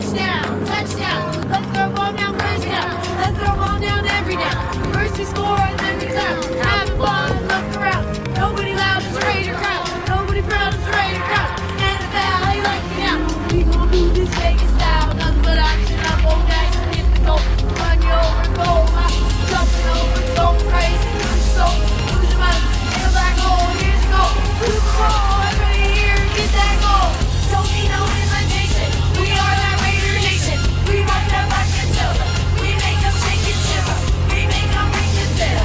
touchdown, touchdown. Let's throw ball down first down. Let's throw ball down every down. First we score and then we down. Having fun, look around. Nobody loud is ready to crowd. Nobody proud is ready to crowd. And the valley like me now. We gon' do this Vegas style. Nothing but action up, old guys. Hit the goal, run you over, goal. Jumping over, going crazy. So lose your mind. In the black hole, here's the goal. Super Bowl, everybody here, get that goal. Don't need no invitation. We are that Raider Nation. We rock that black and silver. We make them shake and shiver. We make them reconsider.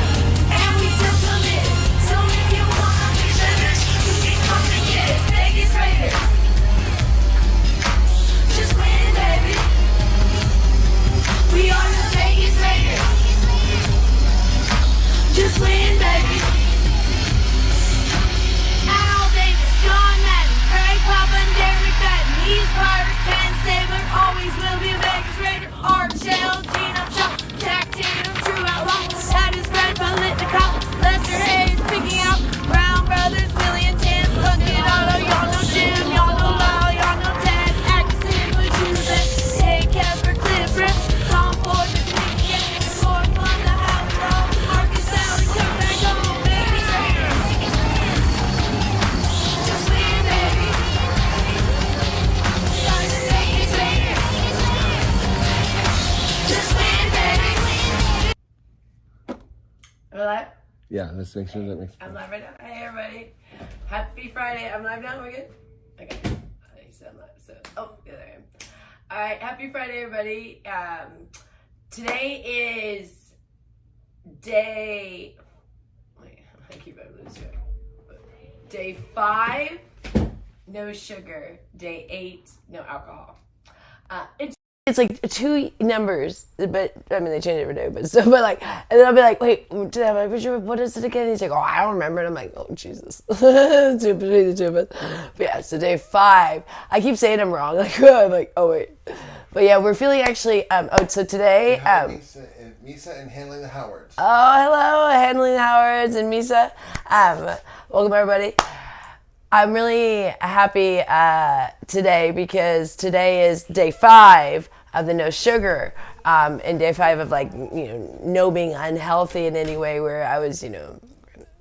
And we still commit. So if you wanna be better, you can come and get it. Vegas Raiders. Just win, baby. We are the Vegas Raiders. Just win, baby. Al Davis, John Madden, Greg Papa, and Derek Madden. He's Pirate, Ken Stabler, always will be a Vegas Raider. Art Shell, Gene Shaw, Jack Tatum, True Outlaw. That is Brad Political, Lester Hayes, picking out Brown Brothers, Billy and Tim, Puckett Auto, y'all know Jim, y'all know Lyle, y'all know Ted, Atkinson, Machusen, Jay Kessler, Cliff Rip, Tom Ford, the Ticket, Ford, Fonda, Howard Rowe, Marcus Allen, come back home, Vegas Raiders. Just win, baby. We are the Vegas Raiders. Just win, baby. Am I live? Yeah, let's make sure that makes I'm live right now. Hey, everybody. Happy Friday. I'm live now. We're good? Okay. I said I'm live. So, yeah, there I am. All right. Happy Friday, everybody. Today is day... Wait, I keep on losing track. Day 5, no sugar. Day 8, no alcohol. It's like 2 numbers, but I mean they change it every day. But like, and then I'll be like, wait, today I'm like, what is it again? And he's like, oh, I don't remember. And I'm like, oh Jesus, between the two of us. But yeah, so day 5. I keep saying I'm wrong. Like I'm like, oh wait, but yeah, we're feeling actually. So today, Misa and Handling the Howards. Oh, hello, Handling the Howards and Misa. Welcome everybody. I'm really happy today because today is day 5 of the no sugar, and day 5 of like, no being unhealthy in any way where I was, doing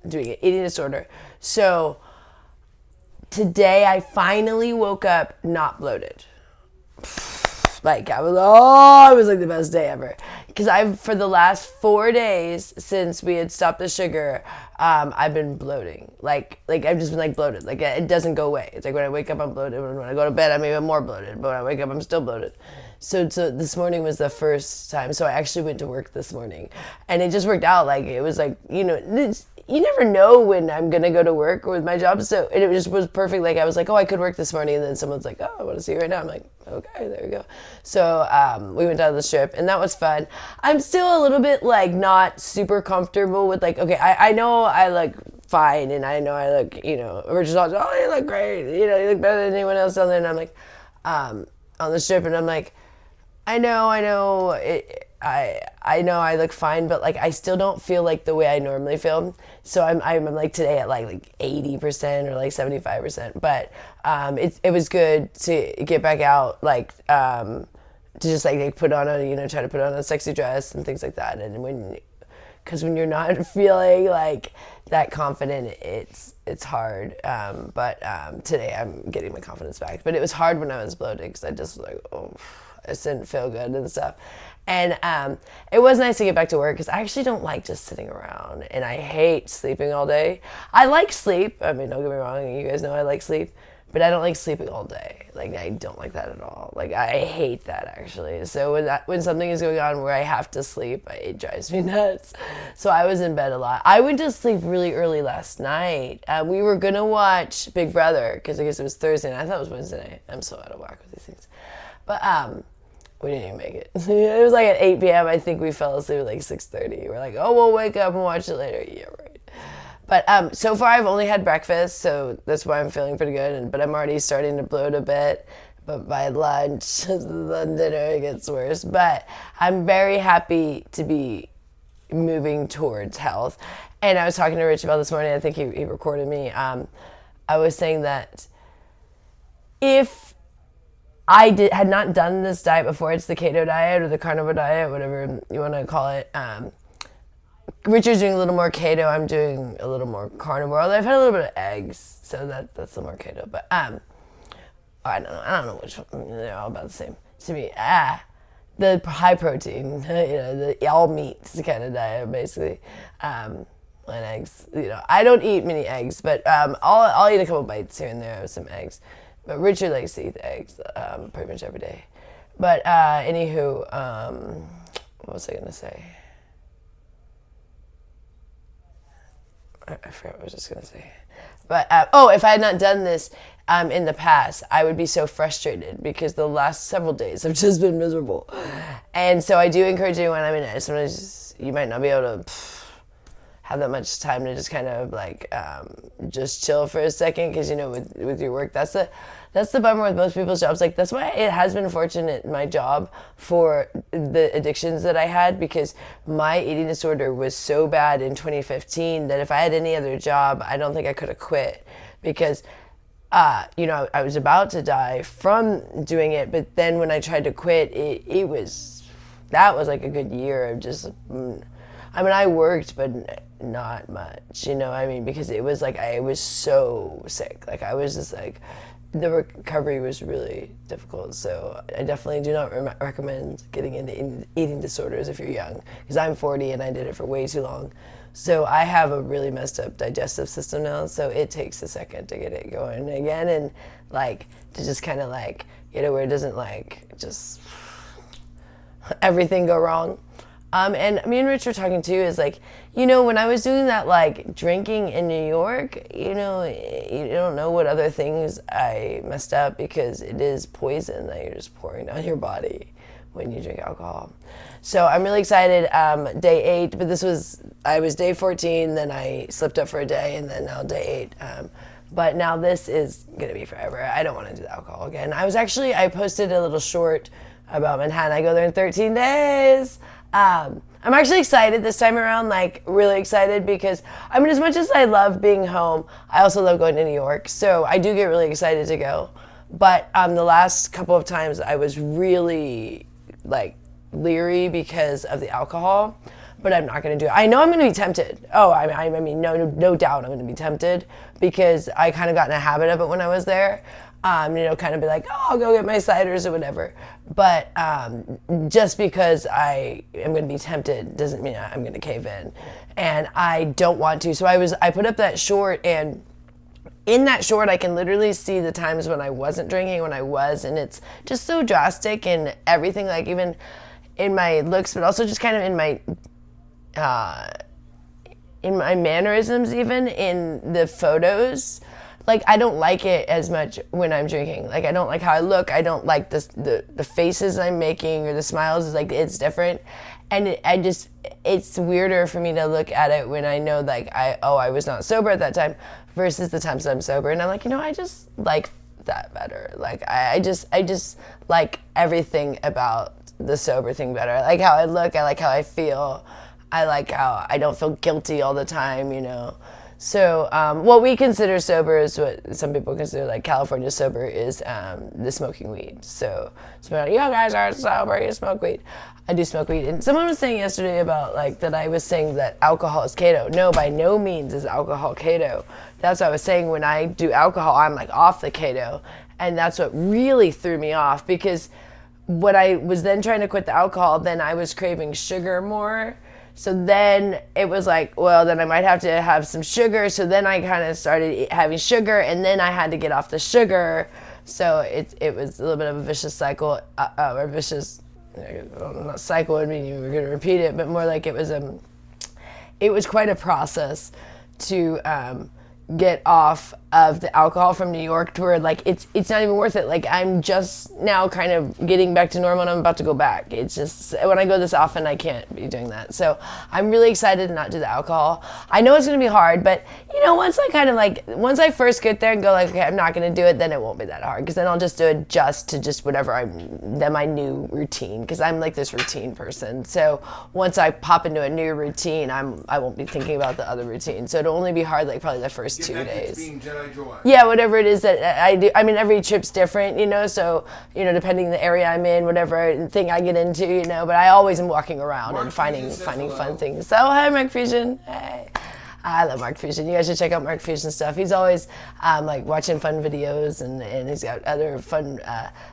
an eating disorder. So today I finally woke up not bloated. Like it was like the best day ever. Because for the last 4 days since we had stopped the sugar, I've been bloating. Like I've just been like bloated. Like it doesn't go away. It's like when I wake up, I'm bloated. When I go to bed, I'm even more bloated. But when I wake up, I'm still bloated. So this morning was the first time. So I actually went to work this morning, and it just worked out. Like it was like, you never know when I'm going to go to work with my job. So it just was perfect. Like I was like, oh, I could work this morning. And then someone's like, oh, I want to see you right now. I'm like, okay, there we go. So we went down to the strip and that was fun. I'm still a little bit like not super comfortable with like, okay, I know I look fine and I know I look, we're just all, oh, you look great. You look better than anyone else down there. And I'm like, on the strip and I'm like, I know I look fine, but like I still don't feel like the way I normally feel. So I'm like today at like 80% or like 75%. But it was good to get back out, like to just like put on try to put on a sexy dress and things like that. And because when you're not feeling like that confident, it's hard. But today I'm getting my confidence back. But it was hard when I was bloated because I just was like, oh, I just didn't feel good and stuff. And it was nice to get back to work because I actually don't like just sitting around, and I hate sleeping all day. I like sleep. I mean, don't get me wrong. You guys know I like sleep, but I don't like sleeping all day. Like I don't like that at all. Like I hate that actually. So when something is going on where I have to sleep, it drives me nuts. So I was in bed a lot. I went to sleep really early last night. We were gonna watch Big Brother because I guess it was Thursday, and I thought it was Wednesday night. I'm so out of whack with these things. But we didn't even make it. It was like at 8 p.m. I think we fell asleep at like 6:30. We're like, oh, we'll wake up and watch it later. Yeah, right. But so far I've only had breakfast, so that's why I'm feeling pretty good. But I'm already starting to bloat a bit. But by lunch, then dinner, it gets worse. But I'm very happy to be moving towards health. And I was talking to Rich about this morning. I think he recorded me. I was saying that if had not done this diet before. It's the keto diet or the carnivore diet, whatever you want to call it. Richard's doing a little more keto. I'm doing a little more carnivore. Although I've had a little bit of eggs, so that's a little more keto. But I don't know which one. They're all about the same to me. The high protein, the all meats kind of diet, basically. And eggs. I don't eat many eggs, but I'll eat a couple bites here and there of some eggs. But Richard likes to eat the eggs pretty much every day. But anywho, what was I gonna say? I forgot what I was just gonna say. But if I had not done this in the past, I would be so frustrated because the last several days have just been miserable. And so I do encourage you when I'm in it. Sometimes you might not be able to have that much time to just kind of just chill for a second because with your work that's the bummer with most people's jobs. Like that's why it has been fortunate my job for the addictions that I had, because my eating disorder was so bad in 2015 that if I had any other job, I don't think I could have quit because I was about to die from doing it. But then when I tried to quit, that was like a good year of just I worked, but not much, because it was like I was so sick. Like I was just like, the recovery was really difficult. So I definitely do not recommend getting into eating disorders if you're young, because I'm 40 and I did it for way too long. So I have a really messed up digestive system now, so it takes a second to get it going again and to just kind of where it doesn't just everything go wrong. And me and Rich were talking too, is when I was doing that drinking in New York, you don't know what other things I messed up, because it is poison that you're just pouring down your body when you drink alcohol. So I'm really excited. Day 8, but I was day 14, then I slipped up for a day, and then now day 8. But now this is gonna be forever. I don't want to do the alcohol again. I posted a little short about Manhattan. I go there in 13 days. I'm actually excited this time around, really excited, because as much as I love being home, I also love going to New York. So I do get really excited to go. But the last couple of times I was really leery because of the alcohol, but I'm not going to do it. I know I'm going to be tempted. No doubt I'm going to be tempted, because I kind of got in a habit of it when I was there. Kind of be like, I'll go get my ciders or whatever. But just because I am going to be tempted doesn't mean I'm going to cave in. And I don't want to. So I put up that short, and in that short, I can literally see the times when I wasn't drinking, when I was, and it's just so drastic in everything, even in my looks, but also just kind of in my mannerisms, even in the photos. I don't like it as much when I'm drinking. I don't like how I look. I don't like the faces I'm making or the smiles. It's different. And it's weirder for me to look at it when I know I was not sober at that time versus the times I'm sober. And I'm I just like that better. I just like everything about the sober thing better. I like how I look. I like how I feel. I like how I don't feel guilty all the time, So what we consider sober is what some people consider California sober is the smoking weed. So you guys are sober, you smoke weed. I do smoke weed. And someone was saying yesterday about that I was saying that alcohol is keto. No, by no means is alcohol keto. That's what I was saying. When I do alcohol, I'm off the keto. And that's what really threw me off, because when I was then trying to quit the alcohol, then I was craving sugar more. So then it was then I might have to have some sugar. So then I kind of started having sugar, and then I had to get off the sugar. So it was a little bit of a vicious cycle, or vicious, not cycle would mean you were going to repeat it, but more it was quite a process to get off of the alcohol from New York, to where it's not even worth it. I'm just now kind of getting back to normal, and I'm about to go back. It's just when I go this often, I can't be doing that. So I'm really excited to not do the alcohol. I know it's going to be hard, but once I first get there and go okay, I'm not going to do it, then it won't be that hard, because then I'll just do it to just whatever my new routine, because I'm this routine person. So once I pop into a new routine, I won't be thinking about the other routine. So it'll only be hard probably the first first Get 2 back to days. being Jedi joy. Yeah, whatever it is that I do. I mean, every trip's different, so, depending the area I'm in, whatever thing I get into, but I always am walking around Mark and finding Fusion says fun hello. things. So, hi, Mark Fusion. Hey. I love Mark Fusion. You guys should check out Mark Fusion stuff. He's always like watching fun videos, and he's got other fun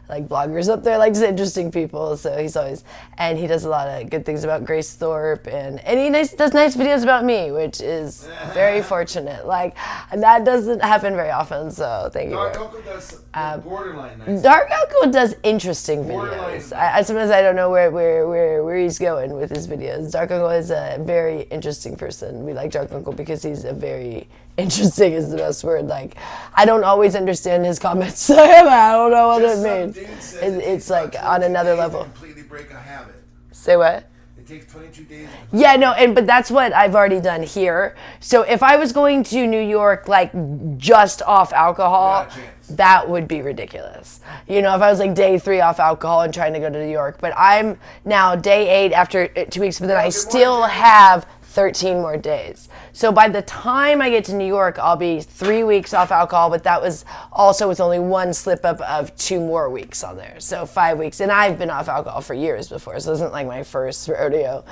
like bloggers up there, like just interesting people. So he's always, and he does a lot of good things about Grace Thorpe, and he does nice videos about me, which is very fortunate. Like, and that doesn't happen very often. So thank you. Dark Uncle does borderline nice. Dark Uncle does interesting Borderline. videos. I sometimes I don't know where he's going with his videos. Dark Uncle is a very interesting person. We like Dark Uncle because he's a very interesting is the best word. Like, I don't always understand his comments. I don't know what Just it some means. dude says it It's takes like about on 22 another days to level. completely break a habit. Say what? It takes 22 days. Yeah, no, but that's what I've already done here. So if I was going to New York, like, just off alcohol, Not a chance. that would be ridiculous. If I was like day 3 off alcohol and trying to go to New York. But I'm now day 8 after 2 weeks, but then I good still morning. have 13 more days. So by the time I get to New York, I'll be 3 weeks off alcohol, but that was also with only one slip up of 2 more weeks on there. So 5 weeks. And I've been off alcohol for years before, so it wasn't like my first rodeo.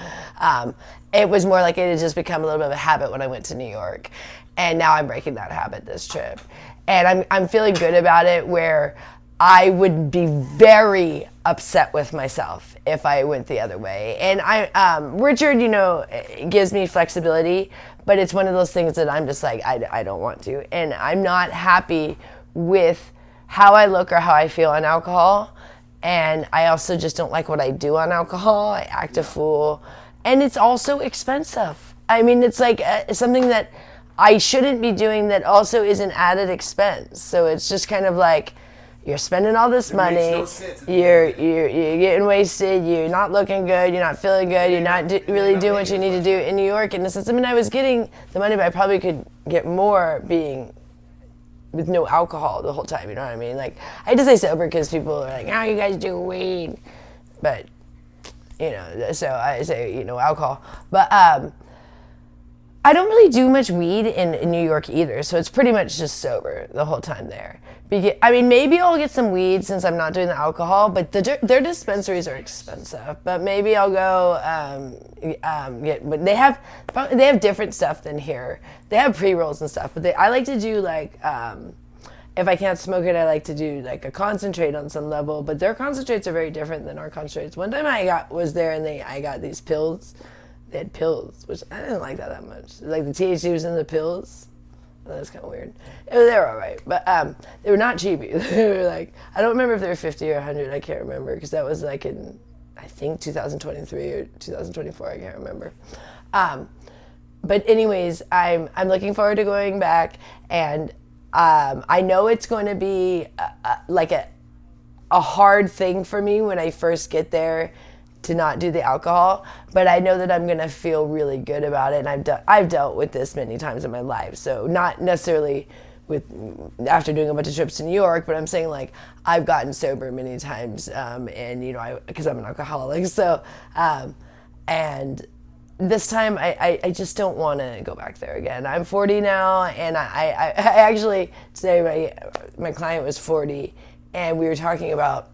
It was more like it had just become a little bit of a habit when I went to New York. And now I'm breaking that habit this trip. And I'm feeling good about it, where I would be very upset with myself if I went the other way. And Richard, gives me flexibility, but it's one of those things that I'm just like, I don't want to. And I'm not happy with how I look or how I feel on alcohol. And I also just don't like what I do on alcohol. I act a fool. And it's also expensive. I mean, it's like something that I shouldn't be doing that also is an added expense. So it's just kind of like, you're spending all this money, makes no sense. you're getting wasted, you're not looking good, you're not feeling good, you're not really doing what you need to do in New York. And since I was getting the money, but I probably could get more being with no alcohol the whole time, you know what I mean? Like, I hate to say sober because people are like, oh, you guys do weed. But, so I say, alcohol. But I don't really do much weed in New York either, so it's pretty much just sober the whole time there. Maybe I'll get some weed since I'm not doing the alcohol, but their dispensaries are expensive. But maybe I'll go but they have different stuff than here. They have pre-rolls and stuff, but I like to do like, if I can't smoke it, I like to do like a concentrate on some level, but their concentrates are very different than our concentrates. One time I was there and I got these pills. They had pills, which I didn't like that much. Like the THC was in the pills. That was kind of weird. They were all right, but they were not cheapy. They were like, I don't remember if they were 50 or 100. I can't remember because that was like in, I think 2023 or 2024. I can't remember. But anyways, I'm looking forward to going back, and I know it's going to be like a hard thing for me when I first get there to not do the alcohol, but I know that I'm gonna feel really good about it, and I've dealt with this many times in my life, so not necessarily after doing a bunch of trips to New York, but I'm saying like I've gotten sober many times, and because I'm an alcoholic, so and this time I just don't want to go back there again. I'm 40 now, and I actually today my client was 40, and we were talking about.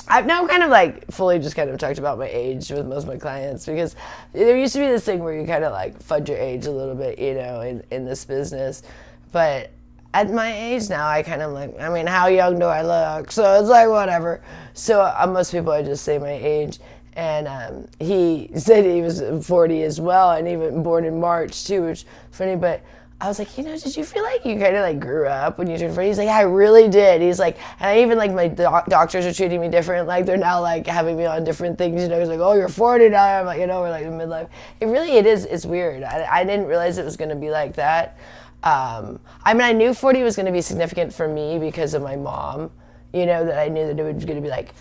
I've now kind of like fully just kind of talked about my age with most of my clients, because there used to be this thing where you kind of like fudge your age a little bit, in this business. But at my age now, I kind of like, how young do I look? So it's like, whatever. So most people, I just say my age. And he said he was 40 as well, and even born in March too, which is funny. But I was like, did you feel like you kind of like grew up when you turned 40? He's like, yeah, I really did. He's like, and I even like my doctors are treating me different. Like they're now like having me on different things. He's like, oh, you're 40 now. I'm like, we're like in midlife. It is. It's weird. I didn't realize it was going to be like that. I knew 40 was going to be significant for me because of my mom. That I knew that it was going to be like,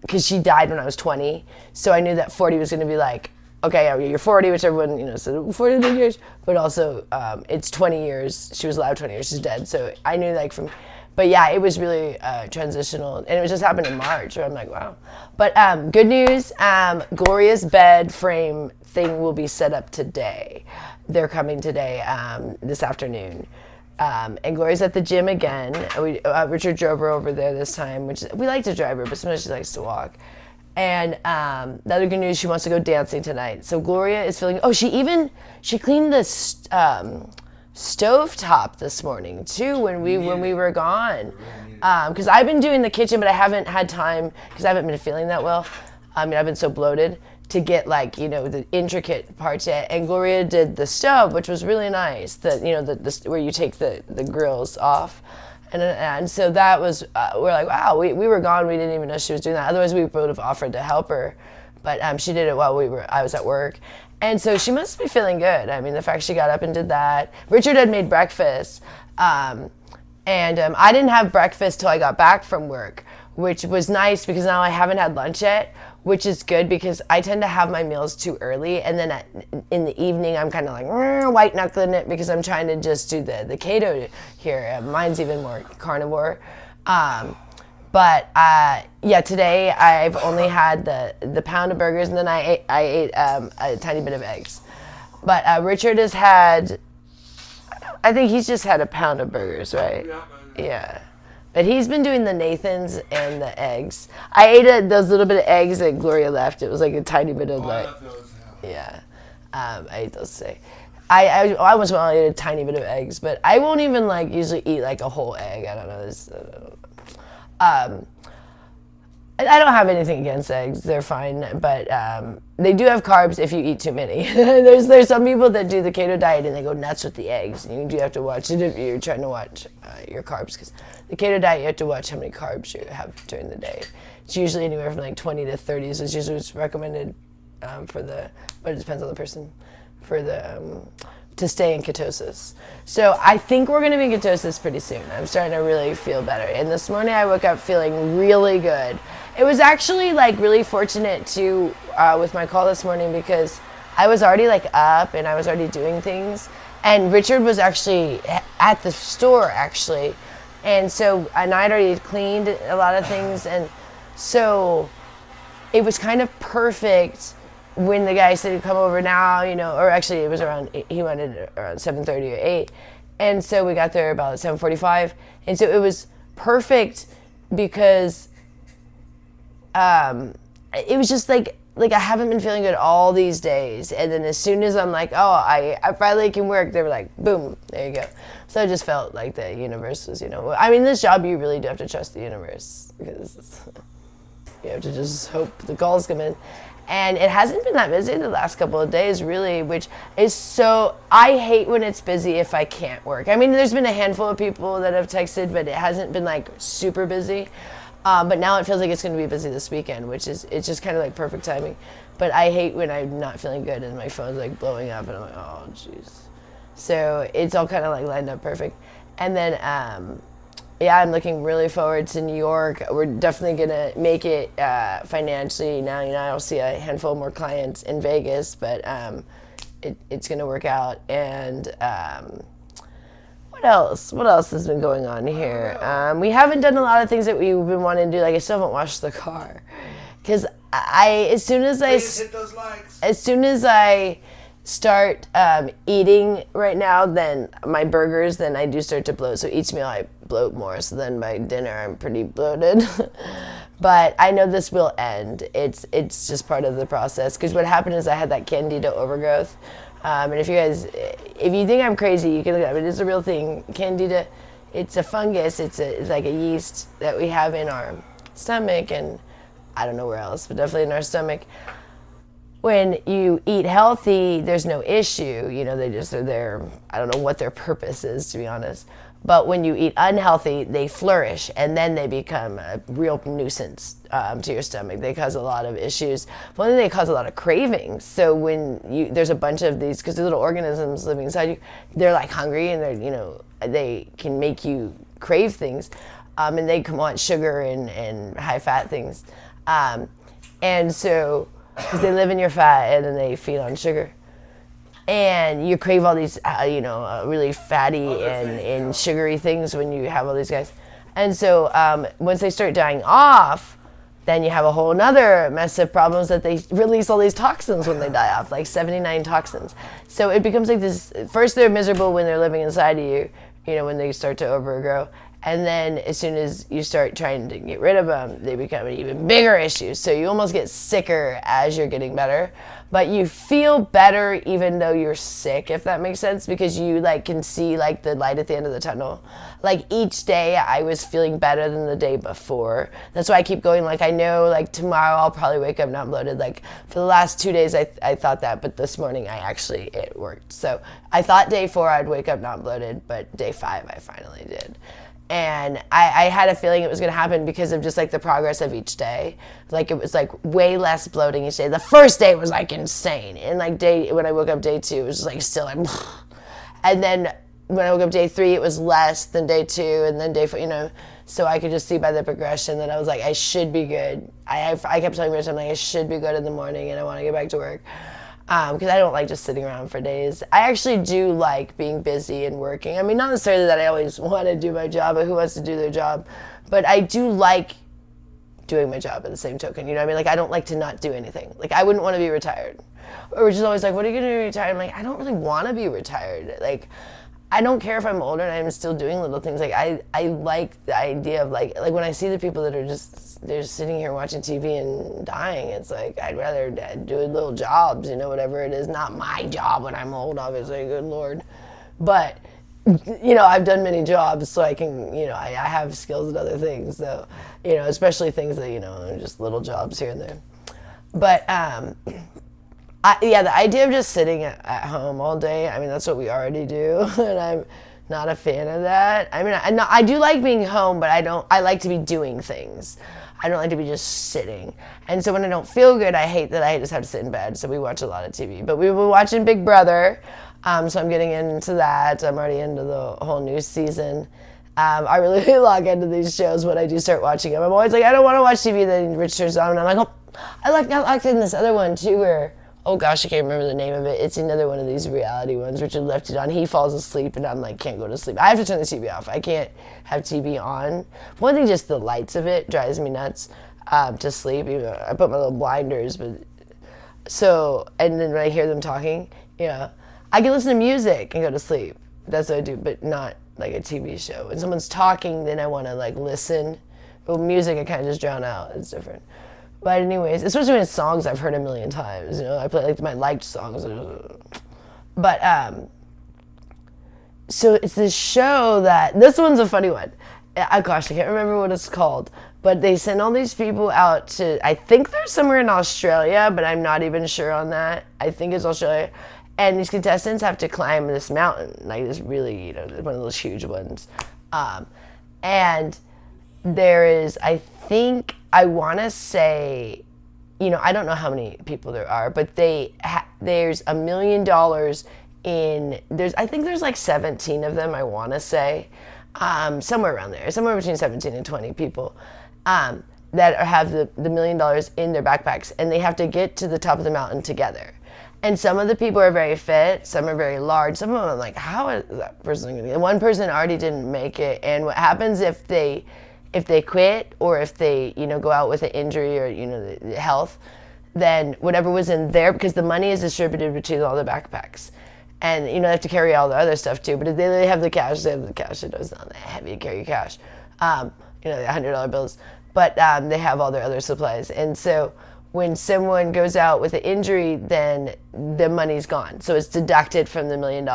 because she died when I was 20. So I knew that 40 was going to be like, okay, you're 40, which everyone, said 40 years, but also it's 20 years. She was alive 20 years, she's dead. So I knew but yeah, it was really transitional, and it was just happened in March, where I'm like, wow. But good news, Gloria's bed frame thing will be set up today. They're coming today, this afternoon. And Gloria's at the gym again. Richard drove her over there this time, which we like to drive her, but sometimes she likes to walk. And the other good news, she wants to go dancing tonight. So Gloria is feeling. Oh, she cleaned the stove top this morning too when we were gone. Because I've been doing the kitchen, but I haven't had time because I haven't been feeling that well. I mean, I've been so bloated to get the intricate parts yet. And Gloria did the stove, which was really nice. The where you take the grills off. And so that was, we're like, wow, we were gone. We didn't even know she was doing that. Otherwise, we would have offered to help her. But she did it while I was at work. And so she must be feeling good. I mean, the fact she got up and did that. Richard had made breakfast. And I didn't have breakfast till I got back from work, which was nice because now I haven't had lunch yet, which is good because I tend to have my meals too early. And then in the evening, I'm kind of like white knuckling it because I'm trying to just do the keto here. Mine's even more carnivore. Today I've only had the pound of burgers and then I ate a tiny bit of eggs. But Richard has had, I think he's just had a pound of burgers, right? Yeah. But he's been doing the Nathan's and the eggs. I ate those little bit of eggs that Gloria left. It was like a tiny bit of I ate those today. I once in a while eat a tiny bit of eggs, but I won't even usually eat a whole egg. I don't know. I don't have anything against eggs. They're fine, but they do have carbs if you eat too many. There's some people that do the keto diet and they go nuts with the eggs. And you do have to watch it if you're trying to watch your carbs, because the keto diet you have to watch how many carbs you have during the day. It's usually anywhere from 20 to 30. So it's usually what's recommended but it depends on the person to stay in ketosis. So I think we're going to be in ketosis pretty soon. I'm starting to really feel better. And this morning I woke up feeling really good. It was actually really fortunate too with my call this morning because I was already up and I was already doing things. And Richard was actually at the store actually. And I had already cleaned a lot of things. And so it was kind of perfect when the guy said he'd come over now, or actually it was he wanted around 7:30 or 8. And so we got there about 7:45. And so it was perfect because it was just I haven't been feeling good all these days. And then as soon as I'm I finally can work, they were like, boom, there you go. So I just felt like the universe was, I mean, this job, you really do have to trust the universe because you have to just hope the calls come in. And it hasn't been that busy the last couple of days, really, which is I hate when it's busy if I can't work. I mean, there's been a handful of people that have texted, but it hasn't been super busy. But now it feels like it's going to be busy this weekend, it's just kind of perfect timing. But I hate when I'm not feeling good and my phone's blowing up and I'm like, oh, jeez. So it's all kind of lined up perfect. And then, I'm looking really forward to New York. We're definitely going to make it financially. Now, I'll see a handful more clients in Vegas, but it's going to work out. And what else? What else has been going on here? We haven't done a lot of things that we've been wanting to do. I still haven't washed the car. Because as soon as I start eating right now, then my burgers, then I do start to bloat. So each meal I bloat more. So then by dinner I'm pretty bloated. But I know this will end. It's just part of the process. Because what happened is I had that Candida overgrowth. And if you think I'm crazy, you can look it up. It is a real thing. Candida, it's a fungus. It's like a yeast that we have in our stomach, and I don't know where else, but definitely in our stomach. When you eat healthy, there's no issue. They just are there. I don't know what their purpose is, to be honest. But when you eat unhealthy, they flourish, and then they become a real nuisance to your stomach. They cause a lot of issues. One thing, they cause a lot of cravings. So when there's a bunch of these, because the little organisms living inside you, they're hungry, and they can make you crave things, and they can want sugar and high fat things, and so because they live in your fat and then they feed on sugar. And you crave all these, really fatty and sugary things when you have all these guys. And so once they start dying off, then you have a whole nother mess of problems that they release all these toxins when they die off, 79 toxins. So it becomes this, first they're miserable when they're living inside of you, when they start to overgrow. And then as soon as you start trying to get rid of them, they become an even bigger issue. So you almost get sicker as you're getting better. But you feel better even though you're sick, if that makes sense, because you can see the light at the end of the tunnel. Each day I was feeling better than the day before. That's why I keep going. I know tomorrow I'll probably wake up not bloated. For the last 2 days I thought that, but this morning it worked. So I thought day 4 I'd wake up not bloated, but day 5 I finally did. And I had a feeling it was going to happen because of just the progress of each day. It was way less bloating each day. The first day was insane. And when I woke up day 2, it was just still and then when I woke up day 3, it was less than day 2, and then day 4, so I could just see by the progression that I was I should be good. I kept telling myself I should be good in the morning and I want to get back to work. Because I don't like just sitting around for days. I actually do like being busy and working. I mean, not necessarily that I always want to do my job, but who wants to do their job? But I do like doing my job at the same token. You know what I mean? I don't like to not do anything. I wouldn't want to be retired. Or just always what are you going to do retired? I'm I don't really want to be retired. I don't care if I'm older and I'm still doing little things. I like the idea of when I see the people that are they're sitting here watching TV and dying, it's I'd rather do little jobs, whatever it is. Not my job when I'm old, obviously, good Lord. But, I've done many jobs, so I can, I have skills in other things. So, especially things that, are just little jobs here and there. But, the idea of just sitting at home all day, I mean, that's what we already do, and I'm not a fan of that. I mean, I do like being home, but I like to be doing things. I don't like to be just sitting. And so when I don't feel good, I hate that I just have to sit in bed, so we watch a lot of TV. But we were watching Big Brother, so I'm getting into that. I'm already into the whole new season. I really lock into these shows when I do start watching them. I'm always I don't want to watch TV, then Rich turns on, and I'm oh, I liked in this other one, too, where... Oh gosh, I can't remember the name of it. It's another one of these reality ones. Richard left it on. He falls asleep, and I'm can't go to sleep. I have to turn the TV off. I can't have TV on. One thing, just the lights of it drives me nuts to sleep. I put my little blinders, but and then when I hear them talking, I can listen to music and go to sleep. That's what I do, but not a TV show. When someone's talking, then I want to listen. But music, I kind of just drown out. It's different. But anyways, especially when it's songs I've heard a million times, I play my liked songs. But, so it's this show this one's a funny one. Gosh, I can't remember what it's called. But they send all these people out to, I think they're somewhere in Australia, but I'm not even sure on that. I think it's Australia. And these contestants have to climb this mountain, this really, one of those huge ones. And there is, I think, I want to say, I don't know how many people there are, but there's $1 million I think there's 17 of them, I want to say, somewhere around there, somewhere between 17 and 20 people that have the $1 million in their backpacks, and they have to get to the top of the mountain together. And some of the people are very fit, some are very large, some of them I'm how is that person going to get? One person already didn't make it, and what happens if they quit or if they, go out with an injury or, the health, then whatever was in there, because the money is distributed between all the backpacks. And, they have to carry all the other stuff too. But if they have the cash, they have the cash. It's not that heavy to carry cash. The $100 bills. But they have all their other supplies. And so when someone goes out with an injury, then the money's gone. So it's deducted from the $1 million.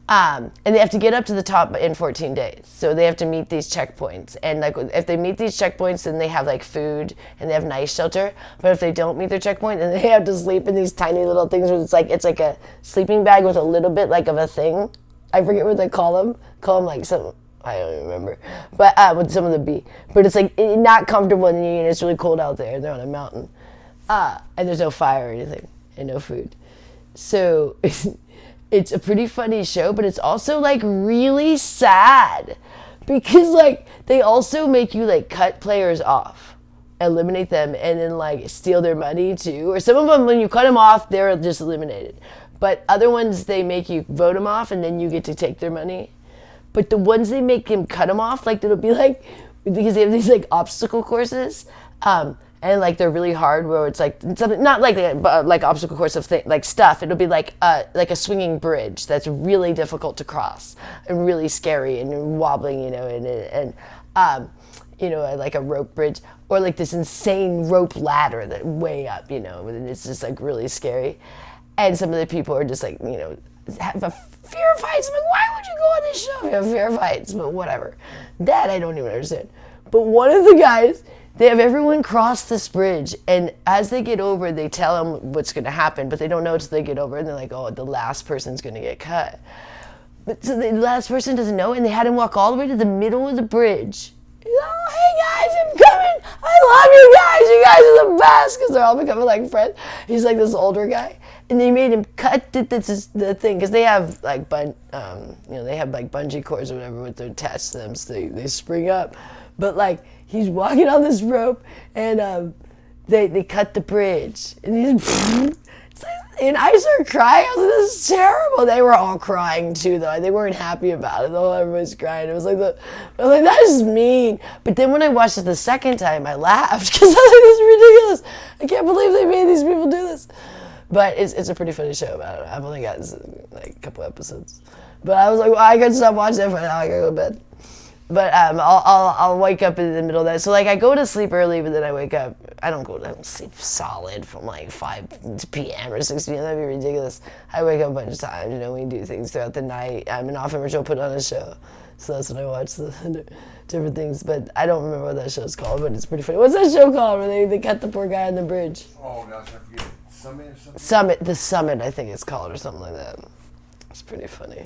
And they have to get up to the top in 14 days. So they have to meet these checkpoints. And if they meet these checkpoints, then they have food and they have nice shelter. But if they don't meet their checkpoint, then they have to sleep in these tiny little things where it's like a sleeping bag with a little bit of a thing. I forget what they call them. Call them some, I don't even remember. But with some of the B. But it's not comfortable and it's really cold out there. They're on a mountain. And there's no fire or anything and no food. So it's a pretty funny show, but it's also really sad because they also make you cut players off, eliminate them, and then steal their money too. Or some of them, when you cut them off, they're just eliminated. But other ones, they make you vote them off, and then you get to take their money. But the ones they make him cut them off, it'll be because they have these obstacle courses. and like they're really hard, where it's like something not like obstacle course of like stuff. It'll be like a swinging bridge that's really difficult to cross and really scary and wobbling, and like a rope bridge, or like this insane rope ladder that way up, and it's just like really scary. And some of the people are just like, have a fear of heights. I'm like, why would you go on this show if you have fear of heights? But whatever. That I don't even understand. But one of the guys, they have everyone cross this bridge, and as they get over, they tell them what's going to happen, but they don't know until they get over, and they're like, oh, the last person's going to get cut. But so the last person doesn't know, and they had him walk all the way to the middle of the bridge. Oh, hey guys, I'm coming. I love you guys. You guys are the best, because they're all becoming like friends. He's like this older guy, and they made him cut the thing, because they have like they have like bungee cords or whatever with their attached to them, so they spring up. But like he's walking on this rope, and they cut the bridge, and and I started crying. I was like, this is terrible. They were all crying too, though. They weren't happy about it, though. Everybody's crying. It was like, that is mean. But then when I watched it the second time, I laughed, because I was like, this is ridiculous. I can't believe they made these people do this. But it's a pretty funny show. I don't know. I've only got like a couple episodes. But I was like, well, I gotta stop watching it for now. I gotta go to bed. But I'll wake up in the middle of that. So like I go to sleep early, but then I wake up. I don't sleep solid from like 5 p.m. or 6 p.m. That'd be ridiculous. I wake up a bunch of times. We do things throughout the night. And often Rich will put on a show, so that's when I watch the different things. But I don't remember what that show's called, but it's pretty funny. What's that show called where they cut the poor guy on the bridge? Oh gosh, I forget. Summit or something? The Summit, I think it's called, or something like that. It's pretty funny.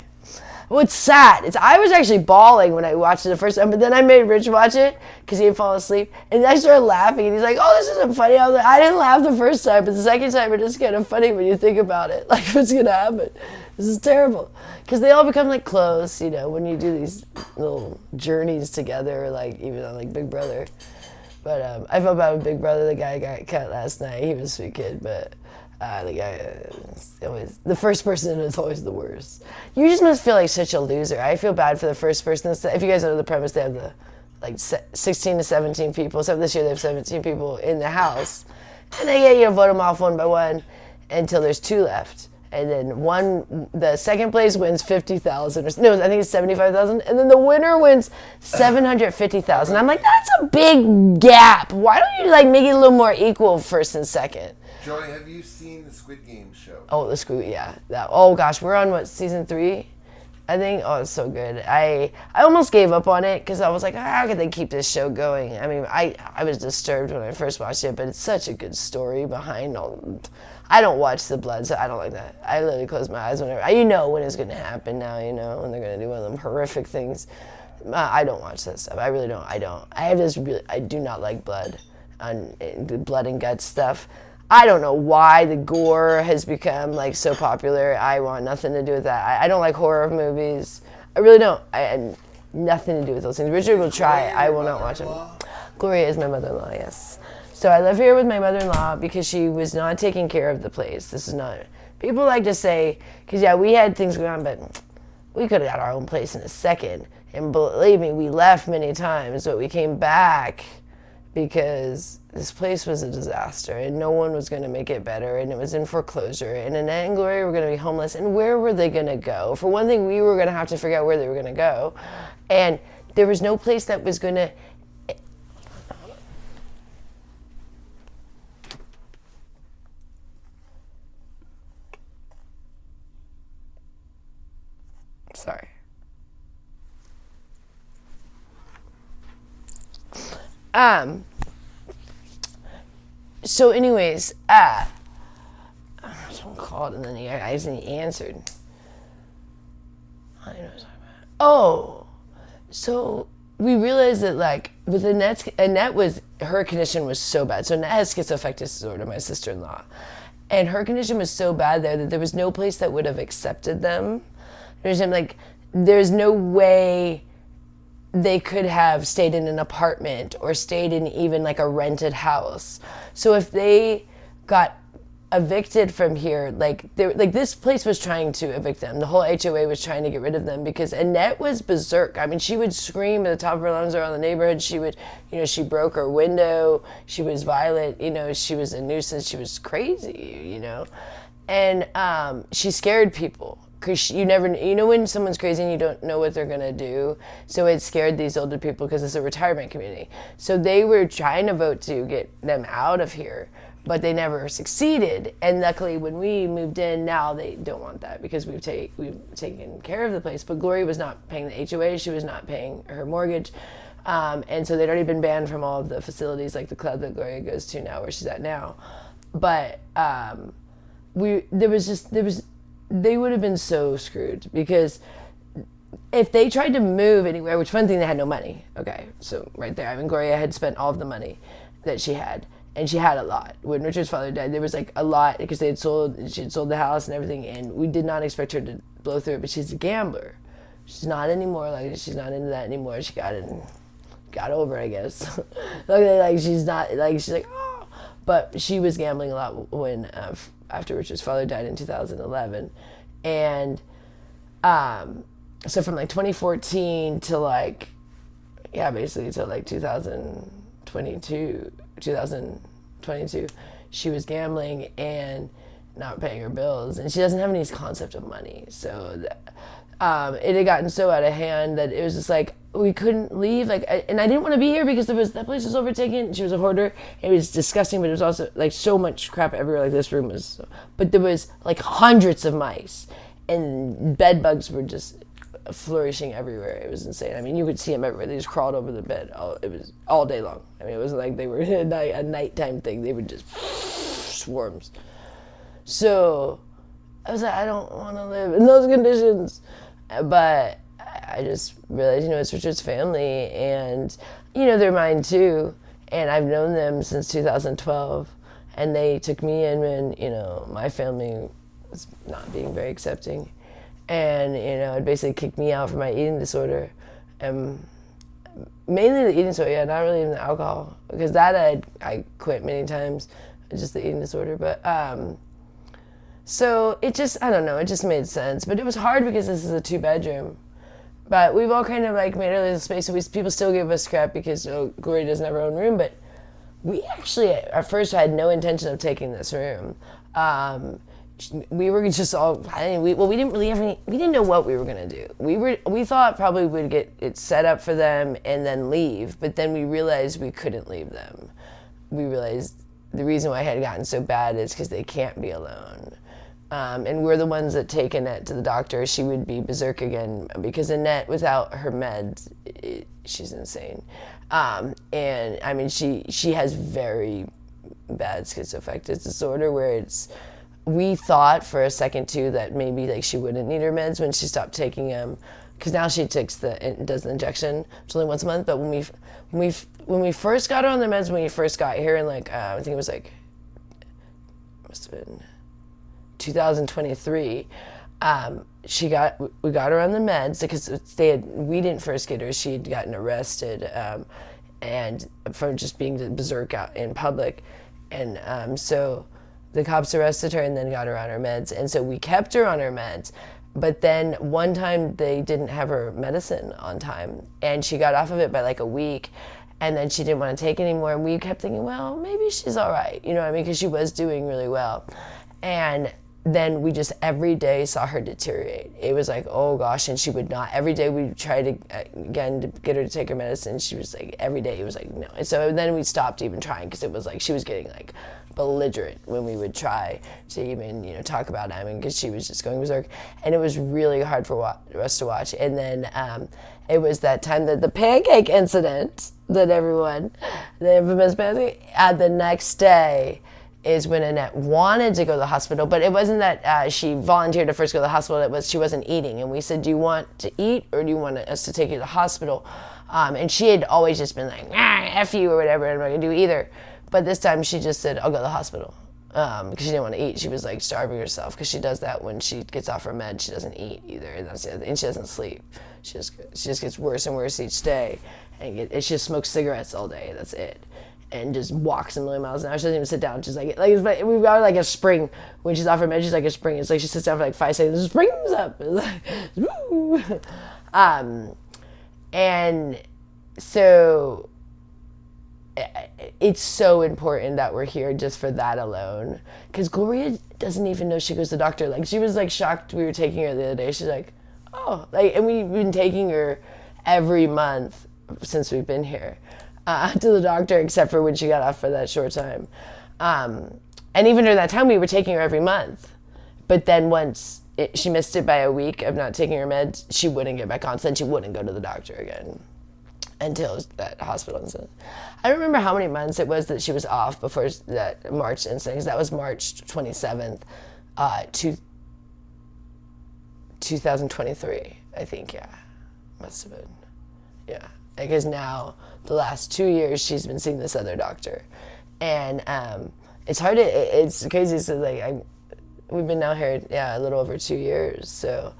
Well, it's sad. I was actually bawling when I watched it the first time, but then I made Rich watch it because he had fallen asleep, and I started laughing, and he's like, oh, this isn't funny. I was like, I didn't laugh the first time, but the second time it is kind of funny when you think about it. Like, what's going to happen? This is terrible. Because they all become, like, close, when you do these little journeys together, like, even on, like, Big Brother. But I felt bad with Big Brother. The guy got cut last night. He was a sweet kid, but... the guy, the first person is always the worst. You just must feel like such a loser. I feel bad for the first person. If you guys know the premise, they have the 16 to 17 people. So this year they have 17 people in the house, and they vote them off one by one until there's 2 left. And then the second place wins 50,000. No, I think it's 75,000. And then the winner wins 750,000. I'm like, that's a big gap. Why don't you make it a little more equal, first and second? Joey, have you seen the Squid Game show? Oh, the Squid, yeah. Oh gosh, we're on season 3? I think. Oh, it's so good. I almost gave up on it because I was like, how could they keep this show going? I mean, I was disturbed when I first watched it, but it's such a good story behind all. I don't watch the blood, so I don't like that. I literally close my eyes whenever. When it's going to happen now, when they're going to do one of them horrific things. I don't watch that stuff. I really don't. I don't. I do not like blood, and blood and guts stuff. I don't know why the gore has become so popular. I want nothing to do with that. I don't like horror movies. I really don't. I had nothing to do with those things. Richard will try. I will not watch them. Gloria is my mother-in-law, yes. So I live here with my mother-in-law because she was not taking care of the place. This is not. People like to say, because we had things going on, but we could have got our own place in a second. And believe me, we left many times, but we came back because this place was a disaster and no one was going to make it better, and it was in foreclosure, and in Anglory were going to be homeless, and where were they going to go? For one thing, we were going to have to figure out where they were going to go, and there was no place that was going to... Sorry. So anyways, someone called and then he answered. I don't know what I was talking about. Oh, so we realized that with Annette her condition was so bad. So Annette has schizoaffective disorder, my sister-in-law. And her condition was so bad there that there was no place that would have accepted them. There's no way they could have stayed in an apartment or stayed in even a rented house. So if they got evicted from here. Like this place was trying to evict them. The whole HOA was trying to get rid of them because Annette was berserk. I mean, she would scream at the top of her lungs around the neighborhood. She would, she broke her window. She was violent. She was a nuisance. She was crazy. And she scared people. Because you never, when someone's crazy and you don't know what they're going to do. So it scared these older people because it's a retirement community. So they were trying to vote to get them out of here, but they never succeeded. And luckily when we moved in, now they don't want that because we've taken care of the place. But Gloria was not paying the HOA. She was not paying her mortgage. And so they'd already been banned from all of the facilities, like the club that Gloria goes to now, where she's at now. But they would have been so screwed because if they tried to move anywhere, which one thing, they had no money. Okay, so right there, Gloria had spent all of the money that she had, and she had a lot. When Richard's father died, there was like a lot because she had sold the house and everything, and we did not expect her to blow through it, but she's a gambler. She's not anymore, she's not into that anymore. She got over it, I guess. She's like, oh. But she was gambling a lot when, after Richard's father died in 2011. And so from 2014 to basically to 2022, she was gambling and not paying her bills. And she doesn't have any concept of money. So it had gotten so out of hand that it was just we couldn't leave. And I didn't want to be here because that place was overtaken. She was a hoarder. It was disgusting, but it was also so much crap everywhere. This room was, but there was hundreds of mice, and bed bugs were just flourishing everywhere. It was insane. I mean, you could see them everywhere. They just crawled over the bed. It was all day long. I mean, it wasn't like they were a nighttime thing. They were just swarms. So I was like, I don't want to live in those conditions, but I just realized, it's Richard's family, and, they're mine too. And I've known them since 2012, and they took me in when, my family was not being very accepting. And, it basically kicked me out for my eating disorder. And mainly the eating disorder, not really even the alcohol, because that I quit many times, just the eating disorder. But, so it just, I don't know, it just made sense. But it was hard because this is a 2-bedroom. But we've all kind of made a little space, so people still give us crap because Gloria doesn't have her own room. But we actually, at first, had no intention of taking this room. We were just all, we didn't really have we didn't know what we were gonna do. We thought probably we'd get it set up for them and then leave, but then we realized we couldn't leave them. We realized the reason why it had gotten so bad is because they can't be alone. And we're the ones that take Annette to the doctor. She would be berserk again because Annette, without her meds, she's insane. And I mean, she has very bad schizoaffective disorder where we thought for a second too that maybe she wouldn't need her meds when she stopped taking them, because now she does the injection. It's only once a month. But when we first got her on the meds, when we first got here, and I think it was must have been 2023, we got her on the meds because we didn't first get her. She'd gotten arrested and from just being berserk out in public, and so the cops arrested her and then got her on her meds, and so we kept her on her meds. But then one time they didn't have her medicine on time, and she got off of it by a week, and then she didn't want to take it anymore. And we kept thinking, well, maybe she's all right, because she was doing really well. And then we just every day saw her deteriorate. It was oh gosh, and she would not. Every day we tried again to get her to take her medicine. She was every day it was no. And so then we stopped even trying because it was she was getting belligerent when we would try to even talk about it, because she was just going berserk, and it was really hard for us to watch. And then it was that time that the pancake incident that the infamous pancake, the next day is when Annette wanted to go to the hospital, but it wasn't that she volunteered to first go to the hospital. It was she wasn't eating, and we said, do you want to eat or do you want us to take you to the hospital? And she had always just been F you or whatever, I'm not gonna do either. But this time she just said, I'll go to the hospital, because she didn't want to eat. She was starving herself, because she does that when she gets off her med. She doesn't eat either, and she doesn't sleep. She just gets worse and worse each day, and she just smokes cigarettes all day. That's it. and just walks a million miles an hour. She doesn't even sit down. She's like we've got like a spring when she's off her med. She's like a spring. It's like she sits down for like 5 seconds, and springs up. It's like, woo. And so it's so important that we're here just for that alone. Because Gloria doesn't even know she goes to the doctor. Like, she was like shocked we were taking her the other day. She's like, oh, like, and we've been taking her every month since we've been here to the doctor, except for when she got off for that short time. And even during that time, we were taking her every month. But then once she missed it by a week of not taking her meds, she wouldn't get back on. So then she wouldn't go to the doctor again until that hospital incident. I don't remember how many months it was that she was off before that March incident, because that was March 27th, 2023, I think, yeah. Must have been, yeah. Because now, the last 2 years, she's been seeing this other doctor. And it's hard to, it's crazy, so like, we've been now here, yeah, a little over 2 years, so,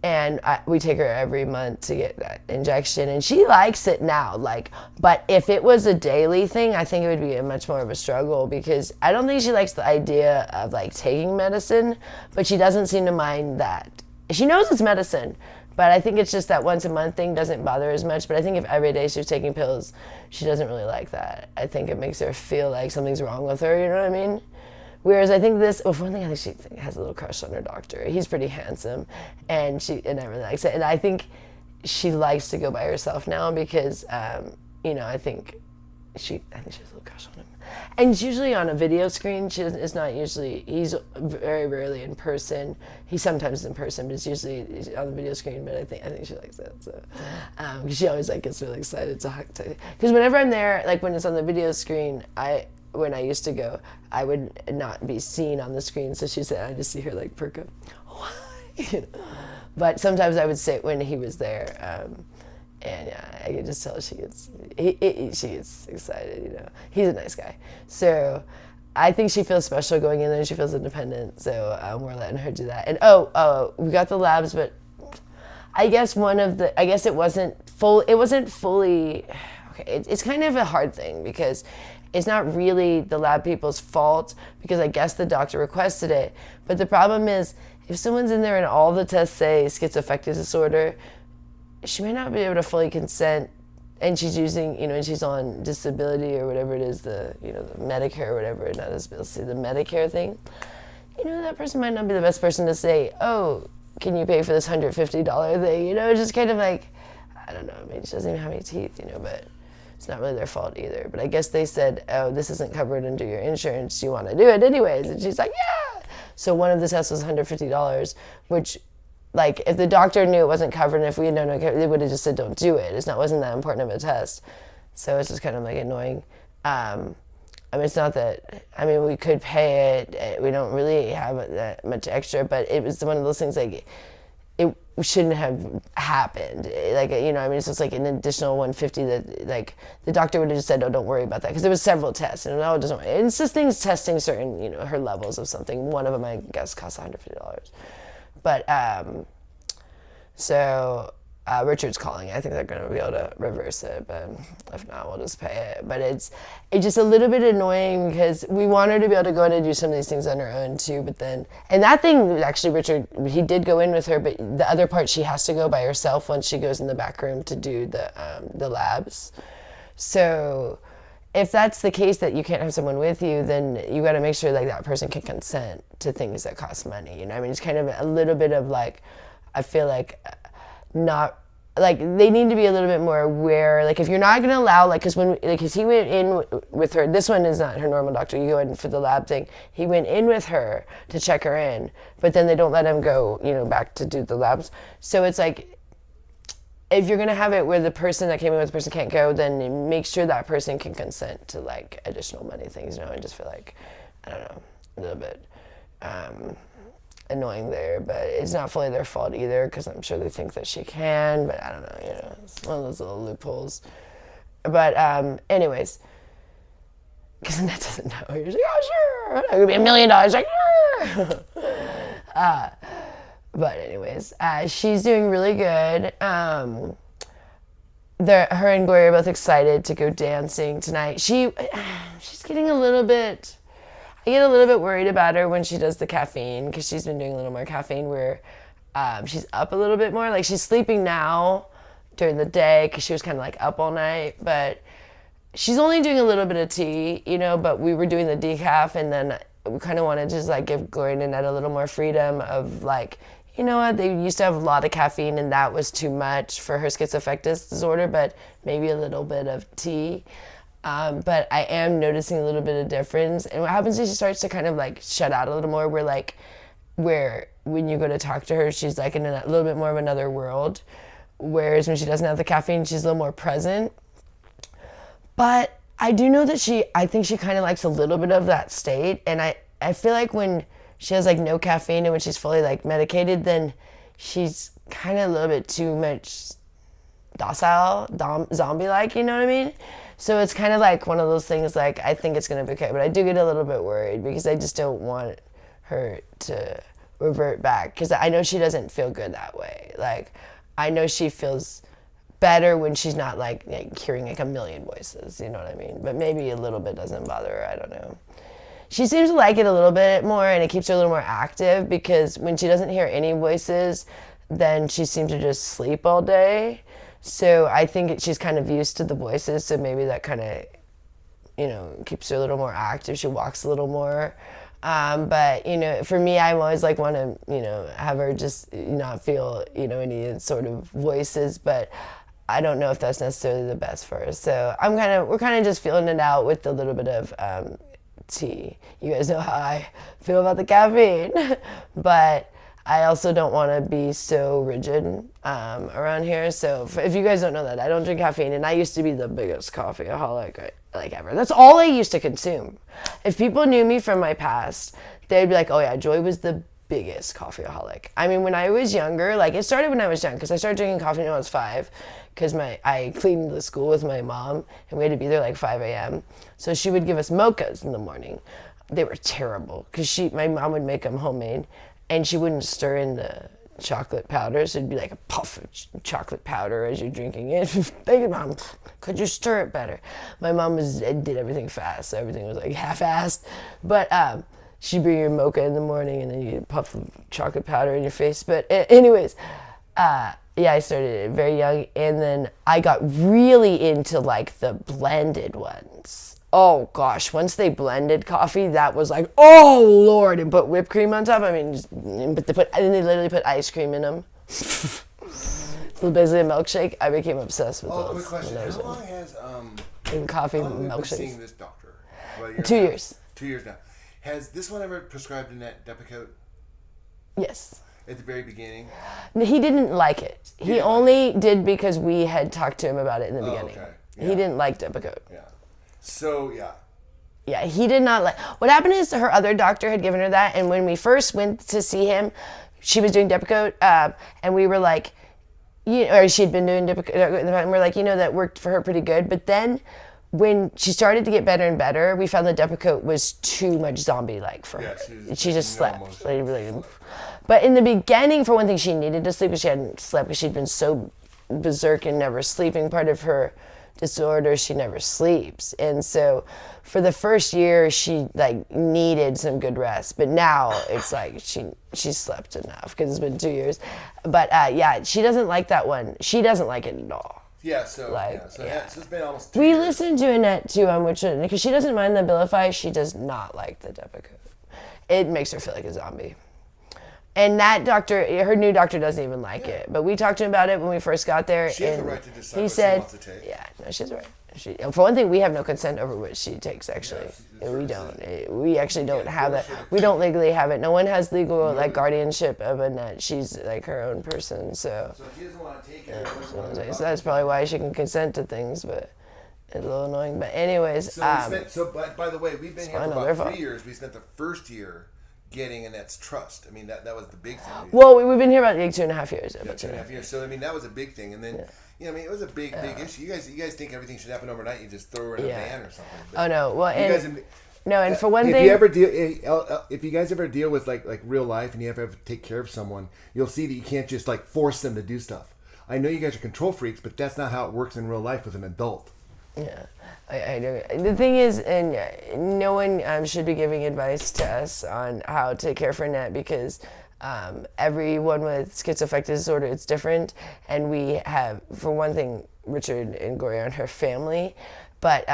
and we take her every month to get that injection, and she likes it now, like, but if it was a daily thing, I think it would be a much more of a struggle, because I don't think she likes the idea of like taking medicine, but she doesn't seem to mind that. She knows it's medicine, but I think it's just that once a month thing doesn't bother her as much. But I think if every day she was taking pills, she doesn't really like that. I think it makes her feel like something's wrong with her, you know what I mean? Whereas I think this, well, for one thing, I think she has a little crush on her doctor. He's pretty handsome, and I really likes it. And I think she likes to go by herself now because, you know, I think she has a little crush on him. And it's usually on a video screen. It's not usually, he's very rarely in person. He sometimes is in person, but it's usually on the video screen. But I think she likes it. So, because she always like gets really excited to talk to. Because whenever I'm there, like when it's on the video screen, when I used to go, I would not be seen on the screen. So she said, I just see her like perk up. Why? But sometimes I would sit when he was there. And yeah, I could just tell she gets excited, you know. He's a nice guy. So I think she feels special going in there. She feels independent. So we're letting her do that. And we got the labs, but I guess it wasn't fully, okay, it's kind of a hard thing because it's not really the lab people's fault, because I guess the doctor requested it. But the problem is, if someone's in there and all the tests say schizoaffective disorder, she may not be able to fully consent, and she's using, you know, and she's on disability or whatever it is, the Medicare or whatever, not disability, the Medicare thing. You know, that person might not be the best person to say, oh, can you pay for this $150 thing? You know, just kind of like, I don't know, I mean, she doesn't even have any teeth, you know, but it's not really their fault either. But I guess they said, oh, this isn't covered under your insurance, you want to do it anyways? And she's like, yeah! So one of the tests was $150, which, like, if the doctor knew it wasn't covered, and if we had known it, they would have just said, don't do it. Wasn't that important of a test. So it's just kind of like annoying. I mean, it's not that, I mean, we could pay it. We don't really have that much extra, but it was one of those things, like, it shouldn't have happened. Like, you know, I mean, it's just like an additional $150 that, like, the doctor would have just said, oh, don't worry about that. Because there was several tests, and no, it doesn't, it's just things testing certain, you know, her levels of something. One of them, I guess, cost $150. But, so Richard's calling. I think they're going to be able to reverse it, but if not, we'll just pay it. But it's just a little bit annoying because we want her to be able to go in and do some of these things on her own too, but then, and that thing, actually, Richard, he did go in with her, but the other part, she has to go by herself once she goes in the back room to do the labs. So if that's the case, that you can't have someone with you, then you got to make sure like that person can consent to things that cost money. You know, I mean, it's kind of a little bit of like, I feel like not like they need to be a little bit more aware. Like if you're not going to allow, like, because he went in with her. This one is not her normal doctor. You go in for the lab thing. He went in with her to check her in, but then they don't let him go, you know, back to do the labs. So it's like, if you're going to have it where the person that came in with the person can't go, then make sure that person can consent to like additional money things, you know. I just feel like, I don't know, a little bit annoying there, but it's not fully their fault either, because I'm sure they think that she can, but I don't know, you know, it's one of those little loopholes. But anyways, because Annette doesn't know, you're like, oh sure, it could be $1 million, like sure. But anyways, she's doing really good. her and Gloria are both excited to go dancing tonight. She's getting a little bit. I get a little bit worried about her when she does the caffeine because she's been doing a little more caffeine where she's up a little bit more. Like she's sleeping now during the day because she was kind of like up all night, but she's only doing a little bit of tea, but we were doing the decaf and then we kind of wanted to just like give Gloria and Annette a little more freedom of like, you know what, they used to have a lot of caffeine and that was too much for her schizoaffective disorder, but maybe a little bit of tea. But I am noticing a little bit of difference. And what happens is she starts to kind of like shut out a little more where when you go to talk to her, she's like in a little bit more of another world. Whereas when she doesn't have the caffeine, she's a little more present. But I do know that I think she kind of likes a little bit of that state. And I feel like when she has like no caffeine and when she's fully like medicated, then she's kind of a little bit too much docile, zombie-like, you know what I mean? So it's kind of like one of those things like, I think it's going to be okay, but I do get a little bit worried because I just don't want her to revert back because I know she doesn't feel good that way. Like, I know she feels better when she's not like hearing like a million voices, you know what I mean? But maybe a little bit doesn't bother her, I don't know. She seems to like it a little bit more and it keeps her a little more active because when she doesn't hear any voices, then she seems to just sleep all day. So I think she's kind of used to the voices, so maybe that kind of, keeps her a little more active. She walks a little more. But, for me, I always like want to, have her just not feel, any sort of voices, but I don't know if that's necessarily the best for her. So we're kind of just feeling it out with a little bit of tea. You guys know how I feel about the caffeine, but I also don't want to be so rigid around here. So if you guys don't know that, I don't drink caffeine, and I used to be the biggest coffeeaholic ever. That's all I used to consume. If people knew me from my past, they'd be like, oh yeah, Joy was the biggest coffeeaholic. I mean, when I was younger, like it started when I was young, because I started drinking coffee when I was 5, because I cleaned the school with my mom, and we had to be there like 5 a.m. So she would give us mochas in the morning. They were terrible, because my mom would make them homemade, and she wouldn't stir in the chocolate powder, so it'd be like a puff of chocolate powder as you're drinking it. Thank you, Mom. Could you stir it better? My mom did everything fast, so everything was like half-assed. But she'd bring your mocha in the morning, and then you get a puff of chocolate powder in your face. But anyways, yeah, I started very young, and then I got really into like the blended ones. Oh gosh, once they blended coffee, that was like, oh Lord, and put whipped cream on top. I mean, and they literally put ice cream in them. So basically a milkshake. I became obsessed with those. Oh, quick question. How long has coffee milkshakes? milkshakes? Seeing this doctor? 2 years. 2 years now. Has this one ever prescribed Annette Depakote? Yes. At the very beginning? He didn't like it. He only did because we had talked to him about it in the beginning. Okay. Yeah. He didn't like Depakote. Yeah. So, yeah. Yeah, he did not like. What happened is her other doctor had given her that, and when we first went to see him, she was doing Depakote, and we were like, or she'd been doing Depakote, and we're like, that worked for her pretty good. But then when she started to get better and better, we found that Depakote was too much zombie-like for her. She just slept. But in the beginning, for one thing, she needed to sleep, but she hadn't slept because she'd been so berserk and never sleeping. Part of her disorder, she never sleeps, and so for the first year she like needed some good rest, but now it's like she slept enough because it's been 2 years. But yeah, she doesn't like that one. She doesn't like it at all. Yeah, so so it's been almost 2 we years. listened to Annette too on which one, because she doesn't mind the Abilify. She does not like the Depakote. It makes her feel like a zombie. And that doctor, her new doctor, doesn't even like it. But we talked to him about it when we first got there. She has the right to decide what she wants to take. Yeah, no, she's right. For one thing, we have no consent over what she takes, actually. We don't. We actually don't have that. We don't legally have it. No one has legal guardianship of Annette. She's like her own person. So she doesn't want to take it. So that's probably why she can consent to things, but it's a little annoying. But anyways. By the way, we've been here for about 3 years. We spent the first year getting Annette's trust. I mean, that was the big thing. Well, we've been here about like 2.5 years. Yeah, 2.5 years. So I mean, that was a big thing. And then, I mean, it was a big issue. You guys think everything should happen overnight? You just throw her in a van or something. But oh no, well, and for one thing, if you guys ever deal with like real life and you ever have to take care of someone, you'll see that you can't just like force them to do stuff. I know you guys are control freaks, but that's not how it works in real life with an adult. Yeah, I do. The thing is, and no one should be giving advice to us on how to care for Annette, because everyone with schizoaffective disorder, it's different. And we have, for one thing, Richard and Gloria aren't her family, but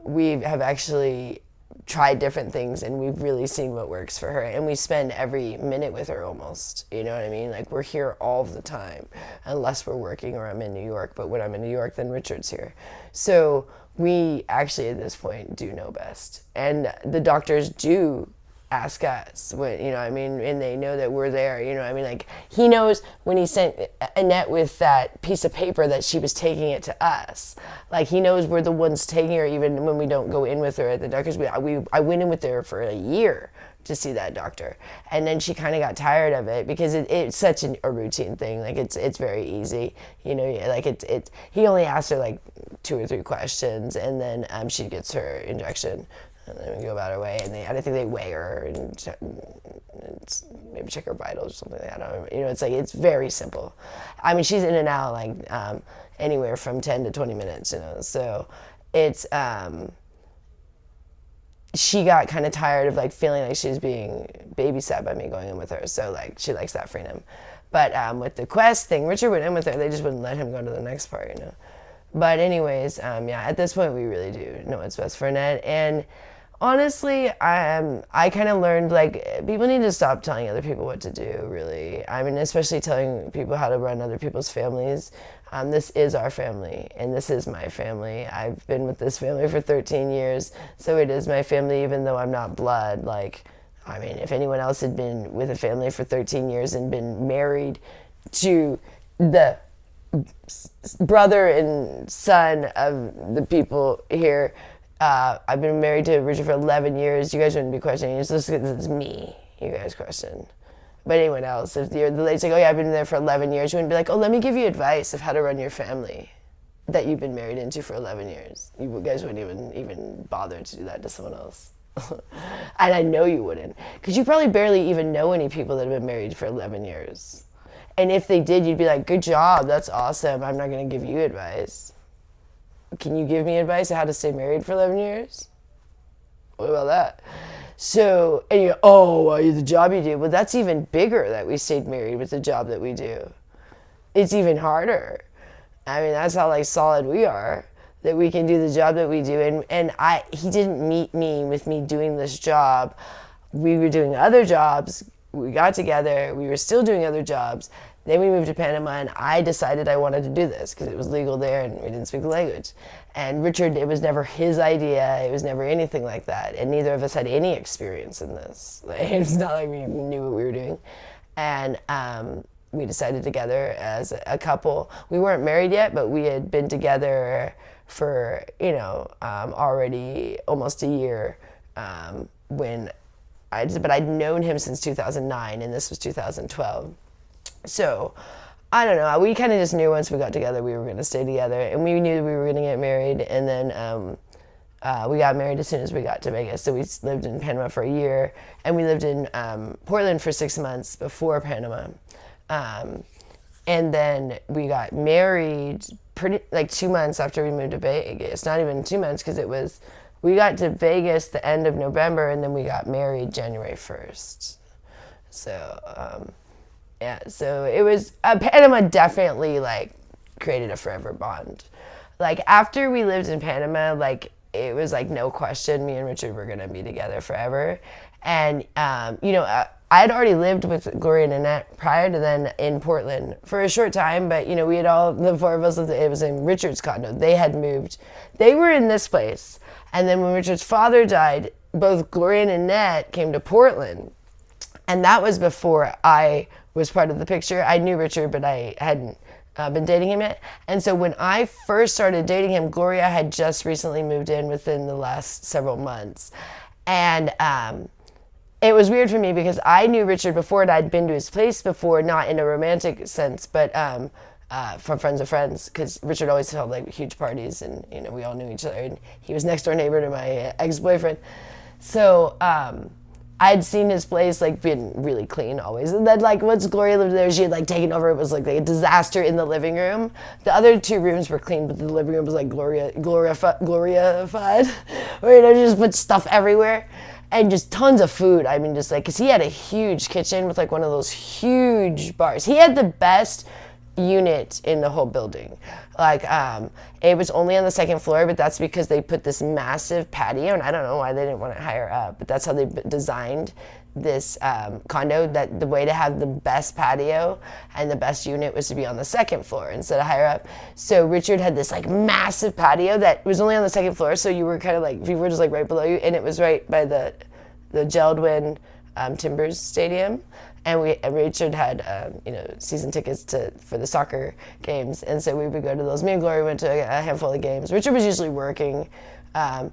we have actually tried different things, and we've really seen what works for her, and we spend every minute with her almost, you know what I mean? Like, we're here all the time, unless we're working or I'm in New York, but when I'm in New York, then Richard's here. So we actually at this point do know best, and the doctors do ask us when, you know what I mean, and they know that we're there, you know what I mean? Like, he knows when he sent Annette with that piece of paper that she was taking it to us. Like, he knows we're the ones taking her, even when we don't go in with her at the doctor's. I went in with her for a year to see that doctor, and then she kind of got tired of it, because it's such a routine thing. Like, it's very easy, you know, like he only asks her like 2 or 3 questions, and then she gets her injection, and then we go about our way. And I think they weigh her and maybe check her vitals or something like that. I don't know. You know, it's like, it's very simple. I mean, she's in and out like anywhere from 10 to 20 minutes, you know. So it's she got kind of tired of like feeling like she was being babysat by me going in with her. So like, she likes that freedom. But with the Quest thing, Richard went in with her. They just wouldn't let him go to the next part, you know. But anyways, yeah, at this point, we really do know what's best for Annette. And honestly, I kind of learned, like, people need to stop telling other people what to do, really. I mean, especially telling people how to run other people's families. This is our family, and this is my family. I've been with this family for 13 years, so it is my family, even though I'm not blood. Like, I mean, if anyone else had been with a family for 13 years and been married to the brother and son of the people here, I've been married to Richard for 11 years. You guys wouldn't be questioning. It's just because it's me you guys question. But anyone else, if the lady's like, oh yeah, I've been there for 11 years, you wouldn't be like, oh, let me give you advice of how to run your family that you've been married into for 11 years. You guys wouldn't even bother to do that to someone else. And I know you wouldn't, because you probably barely even know any people that have been married for 11 years. And if they did, you'd be like, good job, that's awesome. I'm not going to give you advice. Can you give me advice on how to stay married for 11 years? What about that? So, and you're, oh, well, the job you do. Well, that's even bigger that we stayed married with the job that we do. It's even harder. I mean, that's how like solid we are, that we can do the job that we do. And he didn't meet me with me doing this job. We were doing other jobs. We got together. We were still doing other jobs. Then we moved to Panama, and I decided I wanted to do this because it was legal there and we didn't speak the language. And Richard, it was never his idea. It was never anything like that. And neither of us had any experience in this. It's not like we knew what we were doing. And we decided together as a couple. We weren't married yet, but we had been together for, already almost a year but I'd known him since 2009, and this was 2012. So, I don't know. We kind of just knew once we got together we were going to stay together, and we knew we were going to get married, and then we got married as soon as we got to Vegas. So we lived in Panama for a year, and we lived in Portland for 6 months before Panama. And then we got married 2 months after we moved to Vegas. Not even 2 months, because we got to Vegas the end of November, and then we got married January 1st. So, yeah, so it was, Panama definitely, created a forever bond. After we lived in Panama, it was, no question, me and Richard were going to be together forever. And, I'd already lived with Gloria and Annette prior to then in Portland for a short time, but, we had the 4 of us lived, it was in Richard's condo. They had moved. They were in this place. And then when Richard's father died, both Gloria and Annette came to Portland. And that was before I was part of the picture. I knew Richard, but I hadn't been dating him yet. And so when I first started dating him, Gloria had just recently moved in within the last several months. And it was weird for me because I knew Richard before, and I'd been to his place before, not in a romantic sense, but from friends of friends, because Richard always held huge parties, and we all knew each other, and he was next door neighbor to my ex-boyfriend. So I'd seen his place like being really clean always, and then like once Gloria lived there, she had like taken over. It was like a disaster in the living room. The other 2 rooms were clean, but the living room was like glorified, where you just put stuff everywhere, and just tons of food. I mean, just like because he had a huge kitchen with like one of those huge bars. He had the best unit in the whole building. Like it was only on the 2nd floor, but that's because they put this massive patio, and I don't know why they didn't want it higher up, but that's how they designed this condo, that the way to have the best patio and the best unit was to be on the 2nd floor instead of higher up. So Richard had this like massive patio that was only on the 2nd floor, so you were kind of like, people were just like right below you, and it was right by the Geldwin Timbers Stadium. And Richard had, season tickets for the soccer games, and so we would go to those. Me and Gloria went to a handful of games. Richard was usually working. Me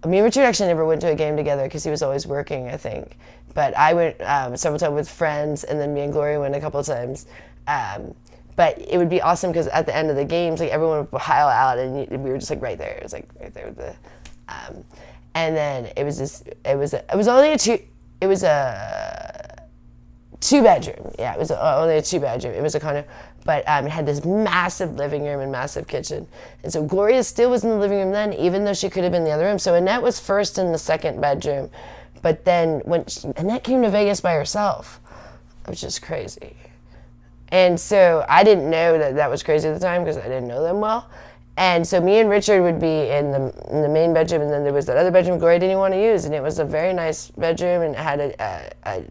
and Richard actually never went to a game together because he was always working, I think. But I went several times with friends, and then me and Gloria went a couple of times. But it would be awesome because at the end of the games, like everyone would pile out, and we were just like right there. It was like right there with the, and then it was a 2-bedroom. Yeah, it was only a 2-bedroom. It was a condo, but it had this massive living room and massive kitchen. And so Gloria still was in the living room then, even though she could have been in the other room. So Annette was first in the 2nd bedroom, but then when Annette came to Vegas by herself, which is crazy. And so I didn't know that was crazy at the time because I didn't know them well. And so me and Richard would be in the main bedroom, and then there was that other bedroom Gloria didn't want to use, and it was a very nice bedroom, and it had a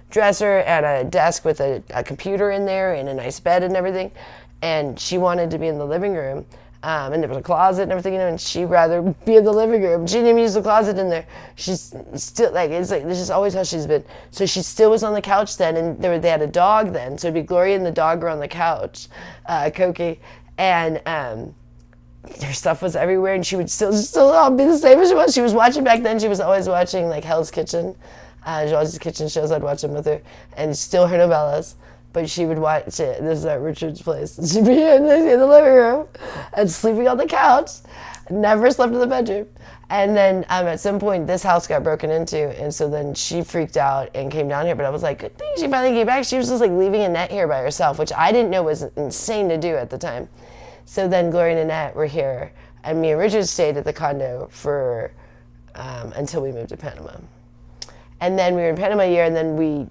dresser and a desk with a computer in there and a nice bed and everything. And she wanted to be in the living room, and there was a closet and everything, and she'd rather be in the living room. She didn't even use the closet in there. She's still like, it's like, this is always how she's been. So she still was on the couch then, and they had a dog then, so it'd be Gloria and the dog were on the couch, Koki, and her stuff was everywhere, and she would still be the same as she was. She was watching back then. She was always watching like Hell's Kitchen. She watches kitchen shows. I'd watch them with her, and still her novellas. But she would watch it. This is at Richard's place. She'd be in the living room and sleeping on the couch. Never slept in the bedroom. And then at some point, this house got broken into, and so then she freaked out and came down here. But I was like, good thing she finally came back. She was just like leaving Annette here by herself, which I didn't know was insane to do at the time. So then Gloria and Annette were here, and me and Richard stayed at the condo for until we moved to Panama. And then we were in Panama a year, and then we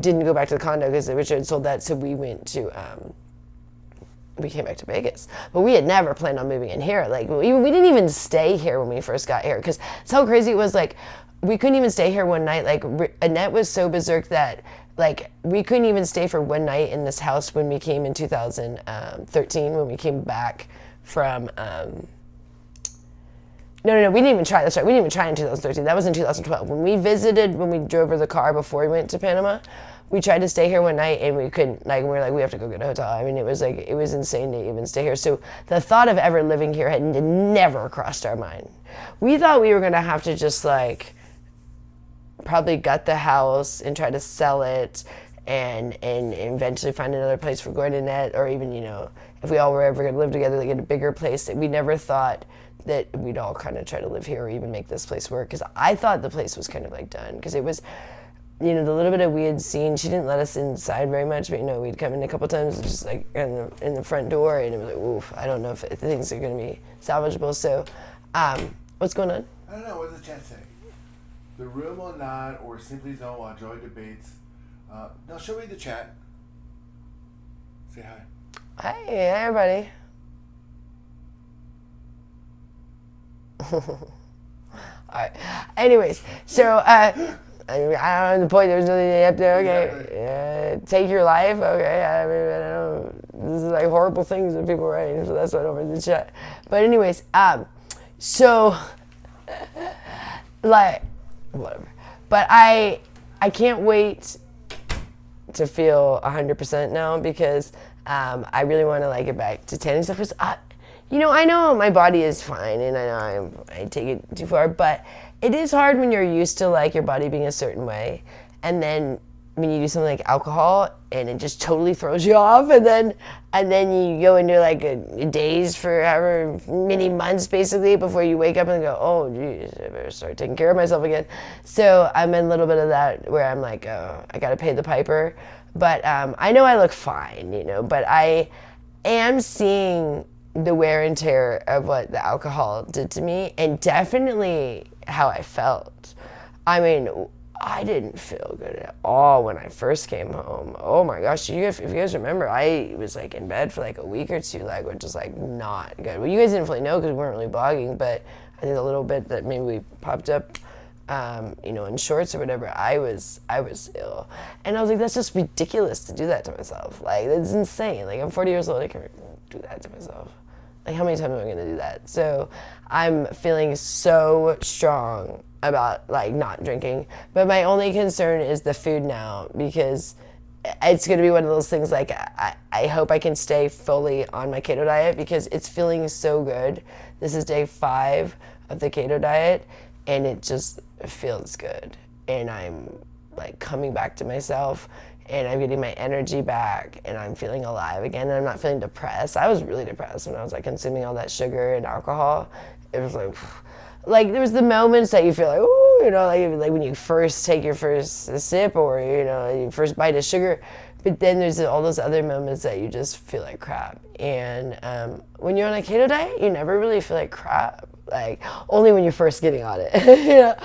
didn't go back to the condo because Richard had sold that, so we went to, we came back to Vegas. But we had never planned on moving in here. Like, we didn't even stay here when we first got here, because it's how crazy it was. Like, we couldn't even stay here one night. Like, Annette was so berserk that, like, we couldn't even stay for one night in this house when we came in 2013, when we came back from, No, we didn't even try. That's right. We didn't even try in 2013. That was in 2012. When we drove her the car before we went to Panama, we tried to stay here one night and we couldn't. Like, we were like, we have to go get a hotel. I mean, it was insane to even stay here. So the thought of ever living here had never crossed our mind. We thought we were going to have to just like probably gut the house and try to sell it and eventually find another place for Gordon and Annette, or even, if we all were ever going to live together, like in a bigger place. We never thought that we'd all kind of try to live here or even make this place work, because I thought the place was kind of like done, because it was, the little bit that we had seen, she didn't let us inside very much, but we'd come in a couple times just like in the front door, and it was like, oof, I don't know if things are going to be salvageable. So what's going on? I don't know. What does the chat say? The room will not, or simply zone while Joey debates. No, she'll read the chat. Say hi. Hey everybody. All right. Anyways, so I don't know the point. There's nothing up there. Okay, take your life. Okay, I don't know. This is like horrible things that people are writing, so that's why I don't read the chat. But anyways, so like whatever. But I can't wait to feel 100% now, because I really want to like get back to tanning stuff. Because I know my body is fine, and I know I take it too far, but it is hard when you're used to like your body being a certain way, and then when you do something like alcohol and it just totally throws you off, and then you go into like a daze for however many months basically before you wake up and go, oh geez, I better start taking care of myself again. So I'm in a little bit of that where I'm like, oh, I gotta pay the piper. But I know I look fine, you know, but I am seeing the wear and tear of what the alcohol did to me, and definitely how I felt. I mean, I didn't feel good at all when I first came home. Oh my gosh, if you guys remember, I was like in bed for like a week or two, like, which is like not good. Well, you guys didn't really know because we weren't really blogging, but I think a little bit that maybe we popped up, you know, in shorts or whatever, I was ill. And I was like, that's just ridiculous to do that to myself. Like, that's insane. Like, I'm 40 years old, I can't do that to myself. Like, how many times am I gonna do that? So I'm feeling so strong about like not drinking, but my only concern is the food now, because it's going to be one of those things like I hope I can stay fully on my keto diet because it's feeling so good. This is day 5 of the keto diet and it just feels good, and I'm like coming back to myself and I'm getting my energy back and I'm feeling alive again, and I'm not feeling depressed. I was really depressed when I was like consuming all that sugar and alcohol. It was like there was the moments that you feel like, oh, you know, like when you first take your first sip or, you know, your first bite of sugar, but then there's all those other moments that you just feel like crap. And when you're on a keto diet, you never really feel like crap. Like only when you're first getting on it, you know,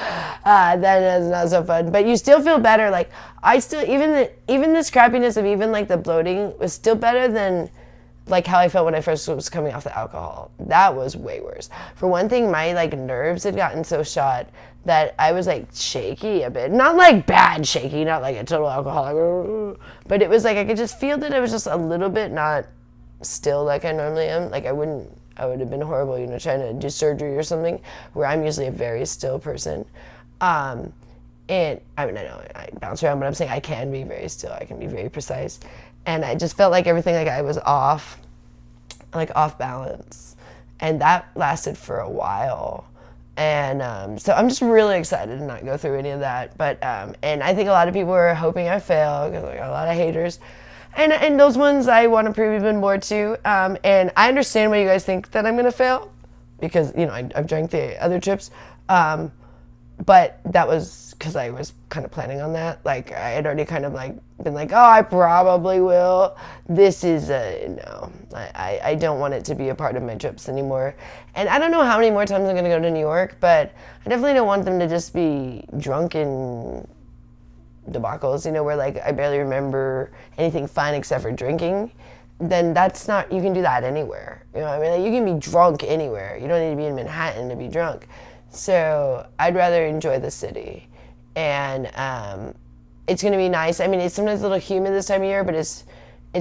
then it's not so fun. But you still feel better. Like I still, even this crappiness of even like the bloating was still better than like how I felt when I first was coming off the alcohol. That was way worse. For one thing, my like nerves had gotten so shot that I was like shaky a bit. Not like bad shaky, not like a total alcoholic, but it was like I could just feel that I was just a little bit not still like I normally am. Like I would have been horrible, you know, trying to do surgery or something, where I'm usually a very still person. And I mean, I know I bounce around, but I'm saying I can be very still. I can be very precise. And I just felt like everything, like I was off balance. And that lasted for a while. And so I'm just really excited to not go through any of that. But, and I think a lot of people are hoping I fail because I got a lot of haters. And those ones I want to prove even more to. And I understand why you guys think that I'm going to fail because, you know, I've drank the other trips. But that was because I was kind of planning on that. Like I had already kind of like been like, oh, I probably will. This is no. I don't want it to be a part of my trips anymore. And I don't know how many more times I'm going to go to New York, but I definitely don't want them to just be drunken debacles, you know, where like I barely remember anything fun except for drinking. Then that's not, you can do that anywhere. You know what I mean? Like, you can be drunk anywhere. You don't need to be in Manhattan to be drunk. So I'd rather enjoy the city, and it's gonna be nice. I mean, it's sometimes a little humid this time of year, but it's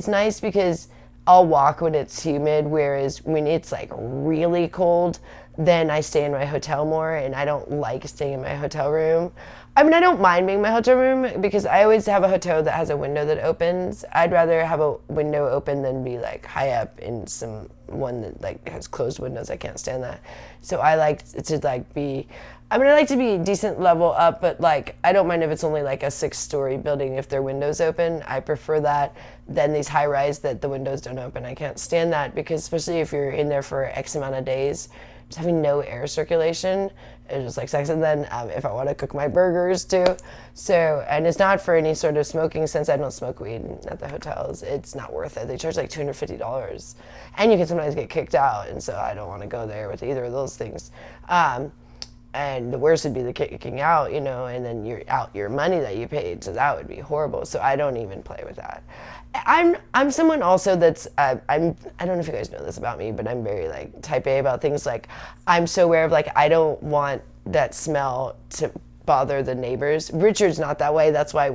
nice because I'll walk when it's humid, whereas when it's like really cold, then I stay in my hotel more, and I don't like staying in my hotel room. I mean, I don't mind being in my hotel room because I always have a hotel that has a window that opens. I'd rather have a window open than be like high up in some one that like has closed windows. I can't stand that. So I like to like be, I mean, I like to be decent level up, but like I don't mind if it's only like a 6-story building if their windows open. I prefer that than these high rise that the windows don't open. I can't stand that because especially if you're in there for X amount of days, just having no air circulation is just like sex. And then if I want to cook my burgers too. So, and it's not for any sort of smoking, since I don't smoke weed at the hotels, it's not worth it. They charge like $250 and you can sometimes get kicked out. And so I don't want to go there with either of those things. And the worst would be the kicking out, you know, and then you're out your money that you paid. So that would be horrible. So I don't even play with that. I'm someone also that's, I don't know if you guys know this about me, but I'm very like type A about things. Like I'm so aware of like, I don't want that smell to bother the neighbors. Richard's not that way. That's why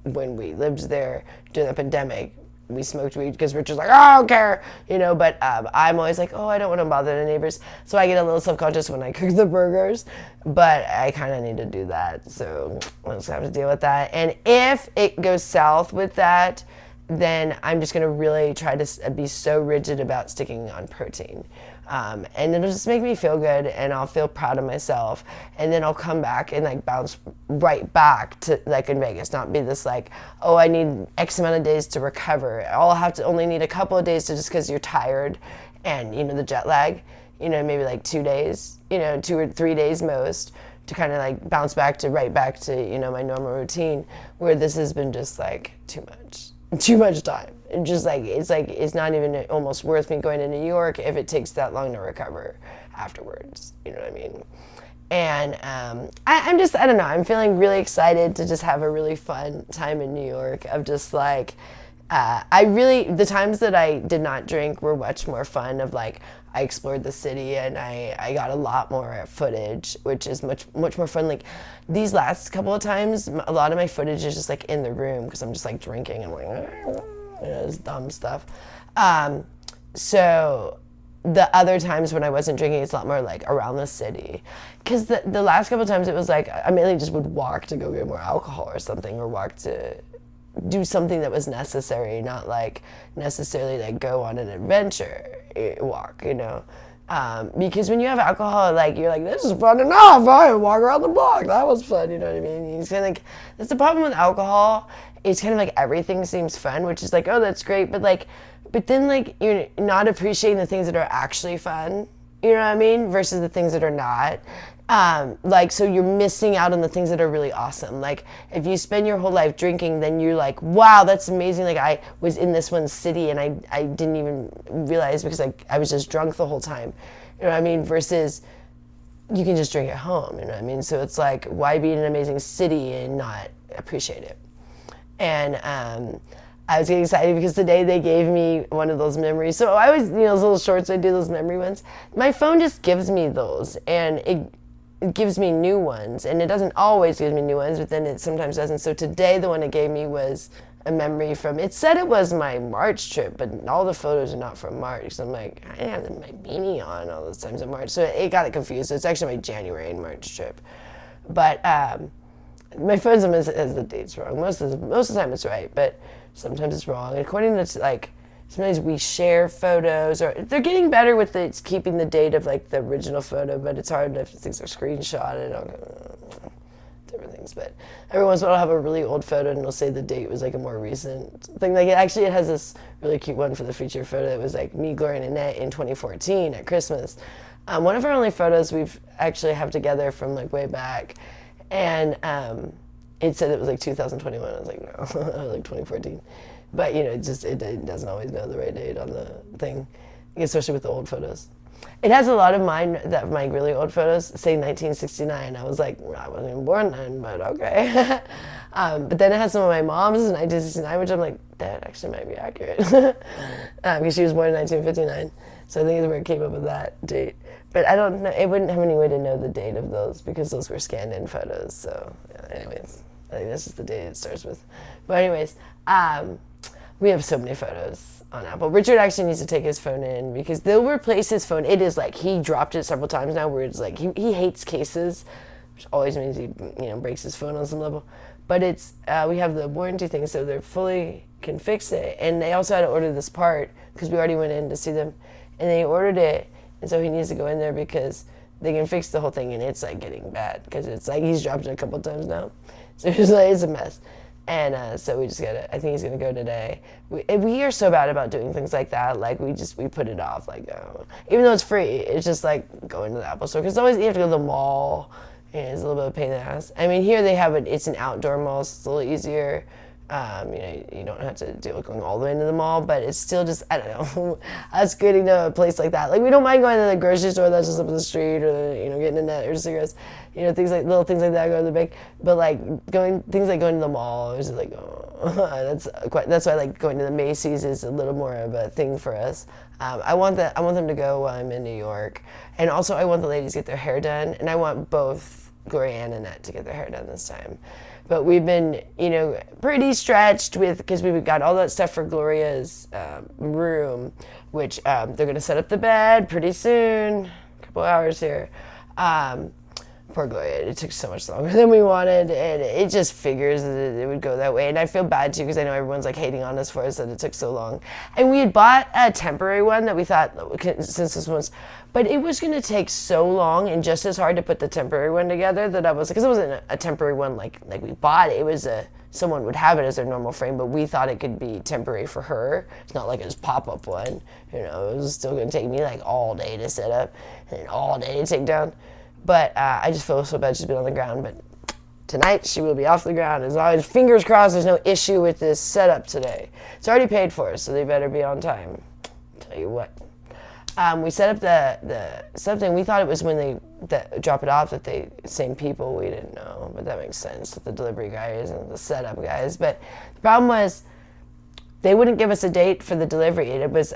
when we lived there during the pandemic, we smoked weed because Richard's like, oh, I don't care, you know, but I'm always like, oh, I don't want to bother the neighbors. So I get a little self-conscious when I cook the burgers, but I kind of need to do that. So I'll just have to deal with that. And if it goes south with that, then I'm just going to really try to be so rigid about sticking on protein. And it'll just make me feel good, and I'll feel proud of myself, and then I'll come back and like bounce right back to like in Vegas, not be this like, oh, I need X amount of days to recover. I'll have to only need a couple of days to, just because you're tired and the jet lag, maybe like 2 days, 2 or 3 days most, to kind of like bounce back to right back to my normal routine, where this has been just like too much time. And just like it's not even almost worth me going to New York if it takes that long to recover afterwards. You know what I mean? And I don't know, I'm feeling really excited to just have a really fun time in New York, of just like the times that I did not drink were much more fun, of like I explored the city and I got a lot more footage, which is much more fun. Like these last couple of times, a lot of my footage is just like in the room, because I'm just like drinking and like this dumb stuff. So the other times when I wasn't drinking, it's a lot more like around the city, because the last couple of times it was like I mainly just would walk to go get more alcohol or something, or walk to do something that was necessary, not like necessarily like go on an adventure walk, because when you have alcohol, like you're like, this is fun enough, I walk around the block, that was fun, you know what I mean? It's kind of like, that's the problem with alcohol. It's kind of like everything seems fun, which is like, oh, that's great, but then like you're not appreciating the things that are actually fun, you know what I mean, versus the things that are not. So you're missing out on the things that are really awesome. Like if you spend your whole life drinking, then you're like, wow, that's amazing. Like I was in this one city and I didn't even realize, because I was just drunk the whole time. You know what I mean? Versus you can just drink at home, you know what I mean? So it's like, why be in an amazing city and not appreciate it? And I was getting excited because today they gave me one of those memories. So I always, those little shorts, I do those memory ones. My phone just gives me those, and it gives me new ones, and it doesn't always give me new ones, but then it sometimes doesn't. So today the one it gave me was a memory from, it said it was my March trip, but all the photos are not from March. So I'm like, I have my beanie on all those times in March. So it got it confused. So it's actually my January and March trip. But my phone sometimes has the dates wrong. Most of the time it's right, but sometimes it's wrong. According to like, sometimes we share photos, or they're getting better with it, keeping the date of like the original photo, but it's hard if things are screenshotted, different things. But every once in a while I'll have a really old photo and it'll say the date was like a more recent thing. Like it has this really cute one for the feature photo that was like me, Gloria, and Annette in 2014 at Christmas. One of our only photos we've actually have together from like way back. And it said it was like 2021. I was like, no, like 2014. But it doesn't always know the right date on the thing, especially with the old photos. It has a lot of my really old photos say 1969. I was like, I wasn't even born then, but okay. But then it has some of my mom's in 1969, which I'm like, that actually might be accurate, because she was born in 1959. So I think it's where it came up with that date. But I don't know. It wouldn't have any way to know the date of those, because those were scanned in photos. So, anyways, I think that's just the date it starts with. But anyways, we have so many photos on Apple. Richard actually needs to take his phone in, because they'll replace his phone. It is like, he dropped it several times now, where it's like, he hates cases, which always means he breaks his phone on some level. But it's we have the warranty thing, so they fully can fix it. And they also had to order this part, because we already went in to see them, and they ordered it, and so he needs to go in there because they can fix the whole thing, and it's like getting bad, because it's like he's dropped it a couple times now, so it's a mess. And so we just gotta, I think he's gonna go today. We are so bad about doing things like that. Like we put it off. Like even though it's free, it's just like going to the Apple store, because always you have to go to the mall. And it's a little bit of a pain in the ass. I mean, here they have it. It's an outdoor mall, so it's a little easier. You don't have to deal with going all the way into the mall, but it's still just, I don't know, us getting to a place like that. Like, we don't mind going to the grocery store that's just up the street, or, getting a net or cigarettes, little things like that, go to the bank. But, like, things like going to the mall is like, oh, that's why, like, going to the Macy's is a little more of a thing for us. I want them to go while I'm in New York. And also, I want the ladies to get their hair done, and I want both Gloria and Annette to get their hair done this time. But we've been, pretty stretched because we've got all that stuff for Gloria's room, which they're going to set up the bed pretty soon, a couple hours here. Poor Gloria, it took so much longer than we wanted, and it just figures that it would go that way. And I feel bad too, because I know everyone's like hating on us for us that it took so long. And we had bought a temporary one that we thought, since this one's, but it was going to take so long and just as hard to put the temporary one together that I was, because it wasn't a temporary one like we bought it. It was someone would have it as their normal frame, but we thought it could be temporary for her. It's not like it was pop-up one, it was still going to take me like all day to set up and all day to take down. But I just feel so bad she's been on the ground. But tonight she will be off the ground. As long as, fingers crossed, there's no issue with this setup today. It's already paid for, so they better be on time. Tell you what. We set up the something. We thought it was when they drop it off that same people. We didn't know, but that makes sense with the delivery guys and the setup guys. But the problem was they wouldn't give us a date for the delivery. It was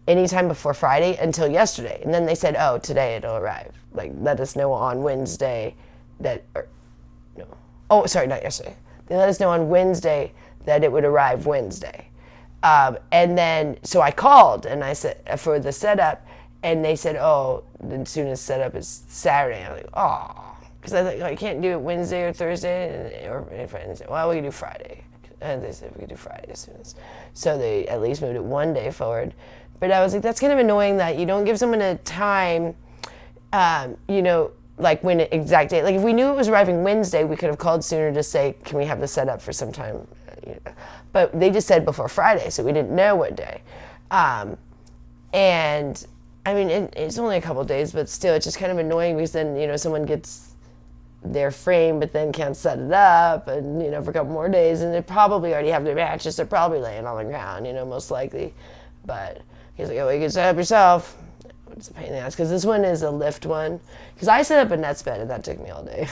anytime before Friday until yesterday. And then they said, oh, today it'll arrive. Like, let us know on Wednesday not yesterday. They let us know on Wednesday that it would arrive Wednesday. And then, so I called and I said, for the setup, and they said, oh, the soonest setup is Saturday. I was like, oh, because I thought, I can't do it Wednesday or Thursday, or Friday. They said, well, we can do Friday. And they said we could do Friday as soon as. So they at least moved it one day forward. But I was like, that's kind of annoying that you don't give someone a time, like when an exact date. Like if we knew it was arriving Wednesday, we could have called sooner to say, can we have the set up for some time? But they just said before Friday, so we didn't know what day. And I mean, it's only a couple days, but still, it's just kind of annoying because then, someone gets their frame, but then can't set it up, and for a couple more days, and they probably already have their mattress. They're probably laying on the ground, most likely. But he's like, oh, you can set up yourself. It's a pain in the ass because this one is a lift one. Because I set up a Nets bed and that took me all day.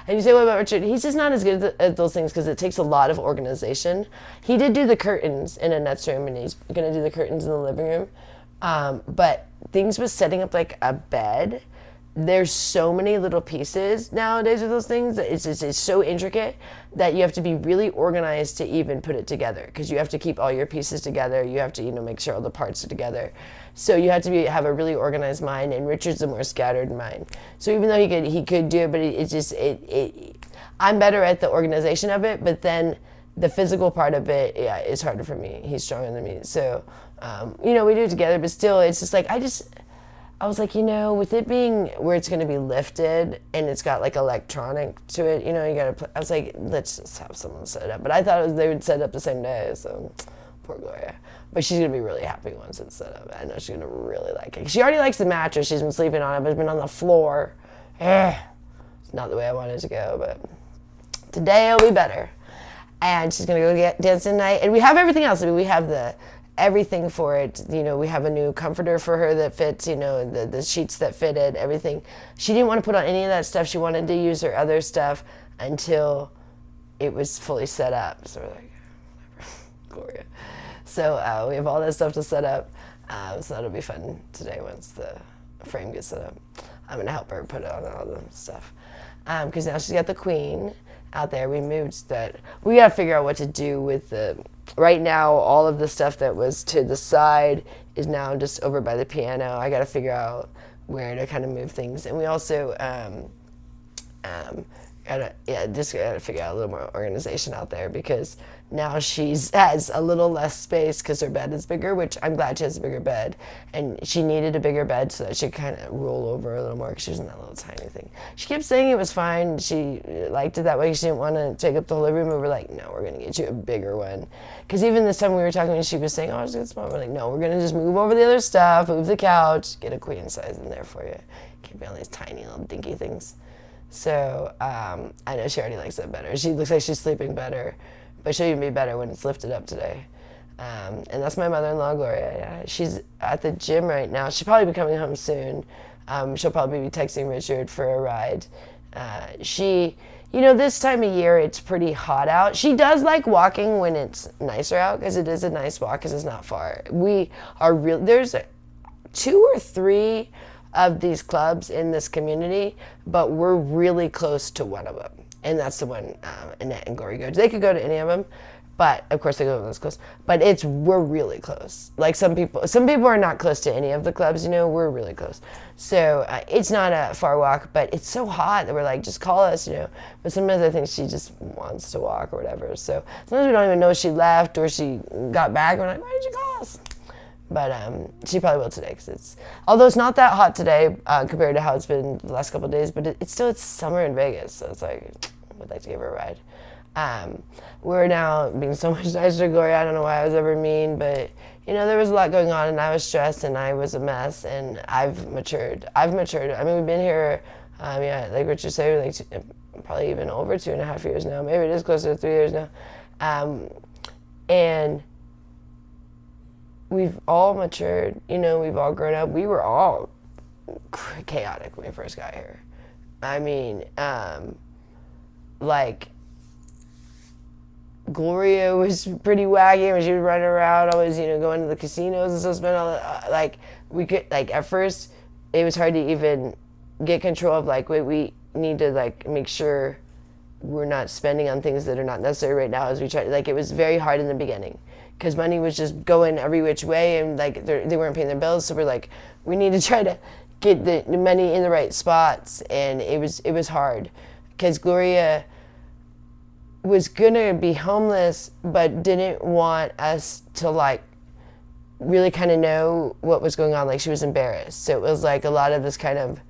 And you say, what about Richard? He's just not as good at those things because it takes a lot of organization. He did do the curtains in a Nets room, and he's going to do the curtains in the living room. But things with setting up like a bed, there's so many little pieces nowadays with those things. It's so intricate that you have to be really organized to even put it together, because you have to keep all your pieces together. You have to, make sure all the parts are together. So you have to have a really organized mind, and Richard's a more scattered mind. So even though he could do it, but I'm better at the organization of it, but then the physical part of it, is harder for me. He's stronger than me. So, we do it together, but still, it's just like, I was like, with it being where it's going to be lifted and it's got like electronic to it, you got to I was like, let's just have someone set it up. But I thought they would set it up the same day, so poor Gloria. But she's going to be really happy once it's set up. I know she's going to really like it. She already likes the mattress. She's been sleeping on it, but it's been on the floor. It's not the way I wanted it to go, but today it'll be better. And she's going to go dance tonight. And we have everything else. I mean, we have everything for it. We have a new comforter for her that fits, the sheets that fitted, everything. She didn't want to put on any of that stuff. She wanted to use her other stuff until it was fully set up. So we're like, Gloria. So we have all that stuff to set up. So that'll be fun today once the frame gets set up. I'm going to help her put on all the stuff. Because now she's got the queen out there. We moved that. We got to figure out what to do with right now, all of the stuff that was to the side is now just over by the piano. I got to figure out where to kind of move things. And we also just got to figure out a little more organization out there, because now she has a little less space because her bed is bigger, which I'm glad she has a bigger bed. And she needed a bigger bed so that she could kind of roll over a little more, because she was in that little tiny thing. She kept saying it was fine. She liked it that way. She didn't want to take up the whole living room. We were like, no, we're going to get you a bigger one. Because even this time we were talking, she was saying, oh, it's good small. We're like, no, we're going to just move over the other stuff, move the couch, get a queen size in there for you. Can't be on these tiny little dinky things. So I know she already likes it better. She looks like she's sleeping better, but she'll even be better when it's lifted up today. And that's my mother-in-law, Gloria. Yeah. She's at the gym right now. She'll probably be coming home soon. She'll probably be texting Richard for a ride. This time of year, it's pretty hot out. She does like walking when it's nicer out, because it is a nice walk because it's not far. There's 2 or 3 of these clubs in this community, but we're really close to one of them. And that's the one Annette and Glory go to. They could go to any of them, But of course, they go this close. But we're really close. Like some people are not close to any of the clubs. We're really close. So it's not a far walk, but it's so hot that we're like, just call us. But sometimes I think she just wants to walk or whatever. So sometimes we don't even know if she left or she got back. We're like, why did you call us? But she probably will today although it's not that hot today compared to how it's been the last couple of days. But it's summer in Vegas, so it's like I would like to give her a ride. We're now being so much nicer to Gloria. I don't know why I was ever mean, but there was a lot going on, and I was stressed, and I was a mess, and I've matured. I mean, we've been here, like Richard said, like probably even over 2.5 years now. Maybe it is closer to 3 years now, and we've all matured. We've all grown up. We were all chaotic when we first got here. I mean, like. Gloria was pretty wacky when she was running around, always, going to the casinos and stuff. Spend all we could, at first, it was hard to even get control of, we need to, make sure we're not spending on things that are not necessary right now as we try. It was very hard in the beginning because money was just going every which way, and, they weren't paying their bills. So we're like, we need to try to get the money in the right spots, and it was hard because Gloria was gonna be homeless, but didn't want us to really kind of know what was going on. She was embarrassed, so it was a lot of this kind of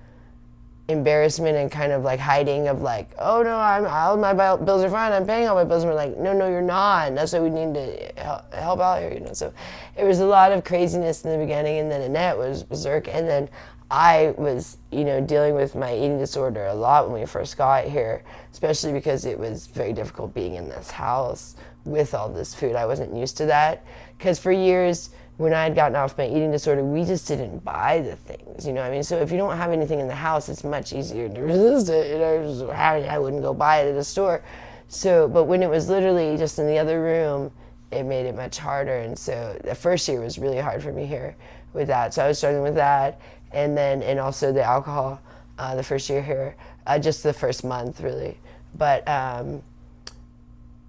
embarrassment and kind of hiding of oh no, all my bills are fine, I'm paying all my bills. And we're like, no, you're not. And that's why we need to help out here. So it was a lot of craziness in the beginning, and then Annette was berserk, and then I was, dealing with my eating disorder a lot when we first got here, especially because it was very difficult being in this house with all this food. I wasn't used to that because for years when I had gotten off my eating disorder, we just didn't buy the things, So if you don't have anything in the house, it's much easier to resist it, I wouldn't go buy it at a store. So, but when it was literally just in the other room, it made it much harder. And so the first year was really hard for me here with that. So I was struggling with that. And also the alcohol, the first year here, just the first month really. But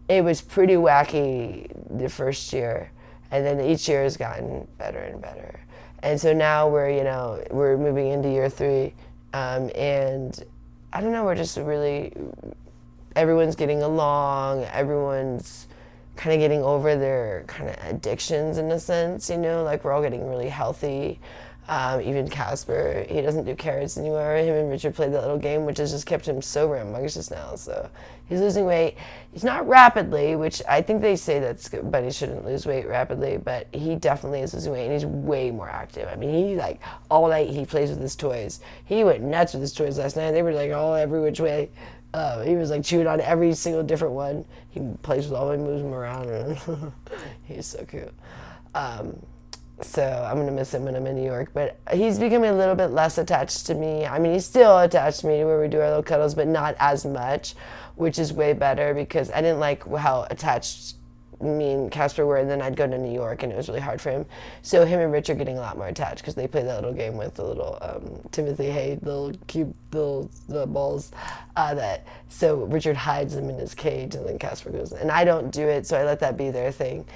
it was pretty wacky the first year, and then each year has gotten better and better. And so now we're moving into year 3, and I don't know, we're just really, everyone's getting along, everyone's kind of getting over their kind of addictions in a sense, we're all getting really healthy. Even Casper, he doesn't do carrots anymore. Him and Richard played that little game, which has just kept him so rambunctious now. So he's losing weight. He's not rapidly, which I think they say that's good, but he shouldn't lose weight rapidly. But he definitely is losing weight, and he's way more active. I mean, he all night he plays with his toys. He went nuts with his toys last night. They were all every which way. He was chewing on every single different one. He plays with all of them, moves them around. He's so cute. So I'm going to miss him when I'm in New York. But he's becoming a little bit less attached to me. I mean, he's still attached to me where we do our little cuddles, but not as much, which is way better because I didn't like how attached me and Casper were, and then I'd go to New York, and it was really hard for him. So him and Rich are getting a lot more attached because they play that little game with the little Timothy Hay, little cube, the balls. So Richard hides them in his cage, and then Casper goes. And I don't do it, so I let that be their thing,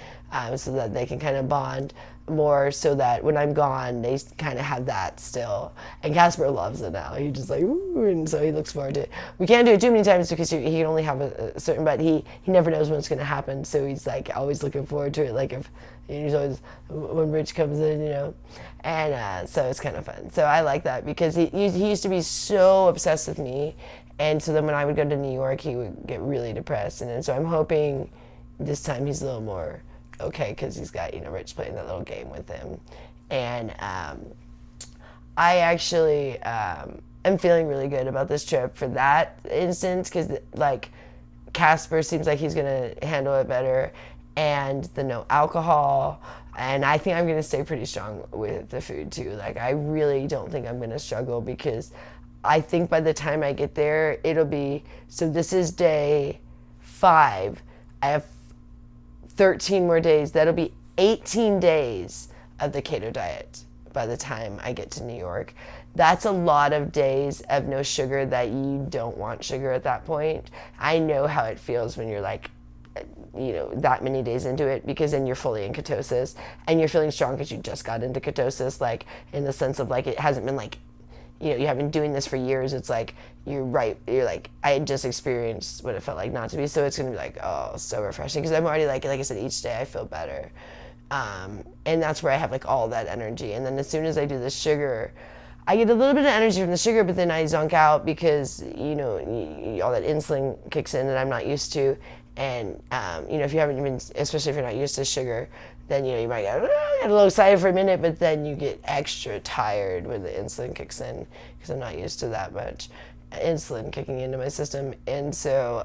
so that they can kind of bond more, so that when I'm gone, they kind of have that still. And Casper loves it now. He just ooh, and so he looks forward to it. We can't do it too many times because he can only have a certain, but he never knows when it's going to happen, so he's always looking forward to it. If he's always, when Rich comes in, and so it's kind of fun. So I like that because he used to be so obsessed with me, and so then when I would go to New York, he would get really depressed, and so I'm hoping this time he's a little more okay, because he's got Rich playing that little game with him. And I actually am feeling really good about this trip for that instance, because Casper seems like he's gonna handle it better, and the no alcohol, and I think I'm gonna stay pretty strong with the food too. I really don't think I'm gonna struggle, because I think by the time I get there, it'll be, so this is day 5, I have 13 more days. That'll be 18 days of the keto diet by the time I get to New York. That's a lot of days of no sugar that you don't want sugar at that point. I know how it feels when you're that many days into it, because then you're fully in ketosis and you're feeling strong because you just got into ketosis, like in the sense of like it hasn't been like, you have been doing this for years. It's like you're like, I had just experienced what it felt like not to be, so it's gonna be like, oh, so refreshing, because I'm already like I said, each day I feel better, and that's where I have like all that energy. And then as soon as I do the sugar, I get a little bit of energy from the sugar, but then I zonk out because all that insulin kicks in that I'm not used to. And if you haven't been, especially if you're not used to sugar, then you might get a little excited for a minute, but then you get extra tired when the insulin kicks in, because I'm not used to that much insulin kicking into my system. And so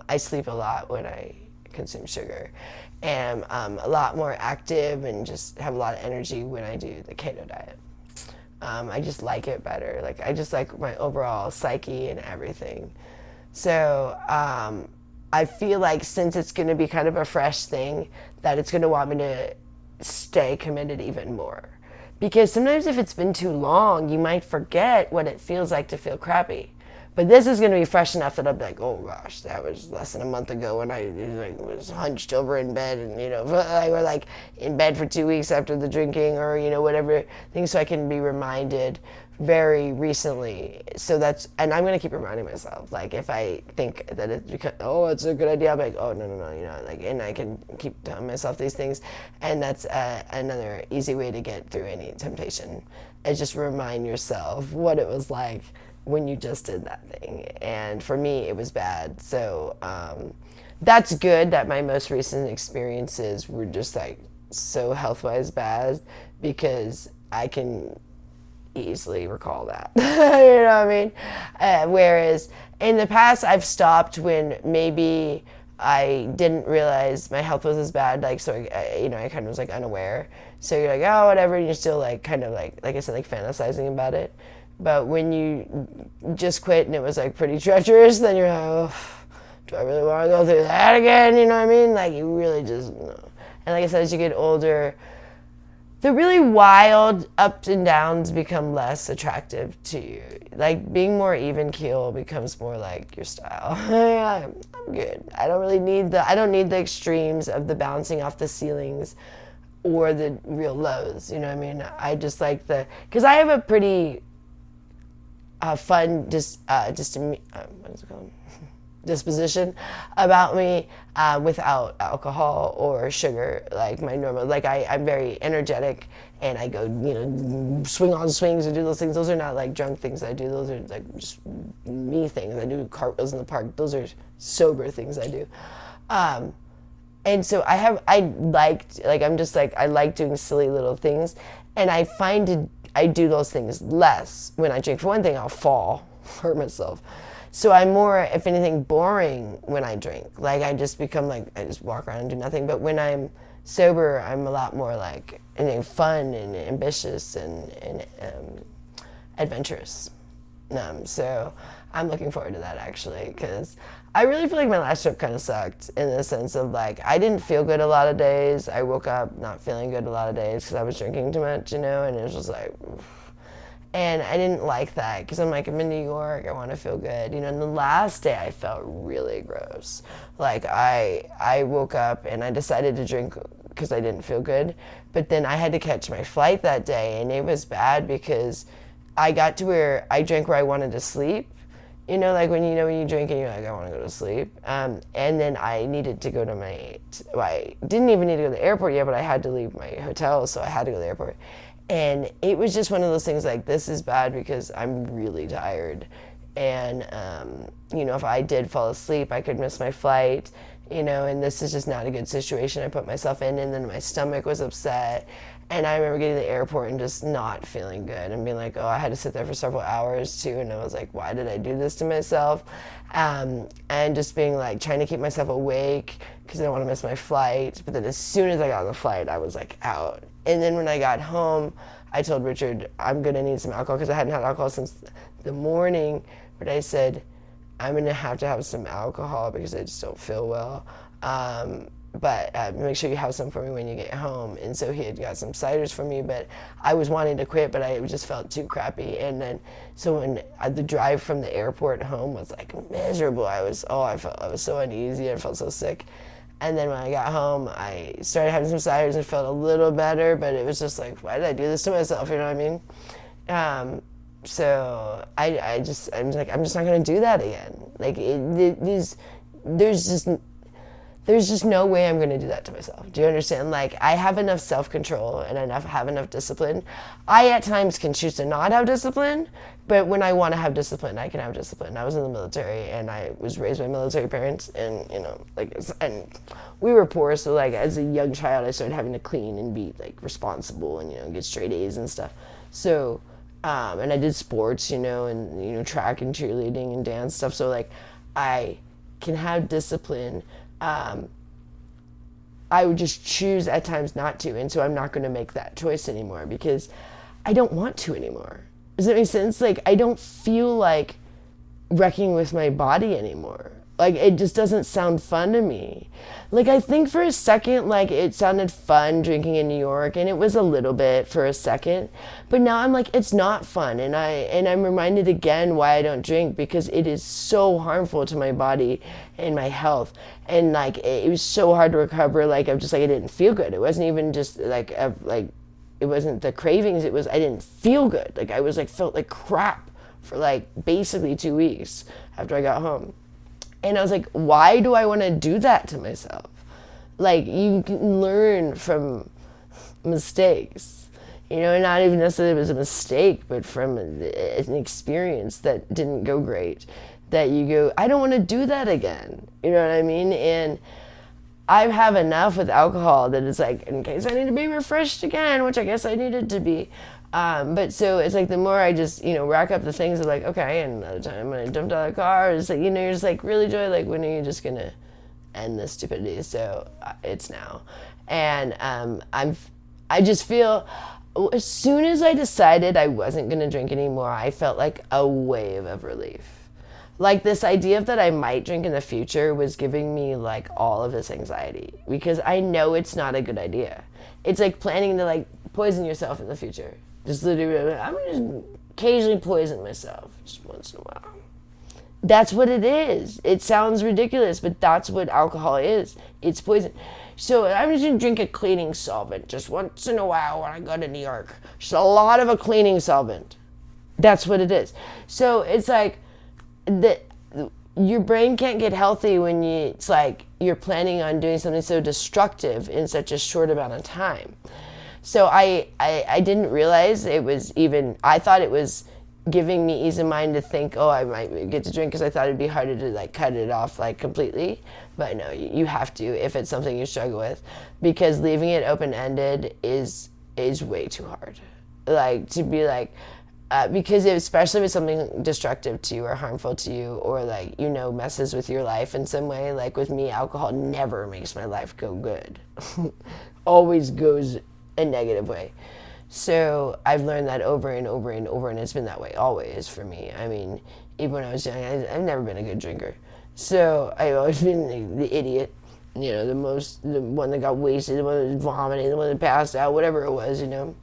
I sleep a lot when I consume sugar, and a lot more active and just have a lot of energy when I do the keto diet. I just like it better. Like I just like my overall psyche and everything. So I feel like since it's going to be kind of a fresh thing, that it's going to want me to stay committed even more. Because sometimes if it's been too long, you might forget what it feels like to feel crappy. But this is going to be fresh enough that I'll be like, oh gosh, that was less than a month ago when I was hunched over in bed, and we're like in bed for 2 weeks after the drinking, or whatever thing, so I can be reminded very recently. So and I'm going to keep reminding myself, like if I think that it's because, oh, it's a good idea, I'm like, oh, no, and I can keep telling myself these things. And that's another easy way to get through any temptation, is just remind yourself what it was like when you just did that thing. And for me, it was bad. So that's good that my most recent experiences were just like so health-wise bad, because I can easily recall that. You know what I mean? Whereas in the past, I've stopped when maybe I didn't realize my health was as bad, like, so I kind of was like unaware. So you're like, oh, whatever, and you're still like kind of like I said, like fantasizing about it. But when you just quit and it was like pretty treacherous, then you're like, oh, do I really want to go through that again? You know what I mean? Like you really just, no. And like I said, as you get older, the really wild ups and downs become less attractive to you. Like being more even keel becomes more like your style. Yeah, I'm good. I don't need the extremes of the bouncing off the ceilings or the real lows. You know what I mean? I just like because I have a pretty fun disposition about me without alcohol or sugar. Like my normal, like I'm very energetic, and I go swing on swings and do those things. Those are not like drunk things I do. Those are like just me things. I do cartwheels in the park. Those are sober things I do. And so I like doing silly little things, and I find I do those things less when I drink. For one thing, I'll fall, hurt myself. So I'm more, if anything, boring when I drink. Like I just become like, I just walk around and do nothing. But when I'm sober, I'm a lot more like fun and ambitious and adventurous. So I'm looking forward to that, actually, because I really feel like my last trip kind of sucked, in the sense of like I didn't feel good a lot of days. I woke up not feeling good a lot of days because I was drinking too much, and it was just like, oof. And I didn't like that, because I'm like, I'm in New York, I want to feel good, and the last day I felt really gross. Like I woke up and I decided to drink because I didn't feel good, but then I had to catch my flight that day, and it was bad because I got to where I drank where I wanted to sleep. Like when you drink and you're like, I want to go to sleep. And then I needed to go to I didn't even need to go to the airport yet, but I had to leave my hotel, so I had to go to the airport. And it was just one of those things like, this is bad because I'm really tired. And, if I did fall asleep, I could miss my flight, and this is just not a good situation I put myself in. And then my stomach was upset. And I remember getting to the airport and just not feeling good and being like, oh, I had to sit there for several hours too. And I was like, why did I do this to myself? And just being like, trying to keep myself awake because I don't want to miss my flight. But then as soon as I got on the flight, I was like out. And then when I got home, I told Richard, I'm going to need some alcohol, because I hadn't had alcohol since the morning. But I said, I'm going to have some alcohol because I just don't feel well. But make sure you have some for me when you get home. And so he had got some ciders for me, but I was wanting to quit, but I just felt too crappy. And then, so when the drive from the airport home was like miserable, I felt I was so uneasy, I felt so sick. And then when I got home, I started having some ciders and felt a little better, but it was just like, why did I do this to myself? You know what I mean? So I'm just not going to do that again. Like, there's just no way I'm going to do that to myself. Do you understand? Like, I have enough self-control and have enough discipline. I at times can choose to not have discipline, but when I want to have discipline, I can have discipline. I was in the military and I was raised by military parents, and and we were poor, so like as a young child I started having to clean and be like responsible and get straight A's and stuff. So and I did sports, and track and cheerleading and dance stuff. So like I can have discipline. I would just choose at times not to, and so I'm not going to make that choice anymore because I don't want to anymore. Does that make sense? Like, I don't feel like wrecking with my body anymore. Like, it just doesn't sound fun to me. Like, I think for a second, like, it sounded fun drinking in New York, and it was a little bit for a second. But now I'm like, it's not fun, and I'm reminded again why I don't drink, because it is so harmful to my body and my health. And like, it was so hard to recover. Like, I'm just like, I didn't feel good. It wasn't even just it wasn't the cravings. It was, I didn't feel good. Like, I was like, felt like crap for like basically 2 weeks after I got home. And I was like, why do I want to do that to myself? Like, you can learn from mistakes, not even necessarily it was a mistake, but from an experience that didn't go great, that you go, I don't want to do that again. You know what I mean? And I have enough with alcohol that it's like, in case I need to be refreshed again, which I guess I needed to be. But so it's like the more I just, rack up the things of like, okay, and another time when I jumped out of the car, it's like, you're just like, really, Joy, like, when are you just going to end this stupidity? So it's now. And I just feel, as soon as I decided I wasn't going to drink anymore, I felt like a wave of relief. Like, this idea that I might drink in the future was giving me like all of this anxiety, because I know it's not a good idea. It's like planning to like poison yourself in the future. Just literally, I'm gonna just occasionally poison myself just once in a while. That's what it is. It sounds ridiculous, but that's what alcohol is. It's poison. So I'm just gonna drink a cleaning solvent just once in a while when I go to New York. Just a lot of a cleaning solvent. That's what it is. So it's like your brain can't get healthy when it's like you're planning on doing something so destructive in such a short amount of time. So I didn't realize it was even, I thought it was giving me ease of mind to think, oh, I might get to drink, because I thought it'd be harder to like cut it off like completely. But no, you have to if it's something you struggle with, because leaving it open-ended is way too hard. Like, to be like, because especially if it's something destructive to you or harmful to you, or like, messes with your life in some way. Like with me, alcohol never makes my life go good. Always goes a negative way. So I've learned that over and over and over, and it's been that way always for me. I mean, even when I was young, I've never been a good drinker. So I've always been the idiot, the one that got wasted, the one that was vomiting, the one that passed out, whatever it was, the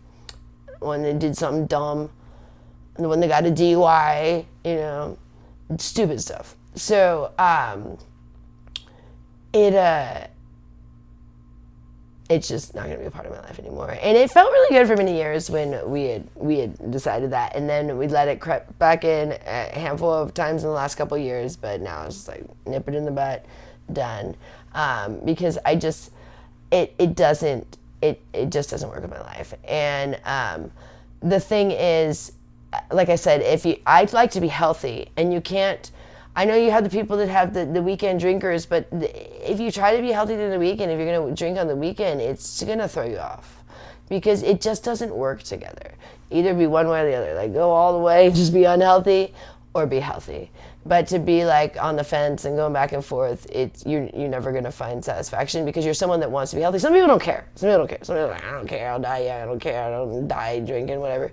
one that did something dumb, the one that got a DUI, stupid stuff. So it's just not going to be a part of my life anymore. And it felt really good for many years when we had decided that, and then we let it creep back in a handful of times in the last couple of years, but now it's just like nip it in the butt, done. Because I just, it just doesn't work in my life. And the thing is, like I said, I'd like to be healthy, and you can't. I know you have the people that have the weekend drinkers, but if you try to be healthy during the weekend, if you're going to drink on the weekend, it's going to throw you off, because it just doesn't work together. Either be one way or the other. Like, go all the way, just be unhealthy, or be healthy. But to be like on the fence and going back and forth, you're never going to find satisfaction, because you're someone that wants to be healthy. Some people don't care. Some people are like, I don't care, I'll die young, I don't care, I don't die drinking, whatever.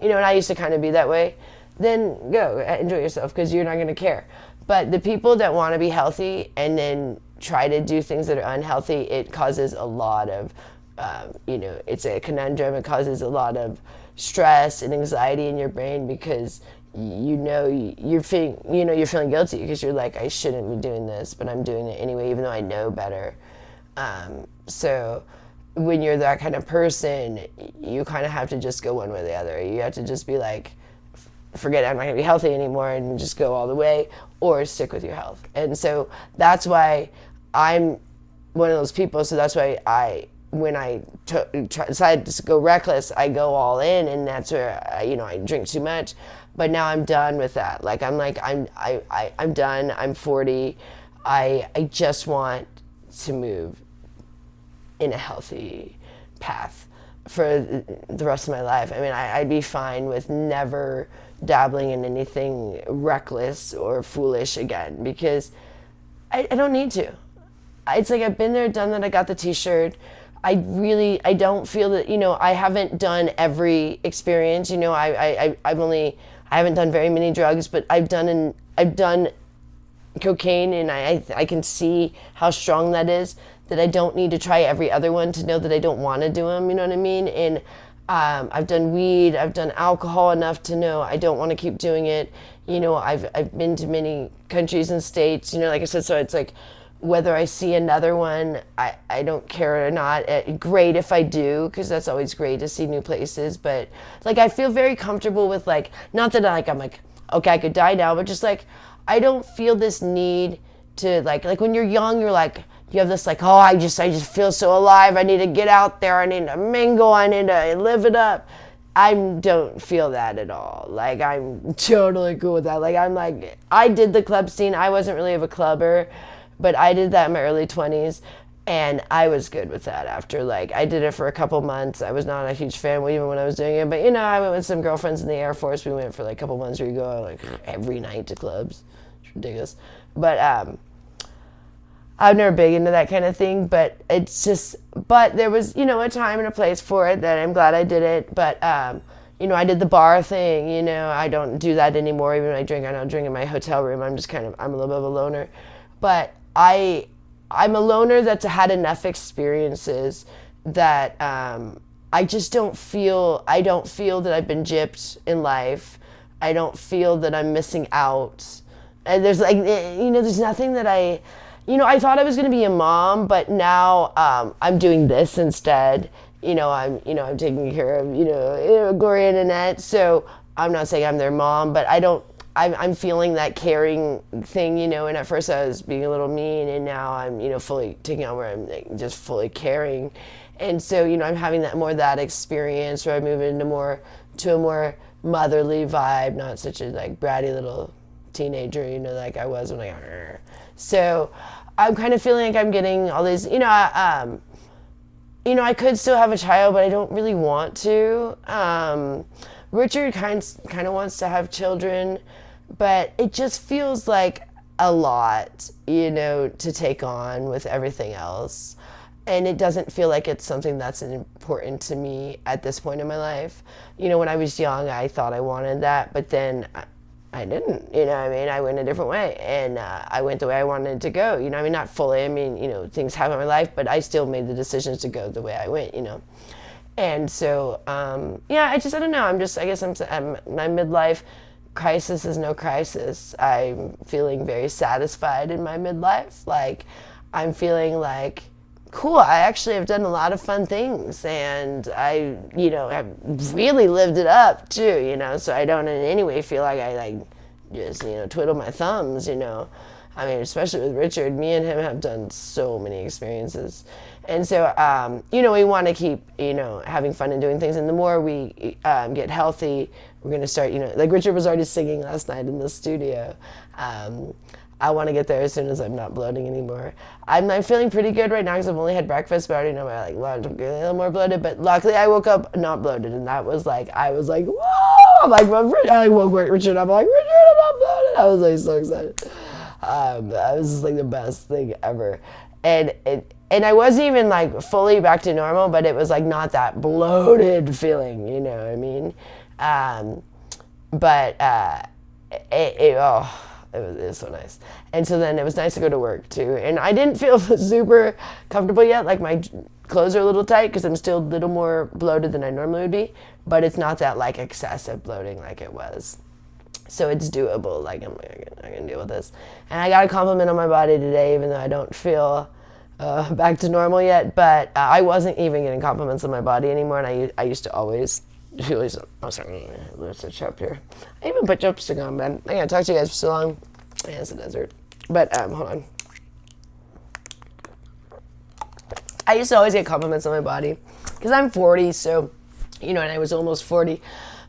And I used to kind of be that way. Then go, enjoy yourself, because you're not going to care. But the people that want to be healthy and then try to do things that are unhealthy, it causes a lot of, it's a conundrum. It causes a lot of stress and anxiety in your brain, because you're feeling guilty, because you're like, I shouldn't be doing this, but I'm doing it anyway, even though I know better. So when you're that kind of person, you kind of have to just go one way or the other. You have to just be like, forget it, I'm not going to be healthy anymore, and just go all the way, or stick with your health. And so that's why I'm one of those people. So that's why when I decided to go reckless, I go all in, and that's where I drink too much. But now I'm done with that. I'm done. I'm 40. I just want to move in a healthy path for the rest of my life. I mean, I'd be fine with never dabbling in anything reckless or foolish again, because I don't need to. It's like I've been there, done that. I got the t-shirt. I don't feel that, I haven't done every experience. I haven't done very many drugs, but I've done cocaine, and I can see how strong that is, that I don't need to try every other one to know that I don't want to do them, you know what I mean? And I've done weed, I've done alcohol enough to know I don't want to keep doing it. I've been to many countries and states, like I said, so it's like, whether I see another one, I don't care or not. Great if I do, because that's always great to see new places. But like, I feel very comfortable with, like, not that I'm like, okay, I could die now, but just like, I don't feel this need to like when you're young, you're like, you have this like, oh, I just feel so alive. I need to get out there. I need to mingle. I need to live it up. I don't feel that at all. Like, I'm totally cool with that. Like, I did the club scene. I wasn't really of a clubber, but I did that in my early 20s, and I was good with that after, like, I did it for a couple months. I was not a huge fan even when I was doing it, but, I went with some girlfriends in the Air Force. We went for, like, a couple months where you go, like, every night to clubs. It's ridiculous. But I've never big into that kind of thing, but there was, a time and a place for it that I'm glad I did it. But, I did the bar thing, I don't do that anymore. Even when I don't drink in my hotel room. I'm a little bit of a loner. But I'm a loner that's had enough experiences that I don't feel that I've been gypped in life. I don't feel that I'm missing out. And there's there's nothing that I thought I was going to be a mom, but now I'm doing this instead. I'm taking care of, Gloria and Annette. So I'm not saying I'm their mom, but I'm feeling that caring thing, and at first I was being a little mean, and now I'm, fully taking on where I'm like, just fully caring. And so, I'm having that experience where I move to a more motherly vibe, not such a like bratty little teenager, like I was when I got her. So I'm kind of feeling like I'm getting all these, I could still have a child, but I don't really want to. Richard kind of wants to have children, but it just feels like a lot, to take on with everything else. And it doesn't feel like it's something that's important to me at this point in my life. When I was young, I thought I wanted that, but then I didn't, I went a different way, and I went the way I wanted to go, not fully, things happen in my life, but I still made the decisions to go the way I went, And so, I don't know, I guess my midlife crisis is no crisis. I'm feeling very satisfied in my midlife. Like, I'm feeling like, cool, I actually have done a lot of fun things, and I, have really lived it up too, so I don't in any way feel like I just, twiddle my thumbs, especially with Richard, me and him have done so many experiences. And so, we want to keep, having fun and doing things. And the more we get healthy, we're going to start, like Richard was already singing last night in the studio. I want to get there as soon as I'm not bloating anymore. I'm feeling pretty good right now because I've only had breakfast, but I already know I'm a little more bloated. But luckily I woke up not bloated, and that was like, I was like, whoa! I'm like, I woke Richard up. I'm like, Richard, I'm not bloated. I was like so excited. That was just like the best thing ever. And I wasn't even like fully back to normal, but it was like not that bloated feeling, you know what I mean? It was so nice. And so then it was nice to go to work too. And I didn't feel super comfortable yet. Like my clothes are a little tight because I'm still a little more bloated than I normally would be, but it's not that like excessive bloating like it was. So it's doable. Like I can deal with this. And I got a compliment on my body today, even though I don't feel back to normal yet, but I wasn't even getting compliments on my body anymore, and I used to always. Oh, sorry, there's a chip here. I even put chapstick on, man. I gotta talk to you guys for so long. Yeah, it's a desert. But hold on. I used to always get compliments on my body because I'm 40, so and I was almost 40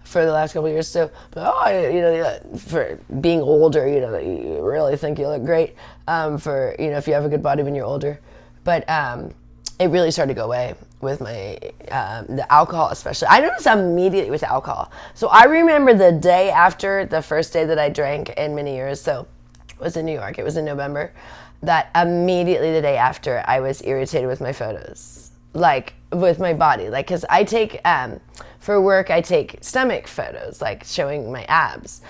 for the last couple of years. So, for being older, you really think you look great. For if you have a good body when you're older, but it really started to go away with my the alcohol, especially. I noticed immediately with alcohol. So I remember the day after the first day that I drank in many years. So it was in New York. It was in November. That immediately the day after, I was irritated with my photos, like with my body, like because I take for work I take stomach photos, like showing my abs,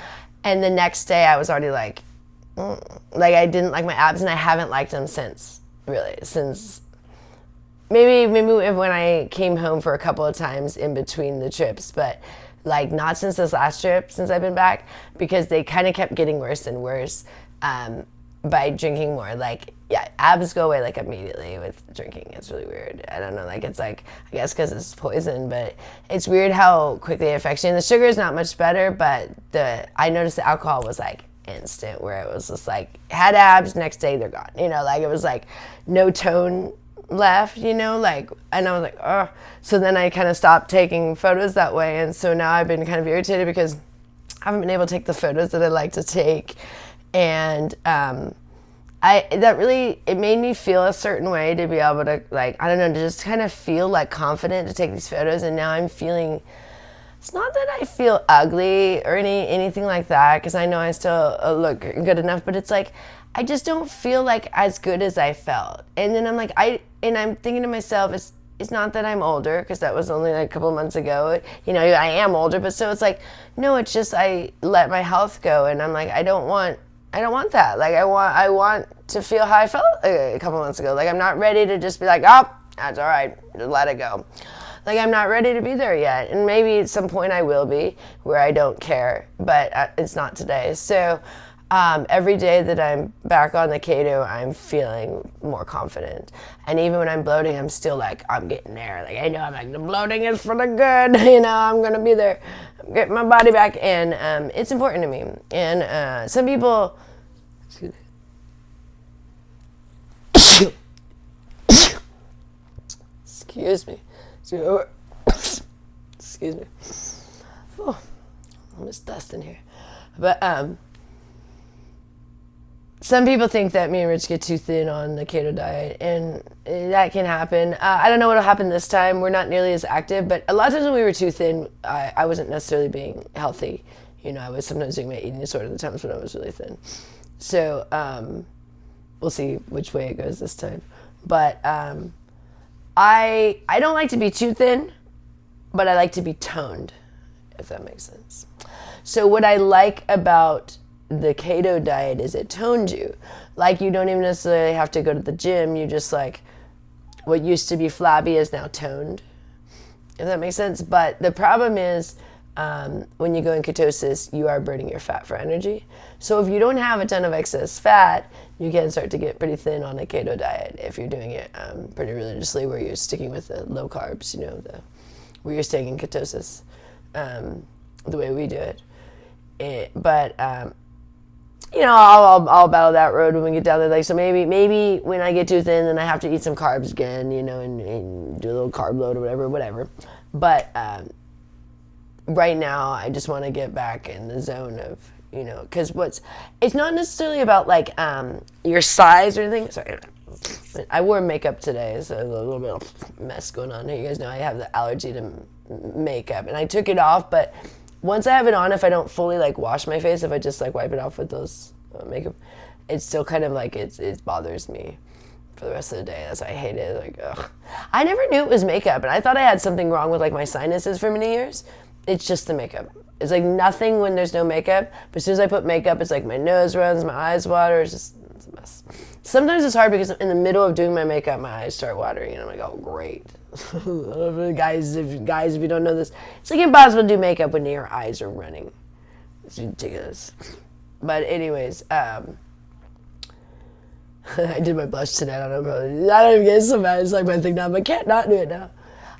and the next day I was already like I didn't like my abs, and I haven't liked them since maybe when I came home for a couple of times in between the trips, but like not since this last trip, since I've been back, because they kind of kept getting worse and worse by drinking more. Like, yeah, abs go away like immediately with drinking. It's really weird. I don't know, like it's like, I guess because it's poison, but it's weird how quickly it affects you. And the sugar is not much better, but I noticed the alcohol was like instant, where it was just like, had abs, next day they're gone. Like it was like no tone left, and I was like, oh. So then I kind of stopped taking photos that way, and so now I've been kind of irritated because I haven't been able to take the photos that I like to take, and it made me feel a certain way to be able to, like, I don't know, to just kind of feel like confident to take these photos. And now I'm feeling, it's not that I feel ugly or anything like that, because I know I still look good enough, but it's like I just don't feel like as good as I felt. And then I'm like, I'm thinking to myself, it's not that I'm older, because that was only like a couple months ago. I am older, but so it's like, no, it's just I let my health go, and I'm like, I don't want that. Like I want to feel how I felt a couple months ago. Like I'm not ready to just be like, oh, that's all right, just let it go. Like I'm not ready to be there yet, and maybe at some point I will be, where I don't care, but it's not today. So every day that I'm back on the keto, I'm feeling more confident. And even when I'm bloating, I'm still like, I'm getting there. Like I know, I'm like, the bloating is for the good. I'm gonna be there. I'm getting my body back, and it's important to me. And some people, excuse me. Excuse me. Oh, there's dust in here. But some people think that me and Rich get too thin on the keto diet, and that can happen. I don't know what'll happen this time. We're not nearly as active, but a lot of times when we were too thin, I wasn't necessarily being healthy. I was sometimes doing my eating disorder the times when I was really thin. So we'll see which way it goes this time. But I don't like to be too thin, but I like to be toned, if that makes sense. So what I like about the keto diet is it toned you. Like you don't even necessarily have to go to the gym. You just like, what used to be flabby is now toned, if that makes sense. But the problem is when you go in ketosis, you are burning your fat for energy. So if you don't have a ton of excess fat, you can start to get pretty thin on a keto diet if you're doing it pretty religiously, where you're sticking with the low carbs, where you're staying in ketosis, the way we do it. But I'll battle that road when we get down there. Like, so maybe when I get too thin, then I have to eat some carbs again, and do a little carb load or whatever. But right now, I just want to get back in the zone of, because it's not necessarily about like your size or anything. Sorry, I wore makeup today, so a little bit of mess going on here. You guys know I have the allergy to makeup, and I took it off, but once I have it on, if I don't fully like wash my face, if I just like wipe it off with those makeup, it's still kind of like it bothers me for the rest of the day. That's why I hate it. Like, ugh. I never knew it was makeup, and I thought I had something wrong with like my sinuses for many years. It's just the makeup. It's like nothing when there's no makeup, but as soon as I put makeup, it's like my nose runs, my eyes water. It's a mess. Sometimes it's hard because in the middle of doing my makeup, my eyes start watering, and I'm like, oh great. guys, if you don't know this, it's like impossible to do makeup when your eyes are running. It's ridiculous. But anyways, I did my blush today. I don't know. I don't even get so bad. It's like my thing now, but can't not do it now.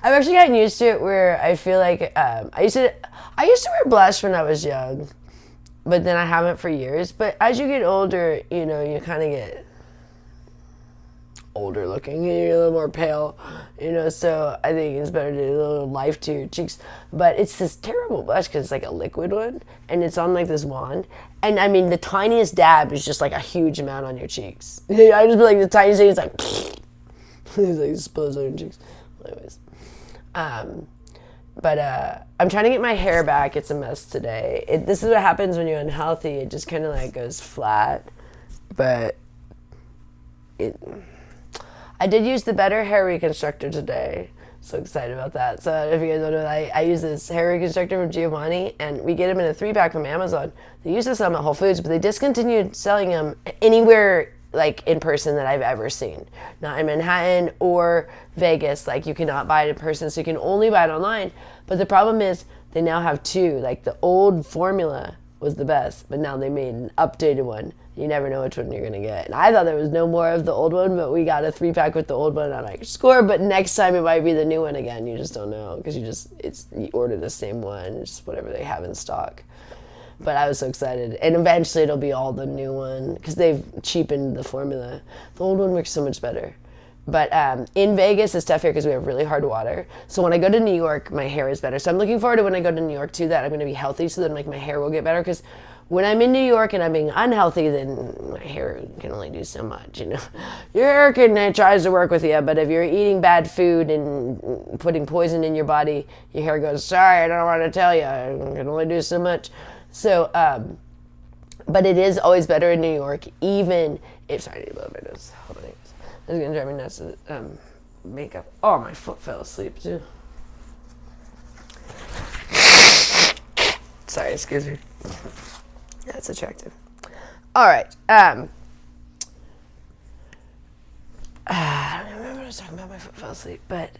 I've actually gotten used to it where I feel like I used to wear blush when I was young, but then I haven't for years. But as you get older, you know, you kind of get older looking, you're a little more pale, you know, so I think it's better to do a little life to your cheeks. But it's this terrible blush because it's like a liquid one, and it's on like this wand, and I mean the tiniest dab is just like a huge amount on your cheeks. I just be like the tiniest thing, it's like it's like explodes on your cheeks. Anyways, but I'm trying to get my hair back. It's a mess today. This is what happens when you're unhealthy. It just kind of like goes flat, but I did use the Better Hair Reconstructor today. So excited about that. So if you guys don't know, I use this hair reconstructor from Giovanni, and we get them in a 3-pack from Amazon. They used to sell them at Whole Foods, but they discontinued selling them anywhere like in person that I've ever seen. Not in Manhattan or Vegas. Like you cannot buy it in person, so you can only buy it online. But the problem is they now have 2. Like the old formula was the best, but now they made an updated one. You never know which one you're gonna get. And I thought there was no more of the old one, but we got a 3-pack with the old one, and I'm like, score, but next time it might be the new one again. You just don't know, because you order the same one, just whatever they have in stock. But I was so excited. And eventually it'll be all the new one, because they've cheapened the formula. The old one works so much better. But in Vegas, it's tough here because we have really hard water. So when I go to New York, my hair is better. So I'm looking forward to when I go to New York too, that I'm going to be healthy, so then like my hair will get better. Because when I'm in New York and I'm being unhealthy, then my hair can only do so much, you know. Your hair it tries to work with you, but if you're eating bad food and putting poison in your body, your hair goes, sorry, I don't want to tell you, I can only do so much. So, but it is always better in New York, even if, sorry, I need a little bit of this. Hold on. It's going to drive me nuts to makeup. Oh, my foot fell asleep, too. Sorry, excuse me. That's attractive. All right. I don't remember what I was talking about. My foot fell asleep. But,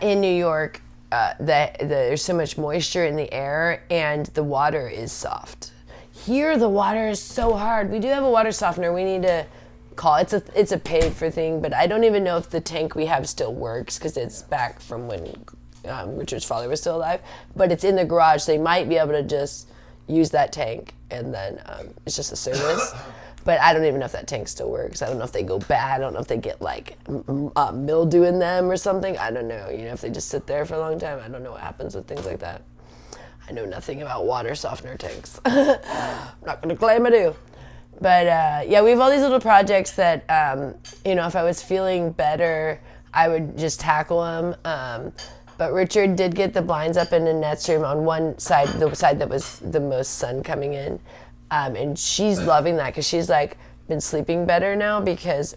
in New York, there's so much moisture in the air, and the water is soft. Here, the water is so hard. We do have a water softener. We need to call. It's a paid for thing, but I don't even know if the tank we have still works because it's back from when Richard's father was still alive. But it's in the garage. So they might be able to just use that tank, and then it's just a service. But I don't even know if that tank still works. I don't know if they go bad. I don't know if they get like mildew in them or something. I don't know. You know, if they just sit there for a long time. I don't know what happens with things like that. I know nothing about water softener tanks. I'm not going to claim I do. But we have all these little projects that, if I was feeling better, I would just tackle them. But Richard did get the blinds up in Annette's room on one side, the side that was the most sun coming in. And she's loving that because she's like been sleeping better now because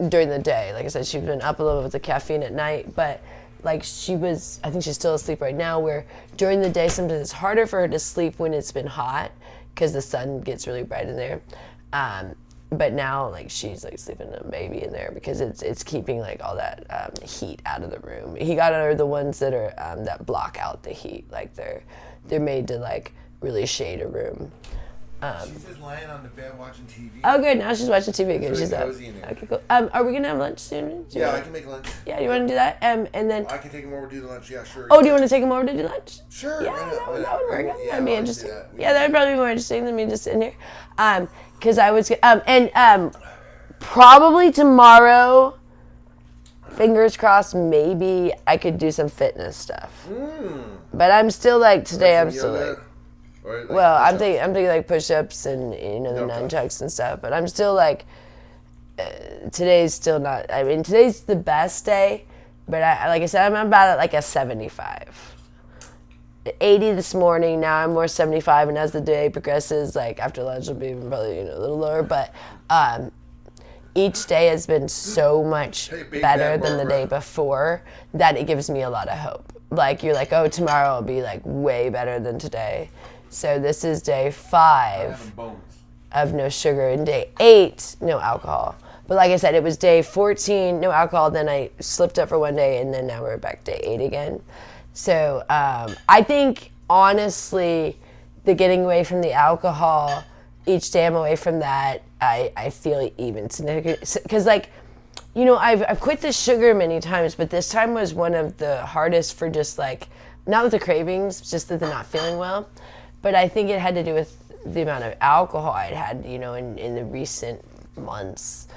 during the day, like I said, she's been up a little bit with the caffeine at night, but like I think she's still asleep right now, where during the day sometimes it's harder for her to sleep when it's been hot because the sun gets really bright in there. But now like she's like sleeping a baby in there because it's keeping like all that heat out of the room. He got her the ones that are that block out the heat, like they're made to like really shade a room. She's just lying on the bed watching TV. Oh, good. Now she's watching TV. Good. Really she's up. cozy in there. Okay, cool. Are we gonna have lunch soon? I can make lunch. Yeah, you want to do that? And then. I can take him over to do lunch. Yeah, sure. Oh, do you want to take him over to do lunch? Sure. Yeah, that would work. Yeah, That'd be interesting. that. Yeah, that would probably be more interesting than me just sitting here. Because I was probably tomorrow. Fingers crossed. Maybe I could do some fitness stuff. But I'm still like today. I'm still like. Like I'm thinking like push-ups and the nunchucks and stuff, but I'm still like today's still not. I mean, today's the best day, but like I said, I'm about at like a 75, 80 this morning. Now I'm more 75, and as the day progresses, like after lunch, will be probably a little lower. But each day has been so much better than the day before that it gives me a lot of hope. Like you're like, oh, tomorrow will be like way better than today. So this is day 5 of no sugar, and day 8, no alcohol. But like I said, it was day 14, no alcohol, then I slipped up for one day, and then now we're back day 8 again. So I think, honestly, the getting away from the alcohol each day I'm away from that, I feel even significant. Because, like, you know, I've quit the sugar many times, but this time was one of the hardest for just, like, not with the cravings, just the not feeling well. But I think it had to do with the amount of alcohol I'd had, you know, in the recent months.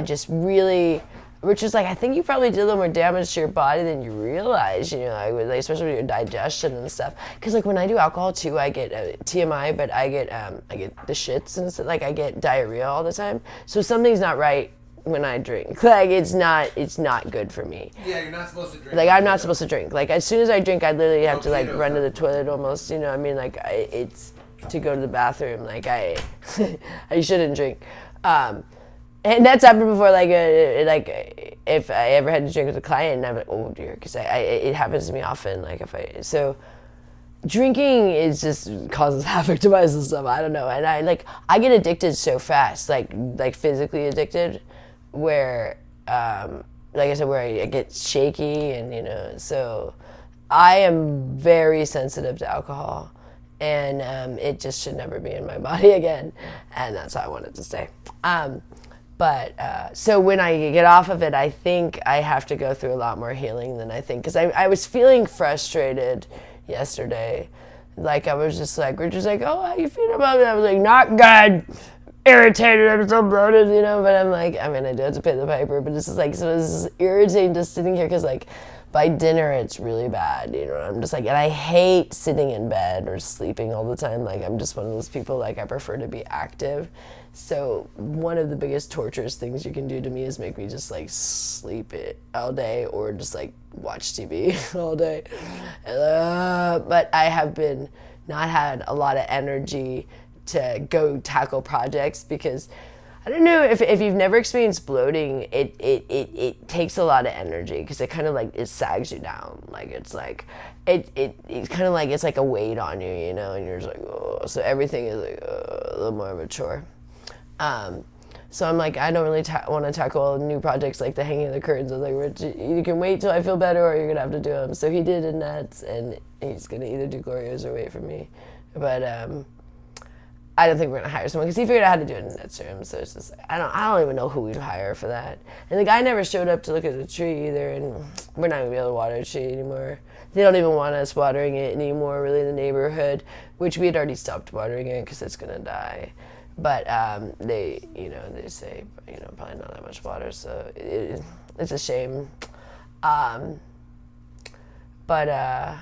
Just really, which is like, I think you probably did a little more damage to your body than you realize, you know, like, especially with your digestion and stuff. Because, like, when I do alcohol too, I get TMI, but I get the shits and stuff. Like, I get diarrhea all the time. So something's not right when I drink. Like, it's not good for me. Yeah, you're not supposed to drink. Like, I'm not supposed to drink. Like, as soon as I drink, I literally have to, like, run to the toilet almost, you know. I mean, like, it's to go to the bathroom. Like, I shouldn't drink. And that's happened before, like if I ever had to drink with a client, and I'm like, oh dear, because it happens to me often. Like, so drinking is just causes havoc to my system. I don't know, and I get addicted so fast, like physically addicted, where like I said, where I get shaky, and you know, so I am very sensitive to alcohol, and it just should never be in my body again, and that's how I want it to stay. But so when I get off of it, I think I have to go through a lot more healing than I think. Because I was feeling frustrated yesterday. Like, I was just like, Richard's like, oh, how you feeling about it? I was like, not good. Irritated. I'm so bloated, you know? But I'm like, I mean, I do have to pay the piper. But this is like, so this is irritating just sitting here. Because, like, by dinner, it's really bad, you know? I'm just like, and I hate sitting in bed or sleeping all the time. Like, I'm just one of those people, like, I prefer to be active. So one of the biggest torturous things you can do to me is make me just like sleep it all day or just like watch TV all day. But I have been not had a lot of energy to go tackle projects because I don't know if you've never experienced bloating, it takes a lot of energy because it kind of like, it sags you down. Like, it's like, it's kind of like, it's like a weight on you, you know, and you're just like, oh, so everything is like a little more of a chore. So I'm like, I don't really want to tackle new projects like the hanging of the curtains. I was like, Rich, you can wait till I feel better or you're going to have to do them. So he did in nets, and he's going to either do Glorios or wait for me. But I don't think we're going to hire someone because he figured out how to do it in Net's room. So it's just, I don't even know who we'd hire for that. And the guy never showed up to look at the tree either, and we're not going to be able to water the tree anymore. They don't even want us watering it anymore, really, in the neighborhood, which we had already stopped watering it because it's going to die. But they say, you know, probably not that much water, so it's a shame. But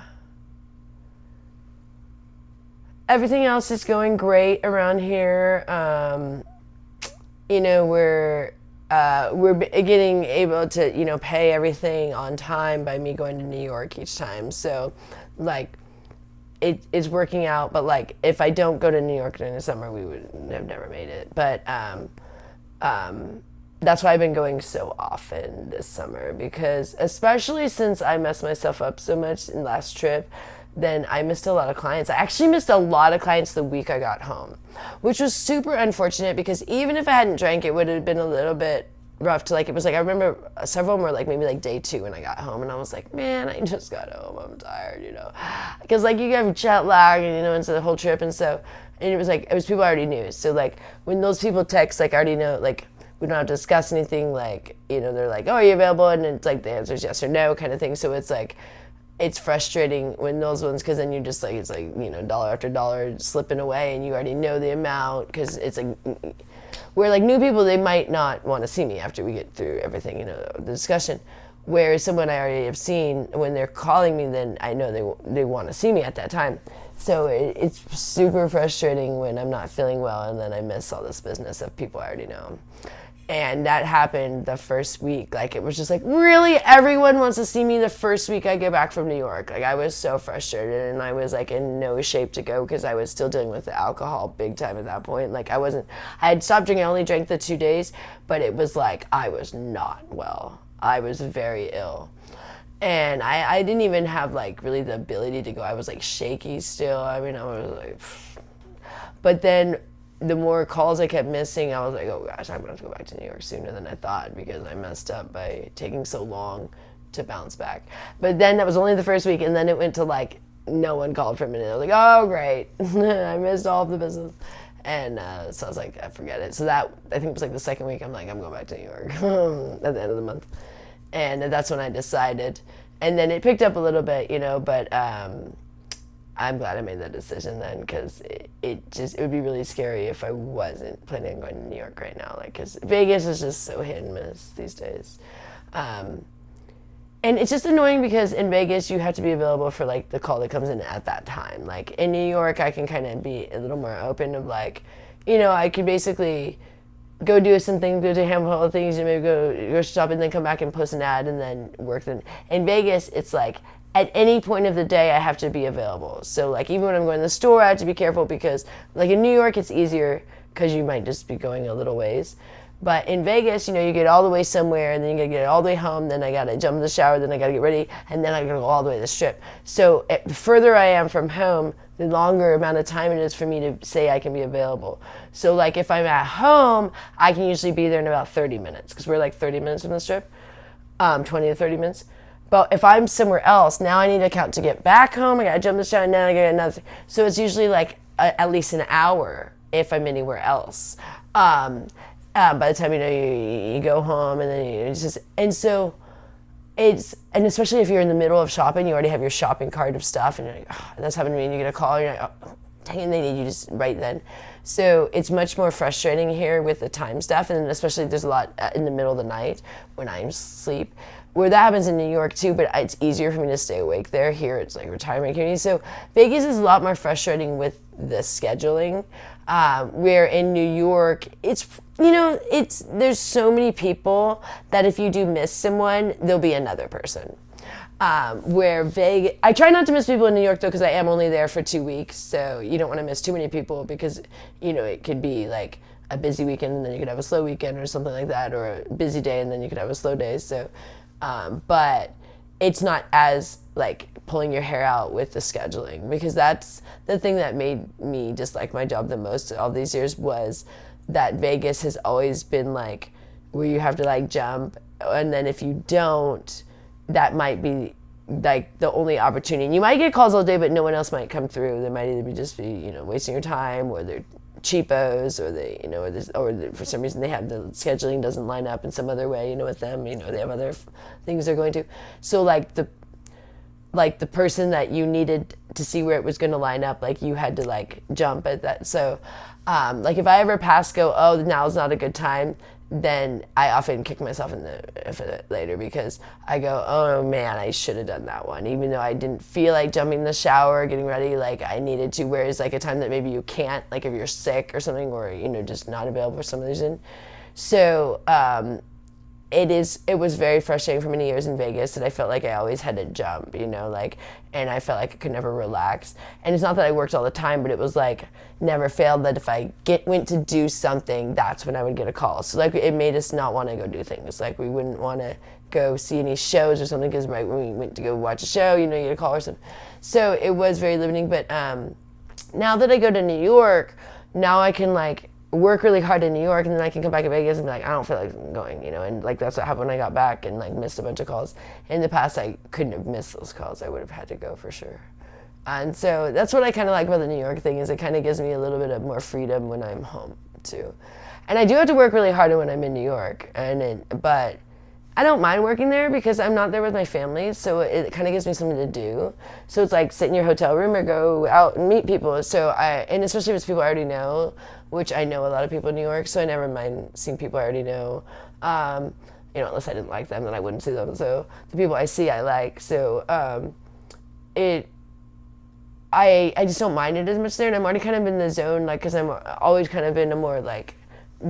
everything else is going great around here. You know, we're getting able to, you know, pay everything on time by me going to New York each time. So, like, it's working out, but like if I don't go to New York during the summer, we would have never made it. But that's why I've been going so often this summer, because especially since I messed myself up so much in last trip, then I missed a lot of clients. I actually missed a lot of clients the week I got home, which was super unfortunate because even if I hadn't drank, it would have been a little bit rough to like, it was like, I remember several of them were like maybe like day 2 when I got home, and I was like, man, I just got home, I'm tired, you know, because like you have jet lag and, you know, into the whole trip, and so, and it was like, it was people I already knew, so like when those people text, like I already know, like we don't have to discuss anything, like, you know, they're like, oh, are you available, and it's like the answer is yes or no kind of thing. So it's like, it's frustrating when those ones, because then you just like, it's like, you know, dollar after dollar slipping away, and you already know the amount, because it's like, where like new people, they might not want to see me after we get through everything, you know, the discussion. Whereas someone I already have seen, when they're calling me, then I know they want to see me at that time. So it's super frustrating when I'm not feeling well and then I miss all this business of people I already know. And that happened the first week. Like, it was just like, really, everyone wants to see me the first week I get back from New York. Like, I was so frustrated, and I was like in no shape to go because I was still dealing with the alcohol big time at that point. Like, I had stopped drinking. I only drank the 2 days, but it was like, I was not well. I was very ill. And I didn't even have like really the ability to go. I was like shaky still. I mean, I was like, but then the more calls I kept missing, I was like, oh gosh, I'm gonna have to go back to New York sooner than I thought because I messed up by taking so long to bounce back. But then that was only the first week, and then it went to like, no one called for a minute. I was like, oh great, I missed all of the business. And so I was like, I forget it. So that, I think, was like the second week. I'm like, I'm going back to New York at the end of the month. And that's when I decided. And then it picked up a little bit, but I'm glad I made that decision then, because it would be really scary if I wasn't planning on going to New York right now. Like, because Vegas is just so hit and miss these days. And it's just annoying because in Vegas, you have to be available for, like, the call that comes in at that time. Like, in New York, I can kind of be a little more open of, like, I could basically go do something, go do a handful of things, and maybe go shop and then come back and post an ad and then work. Then in Vegas, it's like, at any point of the day, I have to be available. So, like, even when I'm going to the store, I have to be careful because, like, in New York, it's easier because you might just be going a little ways. But in Vegas, you get all the way somewhere, and then you gotta get all the way home, then I gotta jump in the shower, then I gotta get ready, and then I gotta go all the way to the Strip. So the further I am from home, the longer amount of time it is for me to say I can be available. So, like, if I'm at home, I can usually be there in about 30 minutes, because we're like 30 minutes from the Strip, 20 to 30 minutes. But if I'm somewhere else, now I need to count to get back home, I gotta jump in the shower, and then I gotta get another. So it's usually like at least an hour if I'm anywhere else. By the time you go home, and then so and especially if you're in the middle of shopping, you already have your shopping cart of stuff, and you're like, oh, and that's happened to me, and you get a call, and you're like, oh, dang it, they need you just right then. So it's much more frustrating here with the time stuff, and especially there's a lot in the middle of the night when I'm asleep, where that happens in New York too, but it's easier for me to stay awake there. Here it's like retirement community. So Vegas is a lot more frustrating with the scheduling, where in New York, there's so many people that if you do miss someone, there'll be another person. Where Vegas, I try not to miss people in New York though, because I am only there for 2 weeks, so you don't want to miss too many people, because it could be like a busy weekend and then you could have a slow weekend or something like that, or a busy day and then you could have a slow day. So, but it's not as like pulling your hair out with the scheduling, because that's the thing that made me dislike my job the most all these years, was that Vegas has always been like where you have to like jump, and then if you don't, that might be like the only opportunity. And you might get calls all day, but no one else might come through. They might either be wasting your time, or they're cheapos, or they for some reason they have the scheduling doesn't line up in some other way, with them, they have other things they're going to. So like the person that you needed to see where it was going to line up, like you had to like jump at that. So like if I ever go, oh, now's not a good time, then I often kick myself in the foot later, because I go, oh man, I should have done that one, even though I didn't feel like jumping in the shower, getting ready like I needed to. Whereas like a time that maybe you can't, like if you're sick or something, or just not available for some reason. So it was very frustrating for many years in Vegas, and I felt like I always had to jump, and I felt like I could never relax. And it's not that I worked all the time, but it was like never failed that if I went to do something, that's when I would get a call. So like it made us not want to go do things. Like we wouldn't want to go see any shows or something, because right when we went to go watch a show, you get a call or something. So it was very limiting. But now that I go to New York, now I can like work really hard in New York, and then I can come back to Vegas and be like, I don't feel like going, and like that's what happened when I got back and like missed a bunch of calls. In the past, I couldn't have missed those calls. I would have had to go for sure. And so that's what I kind of like about the New York thing, is it kind of gives me a little bit of more freedom when I'm home too. And I do have to work really hard when I'm in New York, but I don't mind working there because I'm not there with my family, so it kind of gives me something to do. So it's like sit in your hotel room or go out and meet people. So and especially if it's people I already know, which I know a lot of people in New York, so I never mind seeing people I already know. Unless I didn't like them, then I wouldn't see them. So the people I see, I like. So I just don't mind it as much there, and I'm already kind of in the zone, like, because I'm always kind of in a more like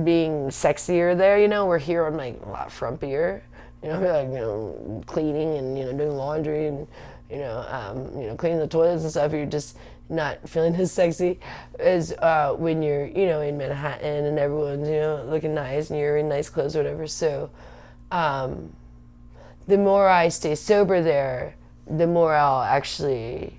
being sexier there. We're here, I'm like a lot frumpier. Like cleaning and doing laundry and cleaning the toilets and stuff. You're just not feeling as sexy as when you're in Manhattan and everyone's looking nice and you're in nice clothes or whatever. So the more I stay sober there, the more I'll actually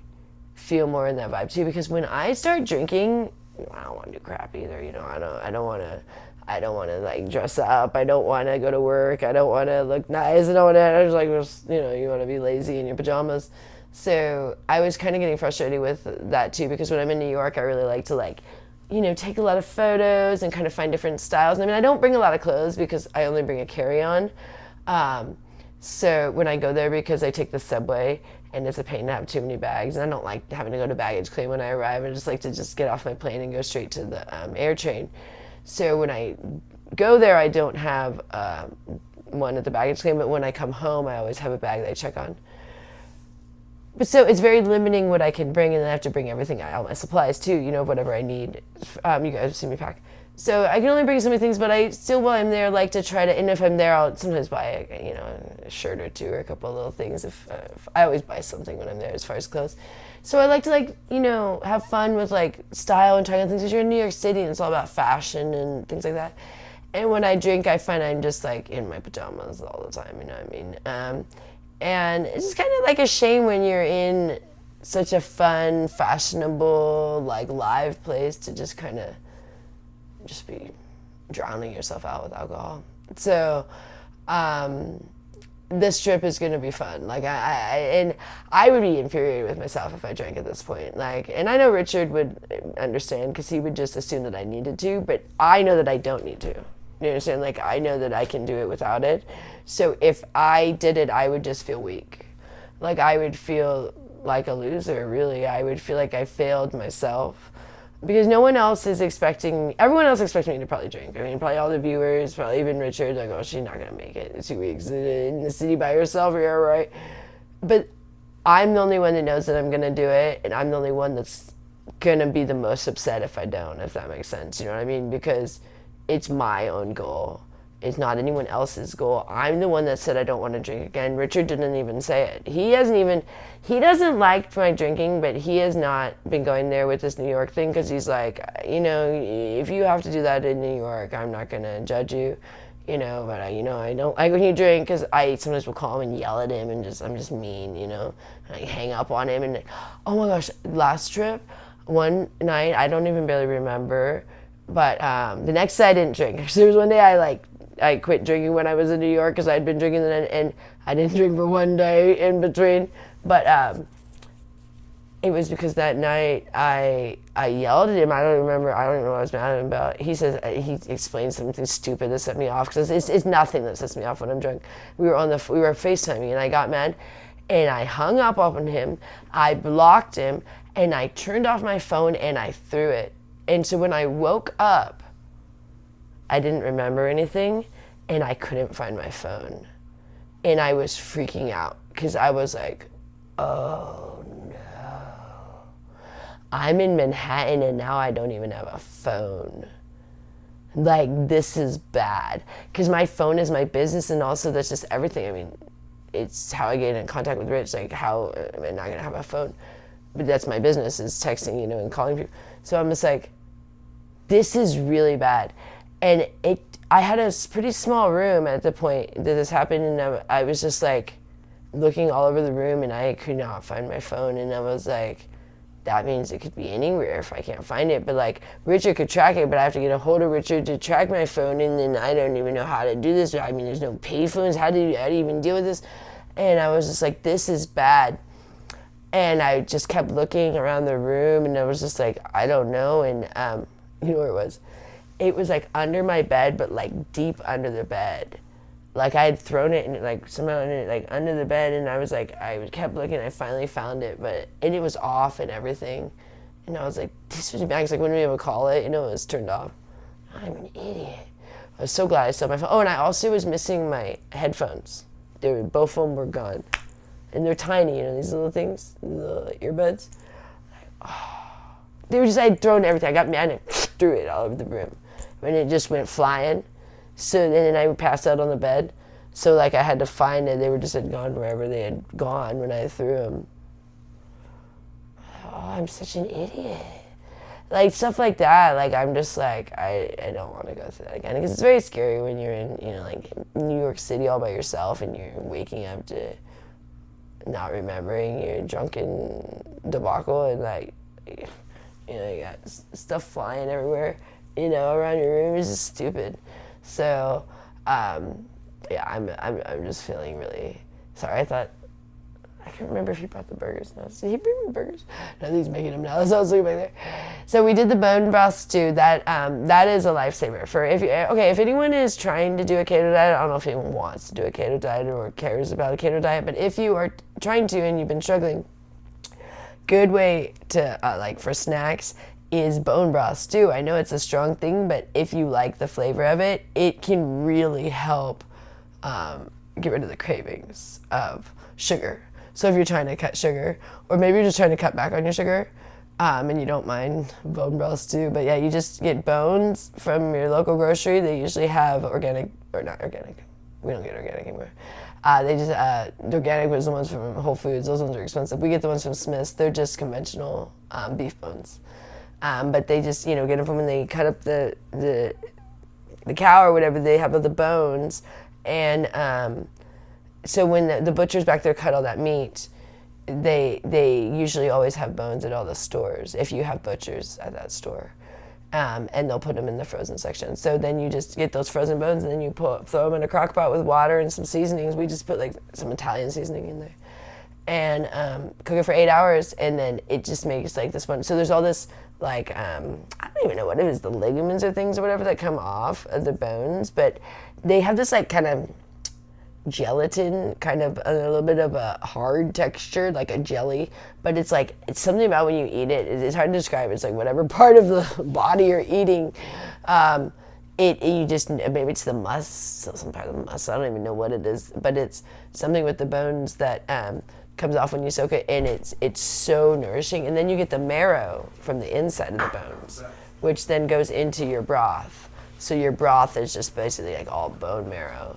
feel more in that vibe too. Because when I start drinking, I don't want to do crap either. I don't want to like dress up. I don't want to go to work. I don't want to look nice. I just like, you want to be lazy in your pajamas. So I was kind of getting frustrated with that too, because when I'm in New York, I really like to like, take a lot of photos and kind of find different styles. I mean, I don't bring a lot of clothes because I only bring a carry-on. So when I go there, because I take the subway and it's a pain to have too many bags, and I don't like having to go to baggage claim when I arrive. I just like to just get off my plane and go straight to the air train. So when I go there, I don't have one at the baggage claim, but when I come home, I always have a bag that I check on. But so it's very limiting what I can bring, and then I have to bring everything, all my supplies too, whatever I need. You guys have seen me pack. So I can only bring so many things, but I still, while I'm there, like to try to, and if I'm there, I'll sometimes buy a shirt or two or a couple of little things. If I always buy something when I'm there as far as clothes. So I like to have fun with style and trying on things, because you're in New York City and it's all about fashion and things like that. And when I drink, I find I'm just in my pajamas all the time, you know what I mean? And it's just kind of a shame when you're in such a fun, fashionable, live place to just kind of just be drowning yourself out with alcohol. So this trip is going to be fun. I would be infuriated with myself if I drank at this point. And I know Richard would understand, because he would just assume that I needed to, but I know that I don't need to. You understand? I know that I can do it without it. So if I did it, I would just feel weak. I would feel like a loser, really. I would feel like I failed myself. Because everyone else expects me to probably drink. I mean, probably all the viewers, probably even Richard, oh, she's not going to make it 2 weeks in the city by herself, yeah, right? But I'm the only one that knows that I'm going to do it, and I'm the only one that's going to be the most upset if I don't, if that makes sense. You know what I mean? Because it's my own goal. It's not anyone else's goal. I'm the one that said I don't want to drink again. Richard didn't even say it. He doesn't like my drinking, but he has not been going there with this New York thing, because he's if you have to do that in New York, I'm not going to judge you, but I don't like when you drink, because I sometimes will call him and yell at him, and I'm just mean, and I hang up on him. And oh my gosh, last trip, one night, I don't even barely remember, but the next day I didn't drink. So there was one day I quit drinking when I was in New York, because I'd been drinking and I didn't drink for one day in between. But it was because that night I yelled at him. I don't even know what I was mad at him about. He says, he explained something stupid that set me off, because it's nothing that sets me off when I'm drunk. We were FaceTiming, and I got mad, and I hung up on him. I blocked him, and I turned off my phone, and I threw it. And so when I woke up, I didn't remember anything, and I couldn't find my phone. And I was freaking out, because I was like, oh no. I'm in Manhattan, and now I don't even have a phone. This is bad. Because my phone is my business, and also that's just everything. I mean, it's how I get in contact with Rich. How am I not going to have a phone? But that's my business, is texting, and calling people. So I'm just this is really bad. And I had a pretty small room at the point that this happened, and I was just looking all over the room, and I could not find my phone, and I was that means it could be anywhere if I can't find it. But Richard could track it, but I have to get a hold of Richard to track my phone, and then I don't even know how to do this. I mean, there's no payphones. How do you even deal with this? And I was just this is bad. And I just kept looking around the room, and I was just I don't know. And you know where it was? It was under my bed, but deep under the bed. I had thrown it and somehow under the bed, and I was I kept looking. I finally found it, and it was off and everything. And I was this was bad. When do we ever call it? It was turned off. I'm an idiot. I was so glad I still had my phone. Oh, and I also was missing my headphones. Both of them were gone. And they're tiny, these little things, the earbuds. They were just, I'd thrown everything. I got mad and threw it all over the room. And it just went flying. So then I passed out on the bed. So I had to find it. They were just had gone wherever they had gone when I threw them. Oh, I'm such an idiot. Stuff like that. I'm just I don't want to go through that again. Because it's very scary when you're in, New York City all by yourself, and you're waking up to not remembering your drunken debacle, and you got stuff flying everywhere, around your room. It's just stupid. So, yeah, I'm just feeling really sorry. I thought I can't remember if he brought the burgers. No, did he bring me burgers? No, he's making them now. That's what I was looking back there. So we did the bone broth stew. That is a lifesaver for if anyone is trying to do a keto diet. I don't know if anyone wants to do a keto diet or cares about a keto diet, but if you are trying to and you've been struggling, good way to like for snacks is bone broth stew. I know it's a strong thing, but if you like the flavor of it, it can really help get rid of the cravings of sugar. So if you're trying to cut sugar, or maybe you're just trying to cut back on your sugar, and you don't mind bone broth stew, but yeah, you just get bones from your local grocery. They usually have organic, or not organic. We don't get organic anymore. They just, the organic was the ones from Whole Foods. Those ones are expensive. We get the ones from Smith's. They're just conventional beef bones. But they just, get them from when they cut up the cow or whatever, they have the bones. And so when the butchers back there cut all that meat, they usually always have bones at all the stores, if you have butchers at that store. And they'll put them in the frozen section. So then you just get those frozen bones, and then you throw them in a crock pot with water and some seasonings. We just put like some Italian seasoning in there. And cook it for 8 hours, and then it just makes like this one. So there's all this like, I don't even know what it is, the ligaments or things or whatever that come off of the bones, but they have this like kind of gelatin, kind of a little bit of a hard texture, like a jelly, but it's something about when you eat it, it's hard to describe. It's like whatever part of the body you're eating, you just, maybe it's the some part of the muscle, I don't even know what it is, but it's something with the bones that comes off when you soak it, and it's so nourishing. And then you get the marrow from the inside of the bones, which then goes into your broth. So your broth is just basically like all bone marrow.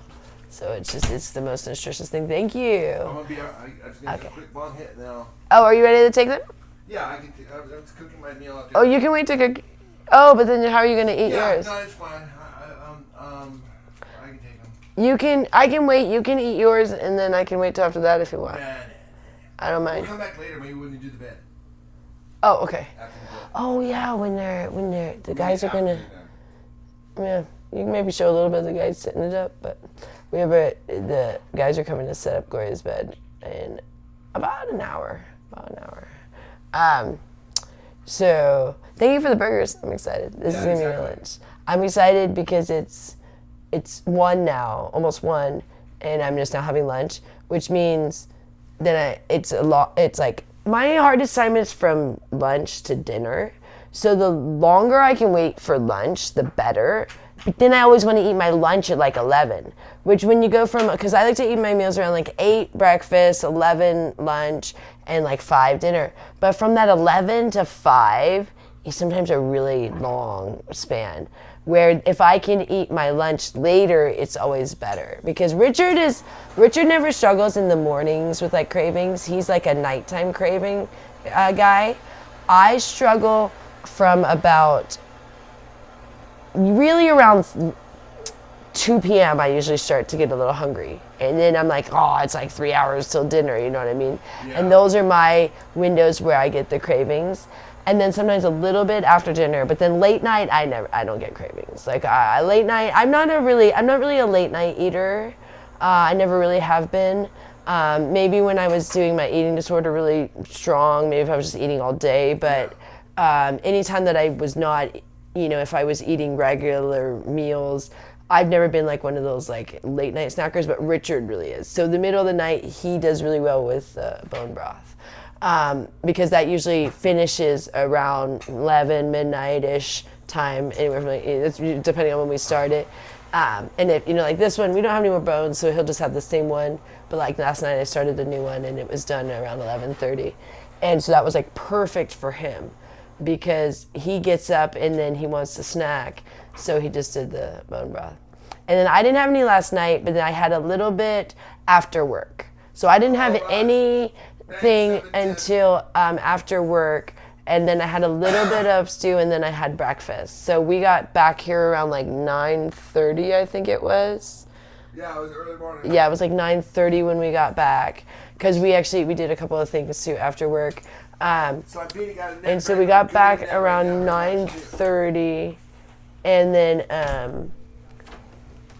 So it's the most nutritious thing. Thank you. I'm gonna I just gonna take a quick long hit now. Oh, are you ready to take them? Yeah, I can. I'm just cooking my meal up. Oh, you can wait to cook. Oh, but then how are you gonna eat yours? No, it's fine. I can take them. I can wait. You can eat yours, and then I can wait till after that if you want. Nah. I don't mind. We'll come back later, maybe when you do the bed. Oh, okay. After the bed. Oh yeah, when the guys are gonna. Yeah, you can maybe show a little bit of the guys setting it up, but the guys are coming to set up Gloria's bed in about an hour. So thank you for the burgers. I'm excited. This is gonna be my lunch. I'm excited because it's 1 now, almost 1, and I'm just now having lunch, which means then it's a lot. It's like my hardest time is from lunch to dinner. So the longer I can wait for lunch, the better. But then I always want to eat my lunch at like 11, which when you go from, because I like to eat my meals around like 8 breakfast, 11 lunch, and like 5 dinner. But from that 11 to 5 is sometimes a really long span, where if I can eat my lunch later, it's always better. Because Richard never struggles in the mornings with like cravings. He's like a nighttime craving guy. I struggle from about really around 2 p.m. I usually start to get a little hungry. And then I'm like, oh, it's like 3 hours till dinner, you know what I mean? Yeah. And those are my windows where I get the cravings. And then sometimes a little bit after dinner, but then late night, I don't get cravings. Like late night, I'm not really a late night eater. I never really have been. Maybe when I was doing my eating disorder really strong, maybe if I was just eating all day, but anytime that I was not, if I was eating regular meals, I've never been like one of those like late night snackers, but Richard really is. So the middle of the night, he does really well with bone broth. Because that usually finishes around 11, midnight-ish time, anywhere from it's depending on when we start it. And if, like this one, we don't have any more bones, so he'll just have the same one. But like last night, I started the new one, and it was done around 11:30. And so that was like perfect for him, because he gets up and then he wants to snack. So he just did the bone broth. And then I didn't have any last night, but then I had a little bit after work. So I didn't have anything until after work, and then I had a little bit of stew, and then I had breakfast. So we got back here around like 9:30, I think it was. Yeah, it was early morning. Yeah, it was like 9:30 when we got back, because we did a couple of things too after work. And so we got back around 9:30, and then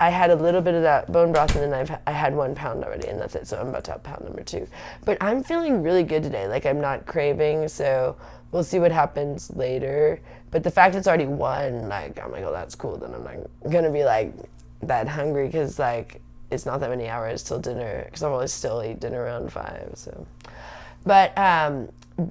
I had a little bit of that bone broth, and then I had 1 pound already, and that's it. So I'm about to have pound number 2. But I'm feeling really good today. Like, I'm not craving, so we'll see what happens later. But the fact it's already 1, like, I'm like, oh, that's cool. Then I'm not gonna be like that hungry, because like it's not that many hours till dinner, because I'll always still eat dinner around 5. So, but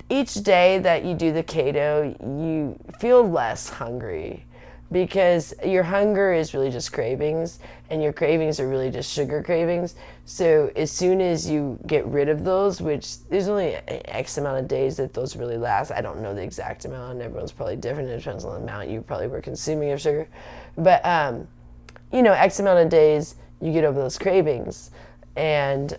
each day that you do the keto, you feel less hungry, because your hunger is really just cravings, and your cravings are really just sugar cravings. So as soon as you get rid of those, which there's only X amount of days that those really last. I don't know the exact amount. Everyone's probably different. It depends on the amount you probably were consuming of sugar. But, X amount of days, you get over those cravings. And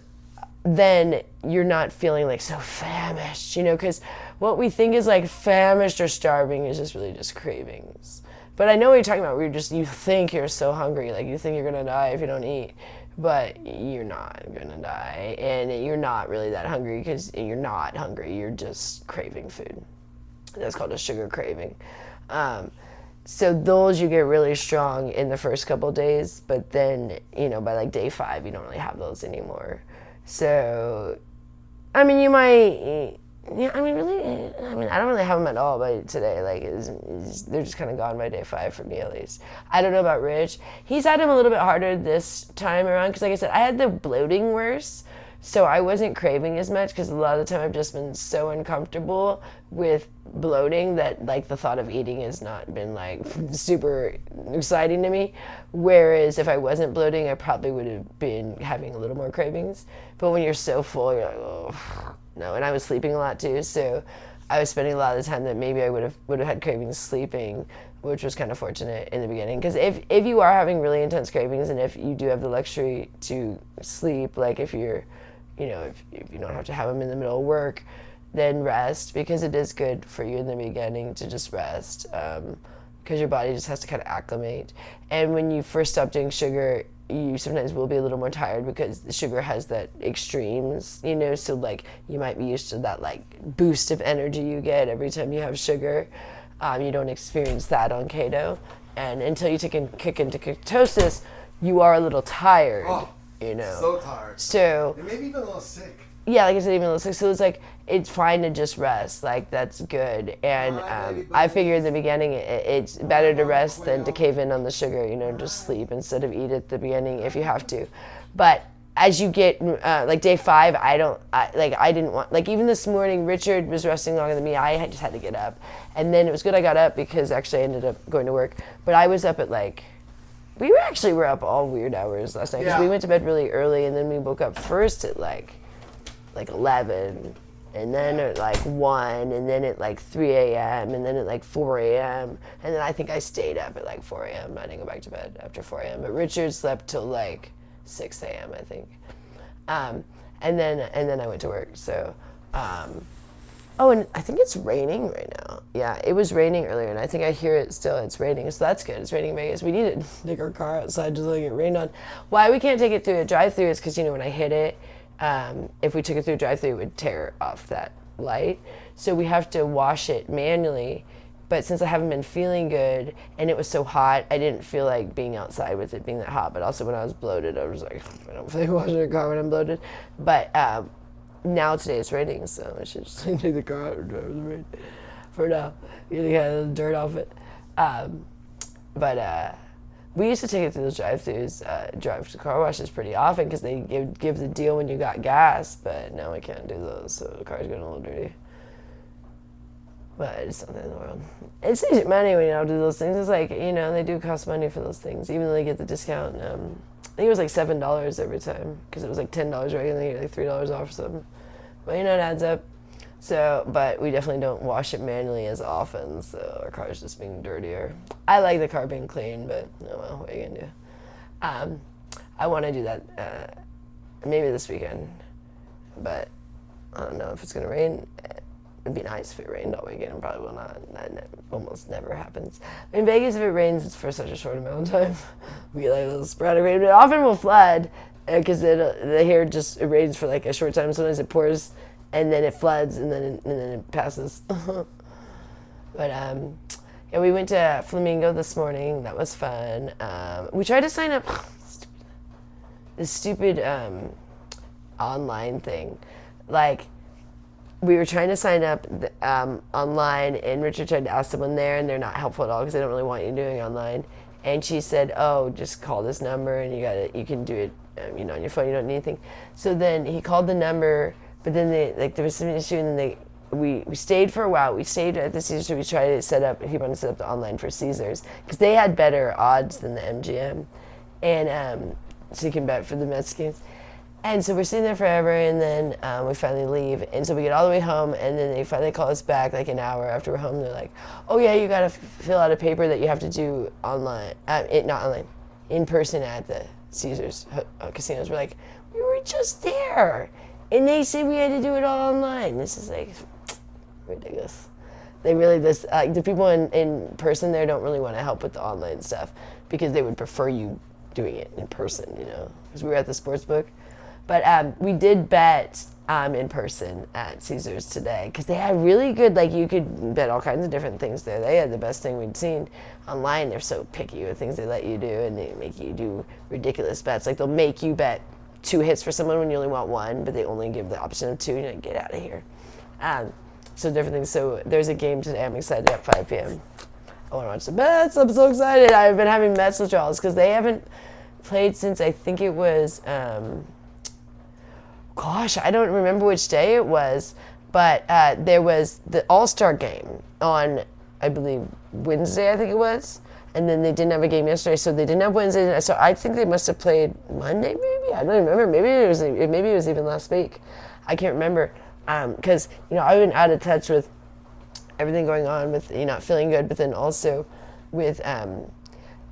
then you're not feeling like so famished, because what we think is like famished or starving is just really just cravings. But I know what you're talking about, where you think you're so hungry, like you think you're gonna die if you don't eat, but you're not gonna die, and you're not really that hungry, because you're not hungry, you're just craving food. That's called a sugar craving. So those you get really strong in the first couple of days, but then, by like day 5, you don't really have those anymore. So, you might, I don't really have them at all by today. Like, they're just kind of gone by day 5 for me, at least. I don't know about Rich. He's had them a little bit harder this time around, because like I said, I had the bloating worse, so I wasn't craving as much, because a lot of the time I've just been so uncomfortable with bloating that like the thought of eating has not been like super exciting to me. Whereas if I wasn't bloating, I probably would have been having a little more cravings. But when you're so full, you're like, oh no. And I was sleeping a lot too, so I was spending a lot of the time that maybe I would have had cravings sleeping, which was kind of fortunate in the beginning. Because if you are having really intense cravings, and if you do have the luxury to sleep, like if you're, if you don't have to have them in the middle of work, then rest, because it is good for you in the beginning to just rest, because your body just has to kind of acclimate. And when you first stop doing sugar, you sometimes will be a little more tired, because the sugar has that extremes, so like you might be used to that like boost of energy you get every time you have sugar. You don't experience that on keto, and until you kick into ketosis, you are a little tired. So tired. So and maybe even a little sick. Yeah, like I said, even a little sick. So it's like, it's fine to just rest. Like, that's good. And I figured in the beginning it's better to rest than to cave in on the sugar, just sleep instead of eat at the beginning if you have to. But as you get, like day 5, I didn't want, like even this morning, Richard was resting longer than me. I just had to get up. And then it was good I got up, because actually I ended up going to work. But I was up at we were up all weird hours last night, because we went to bed really early, and then we woke up first at like 11, and then at 1, and then at 3 a.m., and then at 4 a.m., and then I think I stayed up at 4 a.m. I didn't go back to bed after 4 a.m., but Richard slept till 6 a.m., I think. And then I went to work, so, oh, and I think it's raining right now. Yeah, it was raining earlier, and I think I hear it still. It's raining, so that's good. It's raining in Vegas. We need to take our car outside just so it rained on. Why we can't take it through a drive-through is because, when I hit it, if we took it through a drive-through, it would tear off that light. So we have to wash it manually. But since I haven't been feeling good, and it was so hot, I didn't feel like being outside with it being that hot. But also when I was bloated, I was like, I don't feel like washing a car when I'm bloated. But now today it's raining, so I should just take the car out and drive in the rain for now. Get the kind of dirt off it. But we used to take it through those drive-throughs, drive to car washes pretty often, because they give the deal when you got gas. But now we can't do those, so the car's getting a little dirty. But it's something in the world. It saves you money when you don't do those things. It's like, they do cost money for those things, even though they get the discount. I think it was $7 every time, because it was $10 regular, and they get $3 off or something. But it adds up. So, but we definitely don't wash it manually as often, so our car's just being dirtier. I like the car being clean, but oh well, what are you gonna do? I want to do that maybe this weekend, but I don't know if it's gonna rain. It'd be nice if it rained all weekend. It probably will not. That almost never happens. In Vegas, if it rains, it's for such a short amount of time. We get a little sporadic rain. It often will flood, because here it rains for a short time. Sometimes it pours, and then it floods, and then it passes. But yeah, we went to Flamingo this morning. That was fun. We tried to sign up this stupid online thing. Like, we were trying to sign up online, and Richard tried to ask someone there, and they're not helpful at all because they don't really want you doing online. And she said, "Oh, just call this number, and you can do it, on your phone. You don't need anything." So then he called the number, but then there was some issue, and then we stayed for a while. We stayed at the Caesars, so we tried to set up. If you want to set up the online for Caesars, because they had better odds than the MGM, and so you can bet for the Mets games. And so we're sitting there forever, and then we finally leave. And so we get all the way home, and then they finally call us back like an hour after we're home. They're like, "Oh yeah, you gotta fill out a paper that you have to do online, not online, in person at the Caesars casinos." We're like, "We were just there, and they said we had to do it all online." This is like ridiculous. They really the people in person there don't really want to help with the online stuff because they would prefer you doing it in person, because we were at the sports book. But we did bet in person at Caesars today because they had really good, you could bet all kinds of different things there. They had the best thing we'd seen. Online, they're so picky with things they let you do, and they make you do ridiculous bets. Like, they'll make you bet 2 hits for someone when you only want 1, but they only give the option of 2, and you're like, get out of here. So different things. So there's a game today. I'm excited at 5 p.m. I want to watch the Mets. I'm so excited. I've been having Mets withdrawals because they haven't played since I think it was... gosh, I don't remember which day it was, but there was the All-Star game on, I believe, Wednesday, I think it was, and then they didn't have a game yesterday, so they didn't have Wednesday, so I think they must have played Monday, maybe? I don't remember. Maybe it was even last week. I can't remember, because, I've been out of touch with everything going on with, not feeling good, but then also with...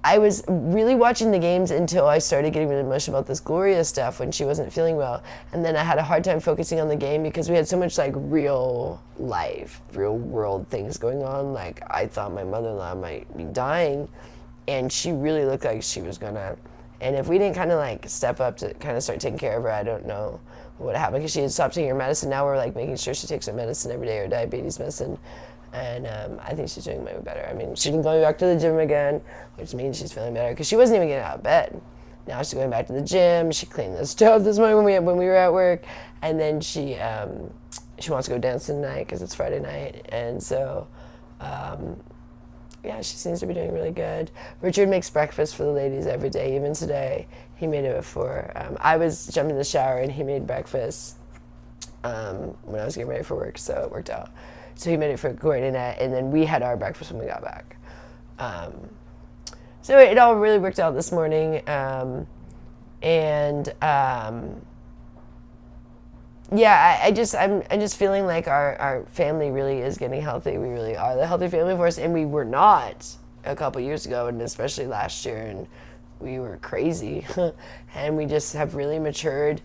I was really watching the games until I started getting really emotional about this Gloria stuff when she wasn't feeling well. And then I had a hard time focusing on the game because we had so much real life, real world things going on. Like, I thought my mother-in-law might be dying, and she really looked like she was gonna. And if we didn't kind of step up to kind of start taking care of her, I don't know what would happen, because she had stopped taking her medicine. Now we're making sure she takes her medicine every day, her diabetes medicine. And I think she's doing way better. I mean, she can go back to the gym again, which means she's feeling better, because she wasn't even getting out of bed. Now she's going back to the gym. She cleaned the stove this morning when we were at work, and then she wants to go dance tonight because it's Friday night. And so, she seems to be doing really good. Richard makes breakfast for the ladies every day. Even today, he made it before. I was jumping in the shower, and he made breakfast when I was getting ready for work, so it worked out. So he made it for Corey and Annette, and then we had our breakfast when we got back. So it all really worked out this morning. I'm just feeling like our family really is getting healthy. We really are the Healthy Family Force, and we were not a couple years ago, and especially last year, and we were crazy. And we just have really matured.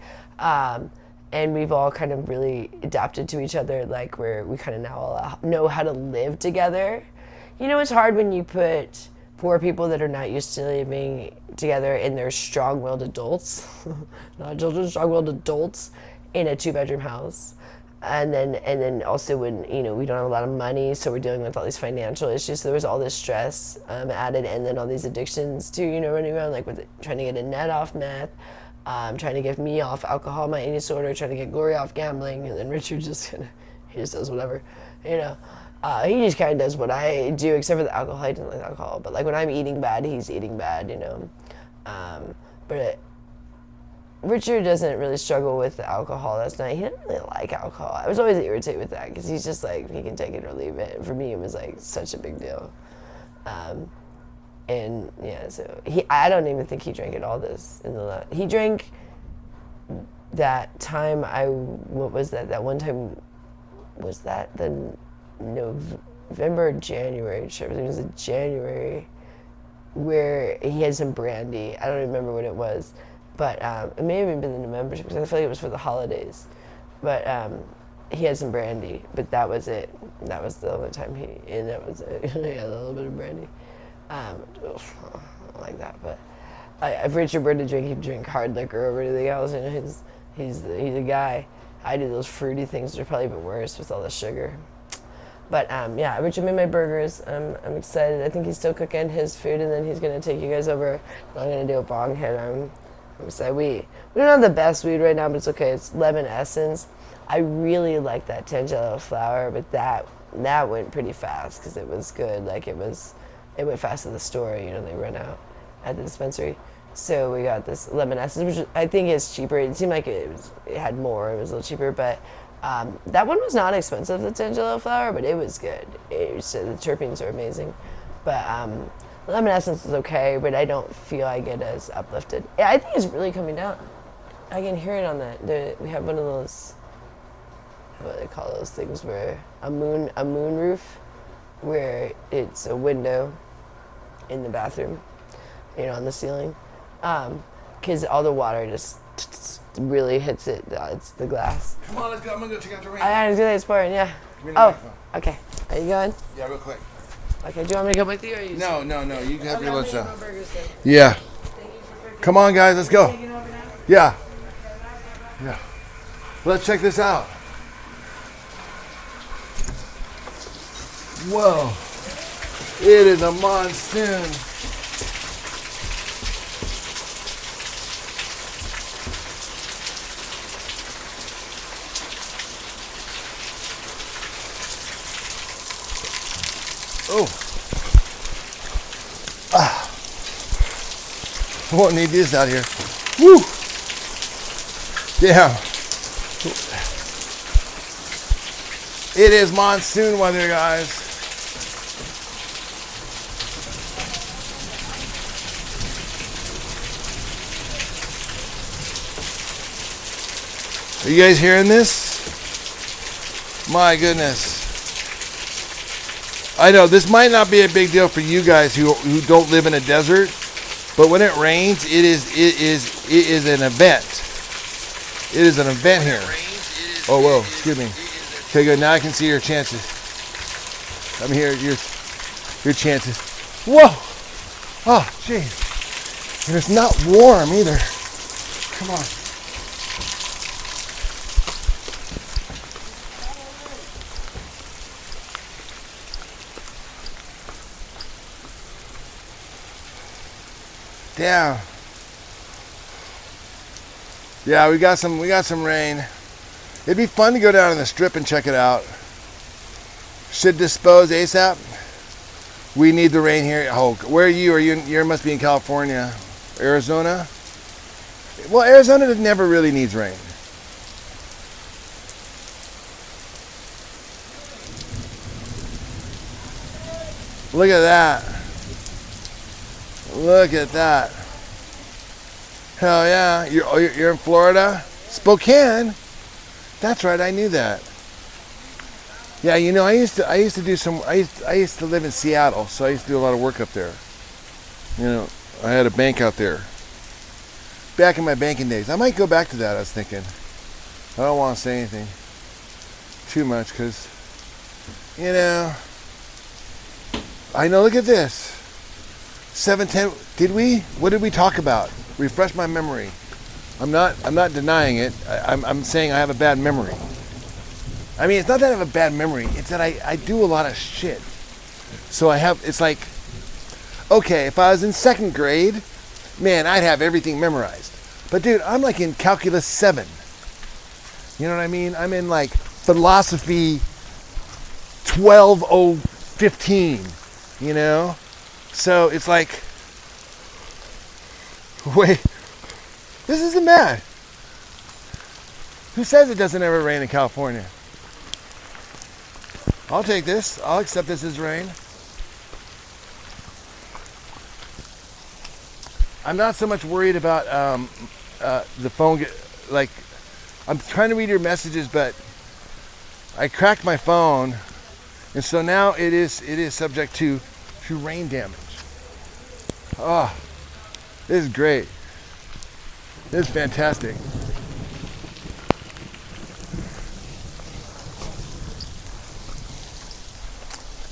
And we've all kind of really adapted to each other, where we kind of now know how to live together. It's hard when you put poor people that are not used to living together, and they're strong-willed adults, not children, strong-willed adults, in a 2-bedroom house. And then also when, we don't have a lot of money, so we're dealing with all these financial issues. So there was all this stress added, and then all these addictions too, running around, with trying to get Annette off meth. Trying to get me off alcohol, my eating disorder, trying to get Gloria off gambling, and then Richard he just does whatever, he just kind of does what I do, except for the alcohol. He doesn't like alcohol, but when I'm eating bad, he's eating bad, But Richard doesn't really struggle with the alcohol. That's not, he didn't really like alcohol. I was always irritated with that, because he's just he can take it or leave it. And for me, it was such a big deal. And so I don't even think he drank at all he drank that time what was that? That one time, was that the November or January trip? It was a January where he had some brandy. I don't remember what it was, but it may have even been the November trip, because I feel like it was for the holidays. But he had some brandy, but that was it. That was the only time that was it. He had a little bit of brandy. I don't like that, but if Richard were to drink, he'd drink hard liquor over anything else. He's a guy. I do those fruity things, which are probably even worse with all the sugar. But Richard made my burgers. I'm excited. I think he's still cooking his food, and then he's gonna take you guys over. I'm gonna do a bong hit. So we don't have the best weed right now, but it's okay. It's lemon essence. I really like that Tangelo flower, but that went pretty fast because it was good. Like it went fast at the store. You know, they run out at the dispensary. So we got this lemon essence, which I think is cheaper. It seemed like it had more. It was a little cheaper, but that one was not expensive, the Tangelo flower, but it was good. The terpenes are amazing. But lemon essence is okay, but I don't feel I get as uplifted. Yeah, I think it's really coming down. I can hear it on we have one of those, what do they call those things, where a moon roof, where it's a window in the bathroom, on the ceiling. Because all the water just really hits it. It's the glass. Come on, let's go. I'm going to go check out the rain. I was it's pouring, yeah. Okay. Are you going? Yeah, real quick. Okay, do you want me to go with you? Or you No. You can have your lunch now. Then. Yeah. Come on, guys, let's go. Yeah. Let's check this out. Whoa. It is a monsoon. Won't need this out here. Woo! Damn. It is monsoon weather, guys. Are you guys hearing this? My goodness. I know this might not be a big deal for you guys who don't live in a desert, but when it rains, it is an event. It is an event here. Oh, whoa, excuse me. Okay, good. Now I can see your chances. I'm here. Your chances. Whoa! Oh, jeez. And it's not warm either. Come on. Damn. Yeah, we got some rain. It'd be fun to go down on the strip and check it out. Should dispose ASAP. We need the rain here. Oh, where are you? You must be in California, Arizona. Well, Arizona never really needs rain. Look at that. Look at that. Hell yeah. You're in Florida? Spokane? That's right, I knew that. Yeah, I used to do some I used to live in Seattle, so I used to do a lot of work up there. I had a bank out there. Back in my banking days. I might go back to that, I was thinking. I don't want to say anything too much because I know, look at this. 7:10. What did we talk about? Refresh my memory. I'm not denying it. I'm saying I have a bad memory. I mean, it's not that I have a bad memory. It's that I do a lot of shit. So it's like, okay, if I was in second grade, man, I'd have everything memorized. But dude, I'm like in calculus 7. You know what I mean? I'm in like philosophy 12015, So it's like, wait, this isn't bad. Who says it doesn't ever rain in California? I'll take this. I'll accept this as rain. I'm not so much worried about the phone. I'm trying to read your messages, but I cracked my phone, and so now it is subject to rain damage. Oh, this is great. This is fantastic.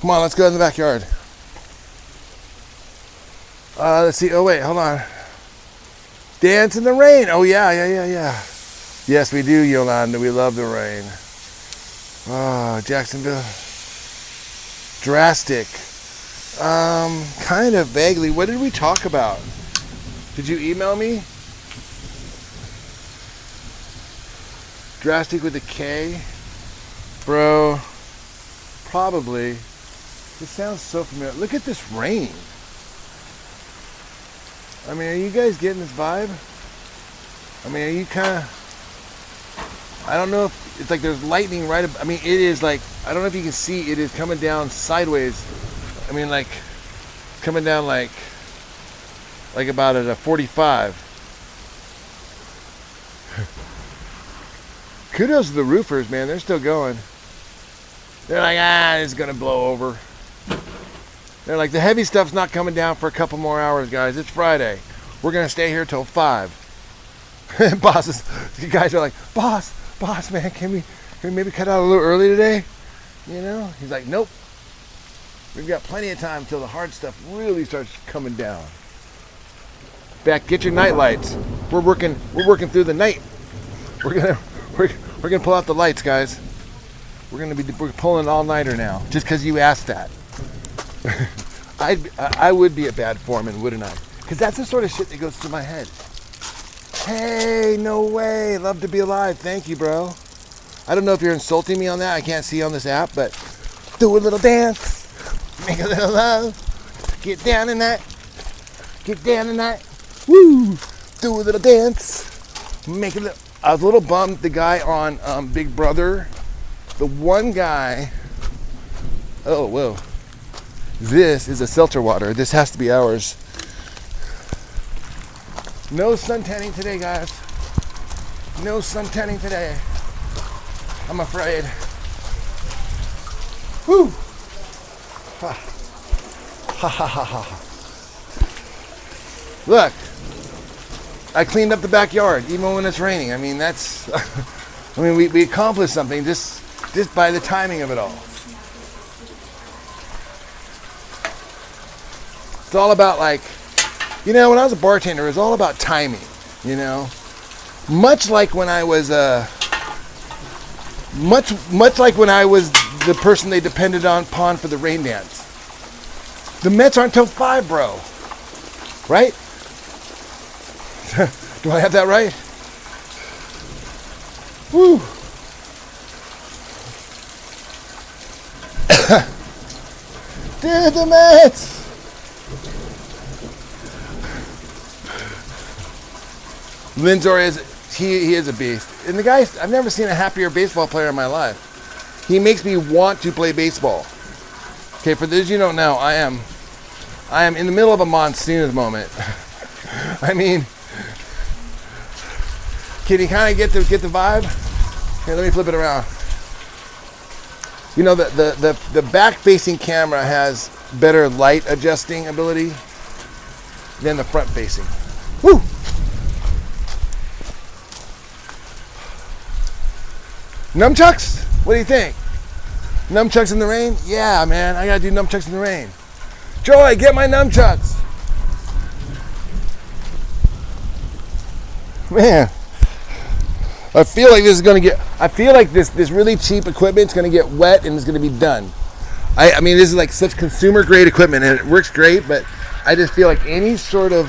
Come on, let's go in the backyard. Let's see. Oh, wait, hold on. Dance in the rain. Oh, yeah. Yes, we do, Yolanda. We love the rain. Oh, Jacksonville. Drastic. Kind of vaguely. What did we talk about? Did you email me? Drastic with a K. Bro, probably. This sounds so familiar. Look at this rain. I mean, are you guys getting this vibe? I mean, are you kind of... I don't know if it's like there's lightning right... I mean, it is like... I don't know if you can see. It is coming down sideways. I mean, like... Coming down like about at a 45. Kudos to the roofers, man. They're still going. They're like, it's going to blow over. They're like, the heavy stuff's not coming down for a couple more hours, guys. It's Friday. We're going to stay here till 5. Bosses, you guys are like, boss, man, can we maybe cut out a little early today? You know? He's like, nope. We've got plenty of time until the hard stuff really starts coming down. Back, get your night lights. We're working through the night. We're gonna pull out the lights, guys. We're pulling an all-nighter now, just because you asked that. I would be a bad foreman, wouldn't I? Because that's the sort of shit that goes through my head. Hey, no way. Love to be alive. Thank you, bro. I don't know if you're insulting me on that. I can't see on this app, but do a little dance. Make a little love. Get down in that. Get down in that. Woo. Do a little dance. Make a little... I was a little bummed the guy on Big Brother. The one guy... Oh, whoa. This is a seltzer water. This has to be ours. No sun tanning today, guys. No sun tanning today. I'm afraid. Woo! Ha ha ha ha ha. Look, I cleaned up the backyard even when it's raining. I mean, that's, I mean, we accomplished something just by the timing of it all. It's all about, like, you know, when I was a bartender, it was all about timing, you know? Much like when I was, much like when I was the person they depended upon for the rain dance. The Mets aren't till 5, bro. Right? Do I have that right? Woo. Dude, the Mets. Lindsor he is a beast. And the guy, I've never seen a happier baseball player in my life. He makes me want to play baseball. Okay, for those you don't know, I am in the middle of a monsoon at the moment. I mean, can you kind of get the vibe? Here, let me flip it around. You know, the back-facing camera has better light adjusting ability than the front-facing. Woo! Nunchucks? What do you think? Nunchucks in the rain? Yeah, man, I gotta do nunchucks in the rain. Joy, get my nunchucks. Man, I feel like this is gonna get. I feel like this really cheap equipment is gonna get wet and it's gonna be done. I mean, this is like such consumer grade equipment and it works great, but I just feel like any sort of.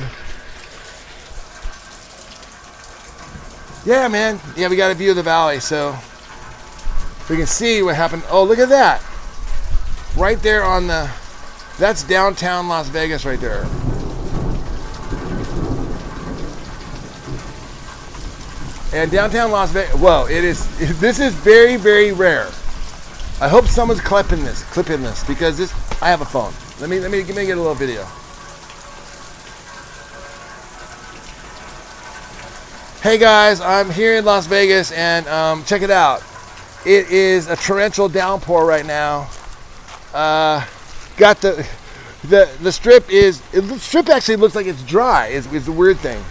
Yeah, man. Yeah, we got a view of the valley, so we can see what happened. Oh, look at that! Right there on the. That's downtown Las Vegas right there. And downtown Las Vegas, well, this is very, very rare. I hope someone's clipping this because I have a phone. Let me get a little video. Hey guys, I'm here in Las Vegas and check it out. It is a torrential downpour right now. Got the strip is, the strip actually looks like it's dry is the weird thing.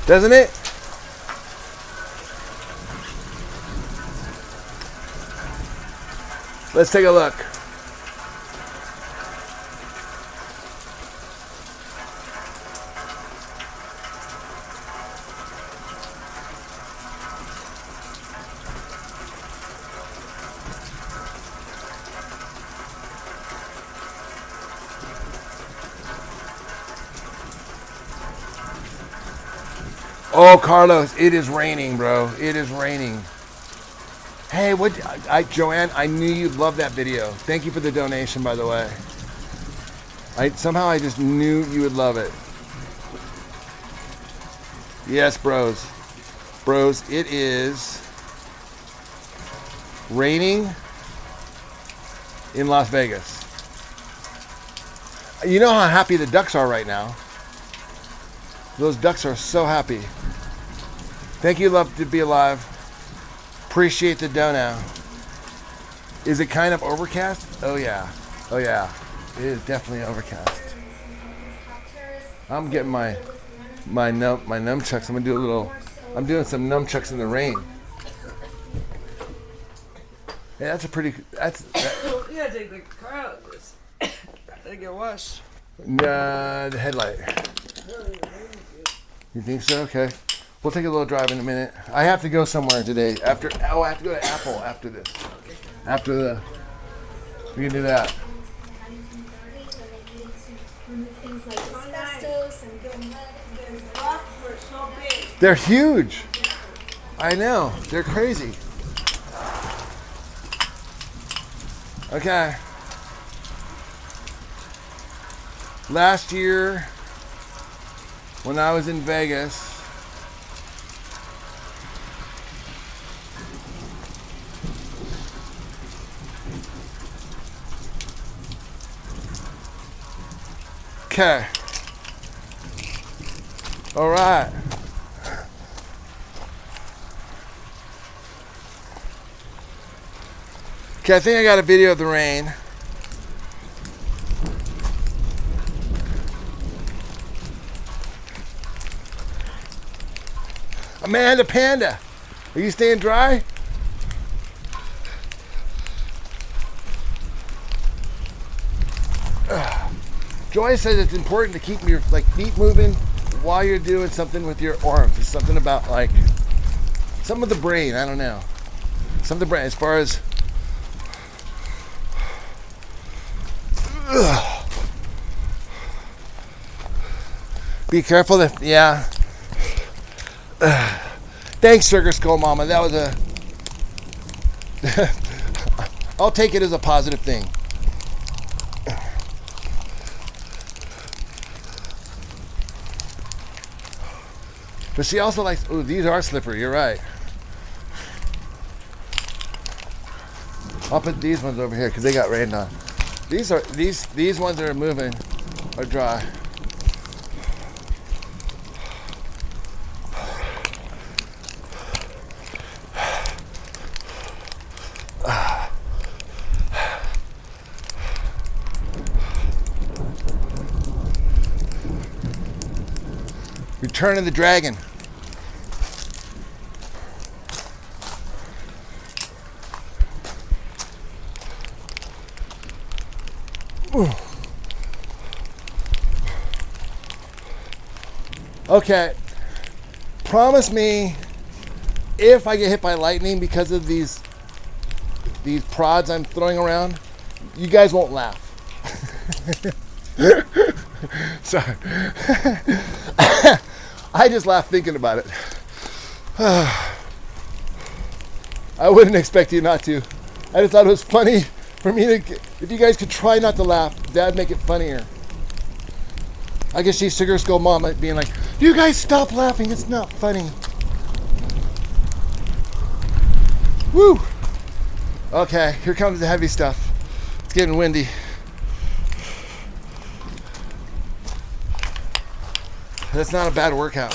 Doesn't it? Let's take a look. Oh, Carlos, it is raining, bro. It is raining. Hey, Joanne, I knew you'd love that video. Thank you for the donation, by the way. Somehow I just knew you would love it. Yes, bros. Bros, it is raining in Las Vegas. You know how happy the ducks are right now. Those ducks are so happy. Thank you, love to be alive. Appreciate the dono. Is it kind of overcast? Oh yeah. Oh yeah. It is definitely overcast. I'm getting my nunchucks. I'm doing some nunchucks in the rain. Yeah, that's a pretty. You gotta take the car out of this. Gotta get washed. Nah, the headlight. You think so? Okay. We'll take a little drive in a minute. I have to go somewhere today. I have to go to Apple after this. We can do that. They're huge. I know. They're crazy. Okay. Last year, when I was in Vegas, okay. All right. Okay, I think I got a video of the rain. Amanda Panda, are you staying dry? Joy says it's important to keep your feet moving while you're doing something with your arms. It's something about some of the brain. I don't know. Some of the brain as far as. Be careful if thanks, Sugar Skull Mama. That was I'll take it as a positive thing. But she also likes, ooh, these are slippery, you're right. I'll put these ones over here because they got rained on. These ones that are moving are dry. Return of the Dragon. Ooh. Okay, promise me if I get hit by lightning because of these prods I'm throwing around, you guys won't laugh. Sorry. I just laughed thinking about it. I wouldn't expect you not to. I just thought it was funny for me to, if you guys could try not to laugh, that'd make it funnier. I guess she's Sugar Skull Mama being like, you guys stop laughing, it's not funny. Woo! Okay, here comes the heavy stuff. It's getting windy. That's not a bad workout.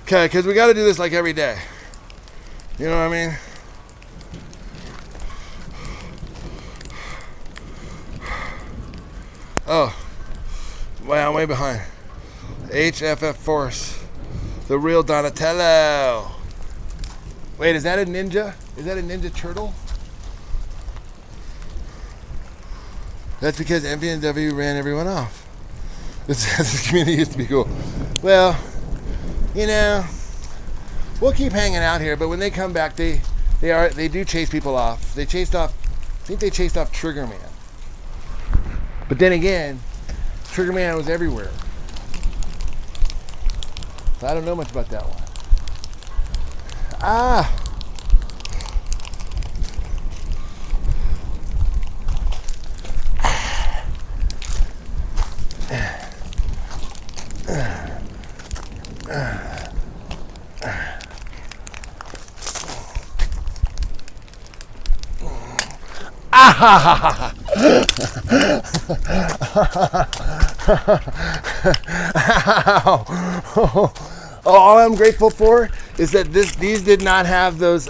Okay, because we got to do this like every day. You know what I mean? Oh, wow, I'm way behind. HealthyFamily the real Donatello. Wait, is that a ninja? Is that a ninja turtle? That's because MPNW ran everyone off. This community used to be cool. Well, you know, we'll keep hanging out here, but when they come back, they do chase people off. I think they chased off Trigger Man. But then again, Trigger Man was everywhere. I don't know much about that one. Ah. All I'm grateful for is that these did not have those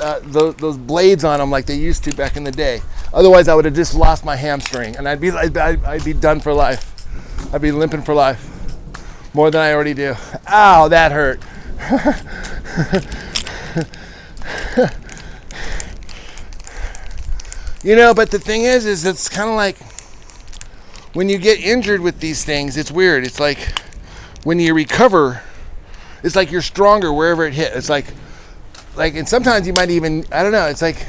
blades on them like they used to back in the day. Otherwise, I would have just lost my hamstring and I'd be done for life. I'd be limping for life more than I already do. Ow, that hurt. You know, but the thing is it's kind of like when you get injured with these things, it's weird. It's like when you recover, it's like you're stronger wherever it hit. It's like, and sometimes you might even, I don't know, it's like,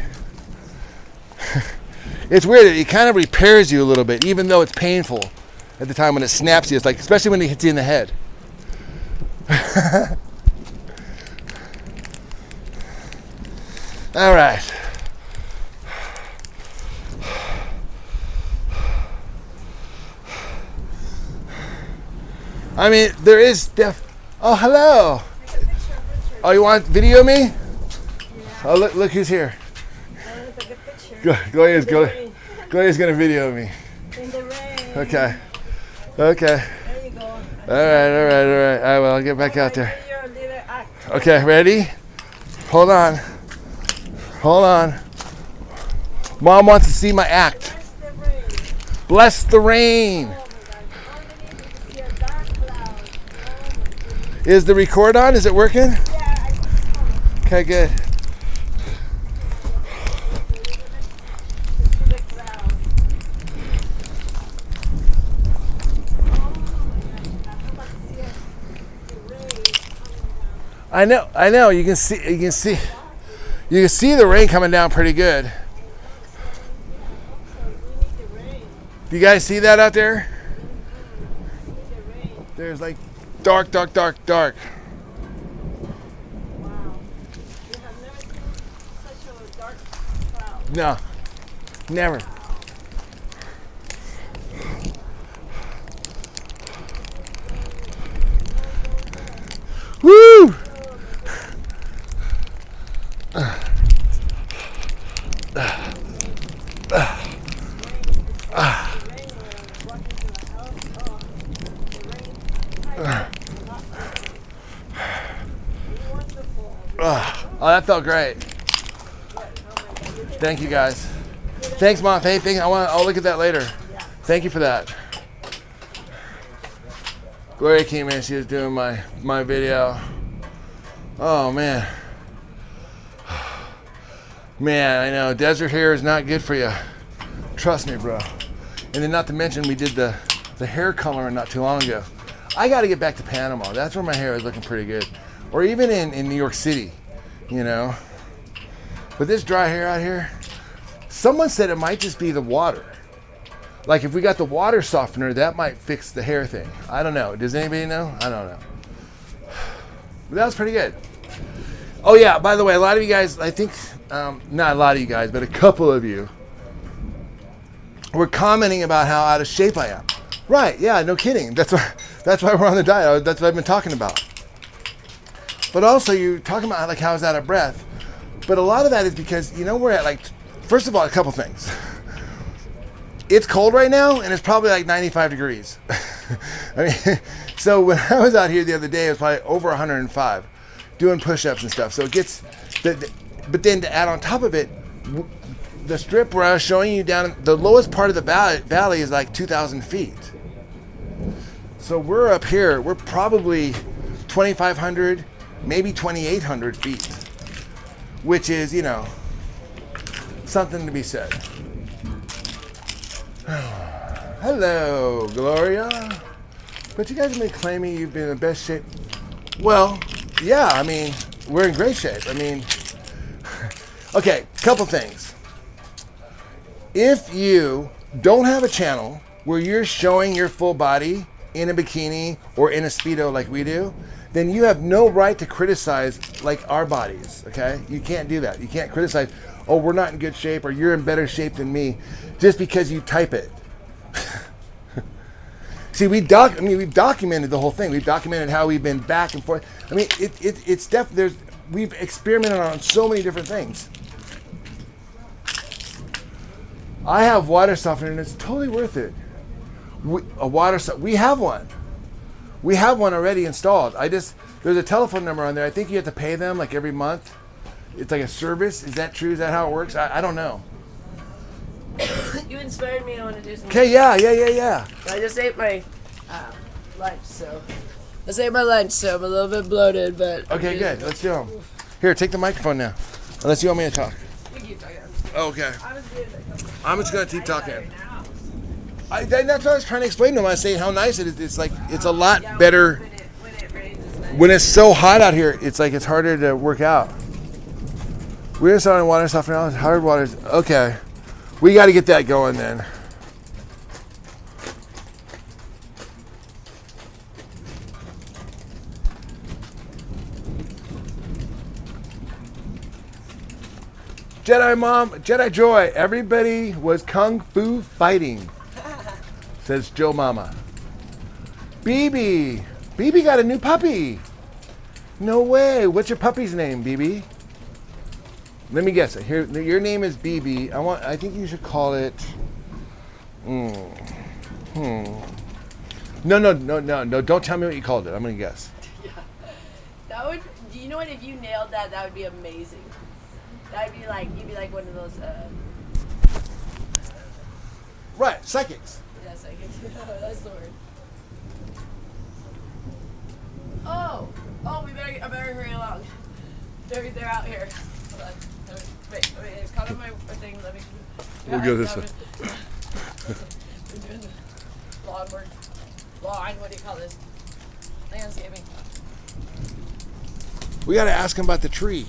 it's weird. It kind of repairs you a little bit, even though it's painful at the time when it snaps you. It's like, especially when it hits you in the head. All right. I mean, there is oh, hello. Oh, you want to video me? Yeah. Oh, look who's here. I want to take a picture. Gloria's going to video me. In the rain. Okay. There you go. All right. Well, I'll get back out there. Your little act. Okay, ready? Hold on. Mom wants to see my act. Bless the rain. Bless the rain. Oh my God. Underneath you see a dark cloud. Oh my God. Is the record on? Is it working? Yeah, I can Okay, good. see the cloud. Oh my God. I'm about to see the rain coming down. I know. You can see the rain coming down pretty good. So we need the rain. Do you guys see that out there? We need the rain. There's like dark. Wow. You have never seen such a dark cloud. No, never. Woo! Oh, that felt great. Thank you guys. Thanks, Mom. Hey, I'll look at that later. Thank you for that. Gloria came in. She was doing my video. Oh man. Man, I know desert hair is not good for you. Trust me, bro. And then not to mention we did the hair coloring not too long ago. I got to get back to Panama. That's where my hair is looking pretty good. Or even in New York City, you know. But this dry hair out here, someone said it might just be the water. Like if we got the water softener, that might fix the hair thing. I don't know. Does anybody know? I don't know. But that was pretty good. Oh yeah, by the way, a lot of you guys, I think, not a lot of you guys, but a couple of you were commenting about how out of shape I am. Right, yeah, no kidding. That's why we're on the diet. That's what I've been talking about. But also you're talking about like how I was out of breath. But a lot of that is because, you know, we're at like, first of all, a couple things. It's cold right now and it's probably like 95 degrees. I mean, so when I was out here the other day, it was probably over 105 doing push-ups and stuff. So it gets, but then to add on top of it, the strip where I was showing you down, the lowest part of the valley is like 2,000 feet. So we're up here, we're probably 2,500, maybe 2,800 feet, which is, you know, something to be said. Hello, Gloria. But you guys have been claiming you've been in the best shape. Well, yeah, I mean, we're in great shape. I mean, okay, couple things. If you don't have a channel where you're showing your full body in a bikini or in a Speedo like we do, then you have no right to criticize like our bodies, okay? You can't do that. You can't criticize, oh, we're not in good shape or you're in better shape than me just because you type it. See, we've documented the whole thing. We've documented how we've been back and forth. I mean, we've experimented on so many different things. I have water softener and it's totally worth it. We have one. We have one already installed. There's a telephone number on there. I think you have to pay them like every month. It's like a service. Is that true? Is that how it works? I don't know. You inspired me. I want to do something. Okay, yeah. I just ate my lunch, so I'm a little bit bloated, but Okay, good. Let's do them. Here, take the microphone now. Unless you want me to talk. We keep talking. Oh, okay. I was doing it. I'm just gonna keep talking. That's what I was trying to explain to him. I was saying how nice it is. It's like it's a lot better When it rains, it's nice. when it's so hot out here. It's like it's harder to work out. We're installing water softener now. Hard waters. Okay, we got to get that going then. Jedi Mom, Jedi Joy, everybody was kung fu fighting, says Joe Mama. BB got a new puppy. No way. What's your puppy's name, BB? Let me guess. Here, your name is BB. I think you should call it. No. Don't tell me what you called it. I'm gonna guess. Yeah. That would. You know what? If you nailed that, that would be amazing. That'd be like you'd be like one of those. Right, psychics. Yeah, psychics. That's the word. Oh, I better hurry along. They're out here. Hold on. Wait, it's caught on my thing. Let me. We'll go this way. We're doing lawn work. Lawn. What do you call this? Landscaping. We got to ask him about the tree.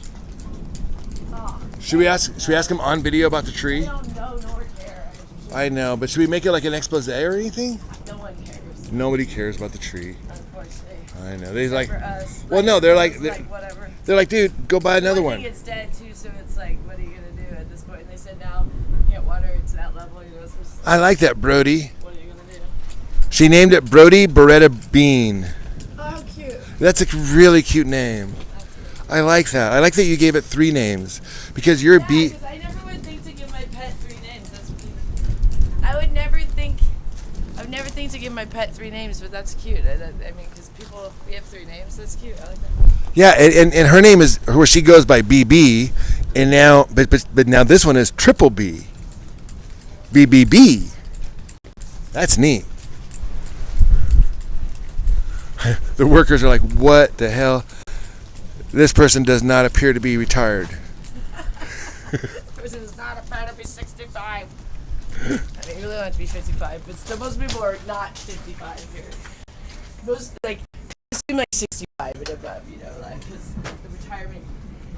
Oh. Should we ask him on video about the I tree? don't know nor care. I know, but should we make it like an expose or anything? No one cares. Nobody cares about the tree. Unfortunately. I know. They Except like. for us. Well, no, they're like whatever. they're like, dude, go buy another One one. thing, it's dead too, so it's like, what are you gonna do at this point? And they said now you can't water it to that level, you know. So it's I like that, Brody. what are you gonna do? She named it Brody Beretta Bean. Oh, how cute. That's a really cute name. I like that. I like that you gave it 3 names because you're a bee. Because I never would think to give my pet 3 names. I would never think to give my pet 3 names, but that's cute. I mean, because we have 3 names. That's cute. I like that. Yeah, and her name is where she goes by BB, and now but now this one is Triple B. BBB. That's neat. The workers are like, what the hell? This person does not appear to be retired. Person is not about to be 65. I mean, you really want to be 55, but still, most people are not 55 here. Most, like, assume like 65 and above, you know, like, because the retirement,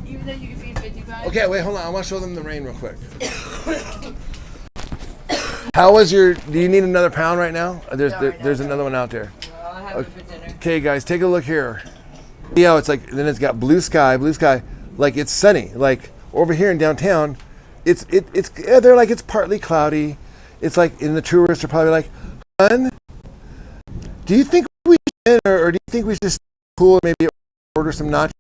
even though you can be 55. Okay, wait, hold on. I want to show them the rain real quick. How was do you need another pound right now? There's another one out there. Well, I'll have it for dinner. Okay, guys, take a look here. See how it's like, then it's got blue sky, like it's sunny. Like over here in downtown, they're like, it's partly cloudy. It's like, and the tourists are probably like, "Hun, do you think we should, or do you think we should just cool and maybe order some nachos?"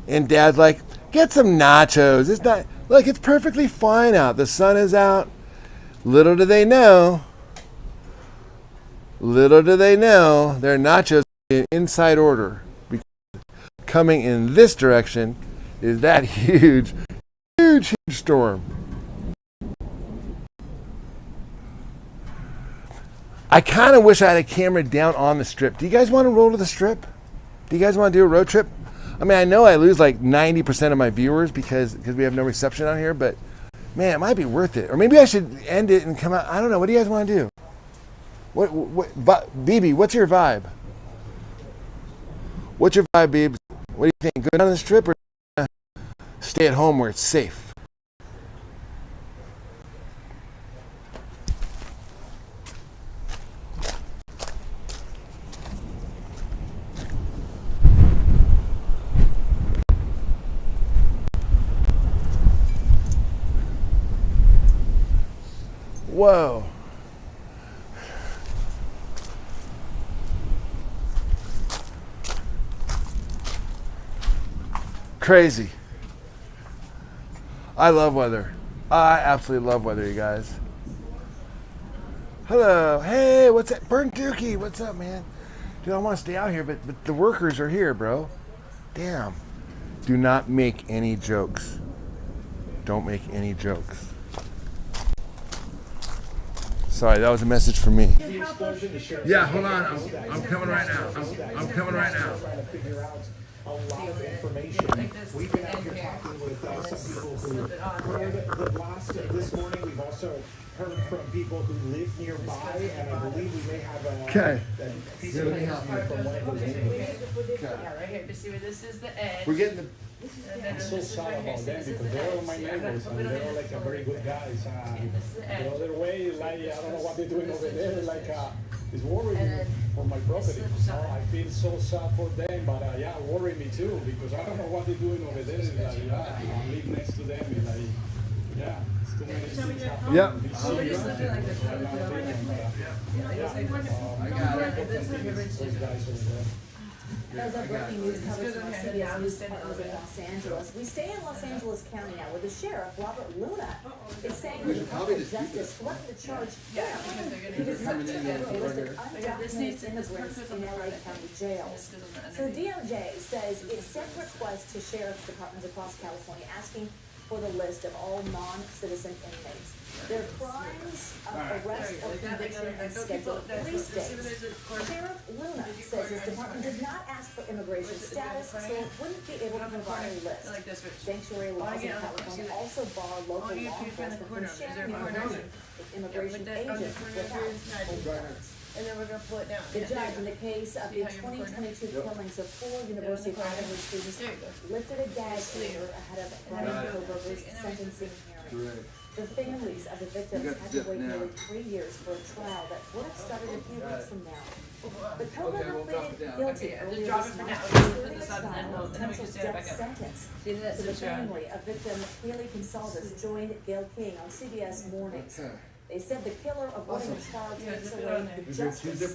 And Dad's like, "Get some nachos. It's not, look, it's perfectly fine out. The sun is out." Little do they know, their nachos are in inside order. Because coming in this direction is that huge storm. I kind of wish I had a camera down on the strip. Do you guys want to roll to the strip? Do you guys want to do a road trip? I mean, I know I lose like 90% of my viewers because we have no reception out here, but man, it might be worth it. Or maybe I should end it and come out. I don't know. What do you guys want to do? BB, what's your vibe? What's your vibe, Beebs? What do you think? Go down the strip or stay at home where it's safe? Whoa. Crazy. I love weather. I absolutely love weather, you guys. Hello. Hey, what's that? Burnt Dookie. What's up, man? Dude, I want to stay out here, but the workers are here, bro. Damn. Do not make any jokes. Don't make any jokes. Sorry, that was a message for me. Yeah, hold on. I'm coming right now. I'm coming right now. A lot of information. We've been out here talking with some people who heard the blast this morning. We've also heard from people who live nearby, and I believe we may have a piece of information from one of those neighbors. Yeah, right here. To see where this is the edge. We're getting the... I'm so sad about them because they're all my neighbors and they're all like a very good guys. The other way, like I don't know what they're doing over there. Like it's worrying me for my property. I feel so sad for them, but yeah, worry me too because I don't know what they're doing over there. Like, yeah, I live next to them. And, like, yeah, it's too many things happening. Yep. I got it. Those guys over there. As our breaking news coverage from CBS News partners in Los Angeles, we stay in Los Angeles County now, where the sheriff, Robert Luna, is saying the Department of Justice threatened to charge him because he listed undocumented immigrants in LA County jails. So the DOJ says it sent requests to sheriff's departments across California asking for the list of all non-citizen inmates, their crimes of arrest or conviction, and scheduled release dates. Sheriff Luna says his department did not ask for immigration status, so it wouldn't be able to provide a list. Sanctuary laws in California also bar local law enforcement from sharing information with immigration agents without full warrants. And then we're going to pull it down. The judge in the case of the 2022 killings of 4 University of Iowa students lifted a gag order ahead of Brian Koberger's sentencing hearing. The families of the victims had to wait nearly 3 years for a trial that would have started a few weeks from now. But Koberger pleaded guilty earlier this month, including a trial of potential death sentence. To the family of victim Haley Consalvis joined Gail King on CBS Mornings. They said the killer avoiding a charge takes away the justice they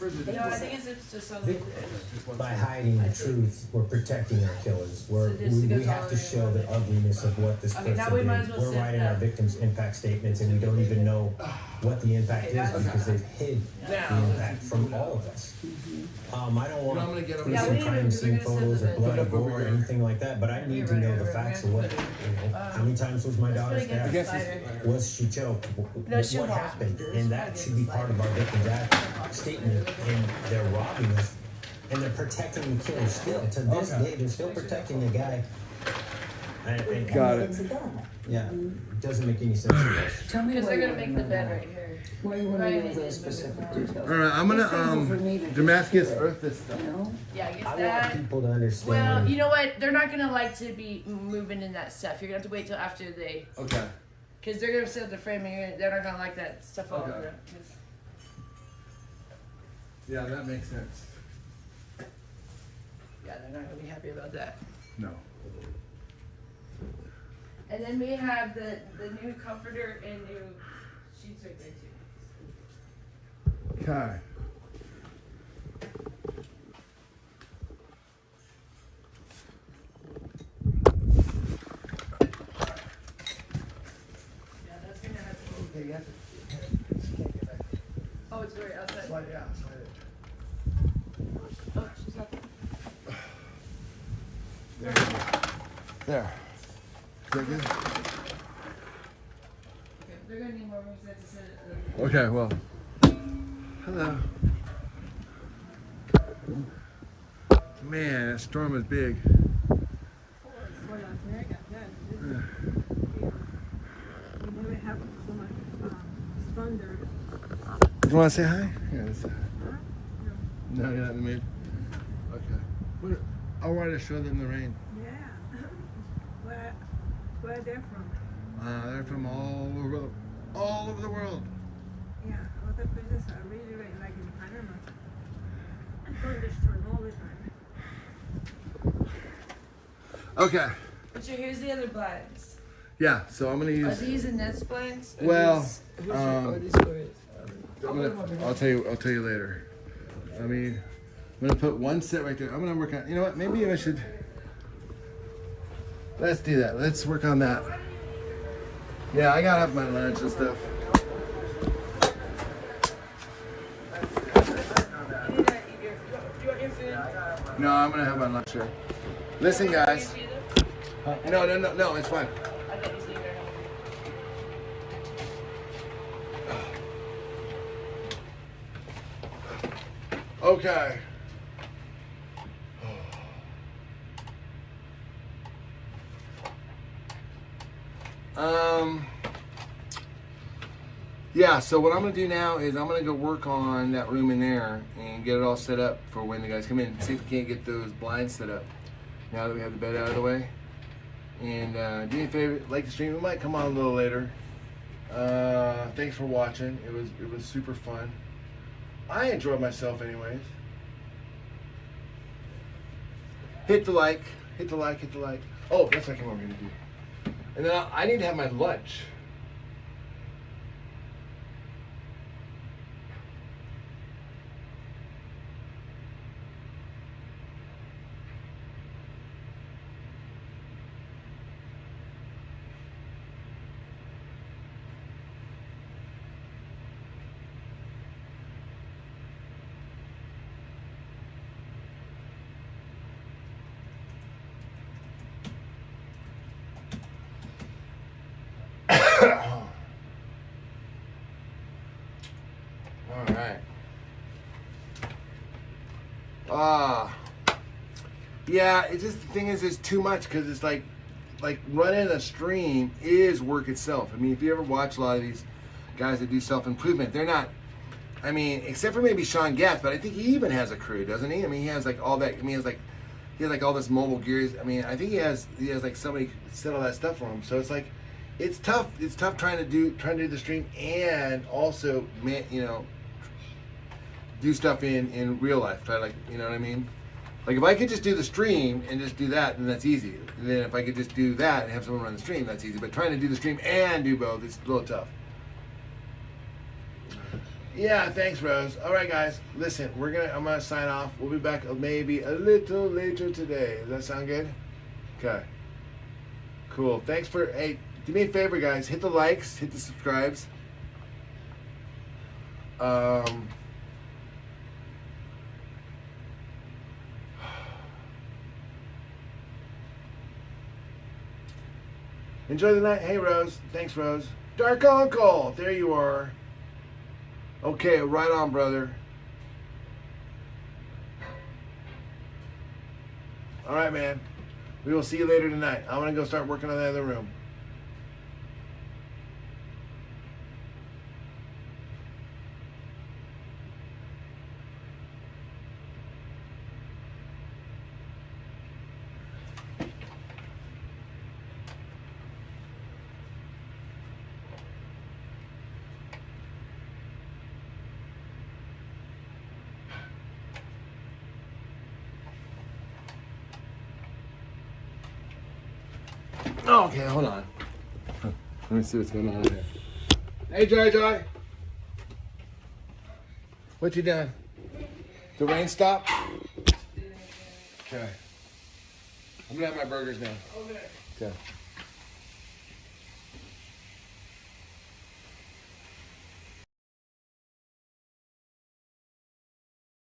deserve. By hiding the truth, we're protecting our killers. We have to show the ugliness of what this person did. We're writing our victims' impact statements, and we don't even know what the impact is because they've hid the impact from all of us. I don't want to put some crime scene photos or blood or gore or anything like that, but I need to know the facts of what, how many times was my daughter stabbed? Was she choked? What happened? And that should be part of our victim's act statement. And they're robbing us, and they're protecting the killer still. To this day, they're still protecting the guy. And Got it. yeah, it doesn't make any sense to us. Tell me Because where they're you going to make want the to know bed that. right here. Where you want to know those specific details. All right, I'm gonna Damascus Earth this stuff. You know? Yeah, get I that. want people to understand. Well, you know what? They're not gonna like to be moving in that stuff. You're gonna have to wait till after they, Okay. because they're gonna set the framing. They're not gonna like that stuff all Okay. over. Yeah, that makes sense. Yeah, they're not gonna be happy about that. No. And then we have the new comforter and new sheets right there too. Okay. Yeah, that's gonna have to. Okay, you have to. Oh, it's right outside. Slide it out. Slide it. Oh, she's not there. There. You go. There. Is that good? Okay, they're gonna need more rooms. They have to set it. Okay, well. Hello. Man, that storm is big. Thunder. You want to say hi? Yeah, let's say hi. No, you're not in the mood? Okay. What, I wanted to show them the rain. Yeah. Where they're from? They're from all over the world. Yeah, other places are really like in Panama. Thunderstorm all the time. Okay. But here's the other blinds. Yeah, so I'm gonna Are use. these Annette's blanks? Well, Or these squares? I'll tell you later. I mean, I'm gonna put one set right there. I'm gonna work on. You know what? Maybe I should. Let's do that. Let's work on that. Yeah, I gotta have my lunch and stuff. No, I'm gonna have my lunch here. Listen, guys. No, it's fine. Okay. Yeah, so what I'm gonna do now is I'm gonna go work on that room in there and get it all set up for when the guys come in. See if we can't get those blinds set up now that we have the bed out of the way. And do me a favor, like the stream. We might come on a little later. Thanks for watching. It was super fun. I enjoyed myself anyways. Hit the like. Oh, that's what I came over here to do. And then I need to have my lunch. All right. Yeah, it's just the thing is, it's too much because it's like running a stream is work itself. I mean, if you ever watch a lot of these guys that do self-improvement, they're not. I mean, except for maybe Sean Gass, but I think he even has a crew, doesn't he? I mean, he has like all that. I mean, he has like all this mobile gear. I mean, I think he has like somebody set all that stuff for him. So it's like, it's tough. It's tough trying to do the stream and also, do stuff in real life. Try you know what I mean? Like if I could just do the stream and just do that, then that's easy. And then if I could just do that and have someone run the stream, that's easy. But trying to do the stream and do both is a little tough. Yeah, thanks, Rose. All right, guys. Listen, I'm gonna sign off. We'll be back maybe a little later today. Does that sound good? Okay. Cool. Thanks for. Hey, do me a favor, guys. Hit the likes. Hit the subscribes. Enjoy the night. Hey, Rose. Thanks, Rose. Dark Uncle. There you are. Okay, right on, brother. All right, man. We will see you later tonight. I'm going to go start working on the other room. Oh, okay, hold on. Let me see what's going on here. Hey, Joy. What you doing? The rain stop? Okay. I'm gonna have my burgers now. Okay.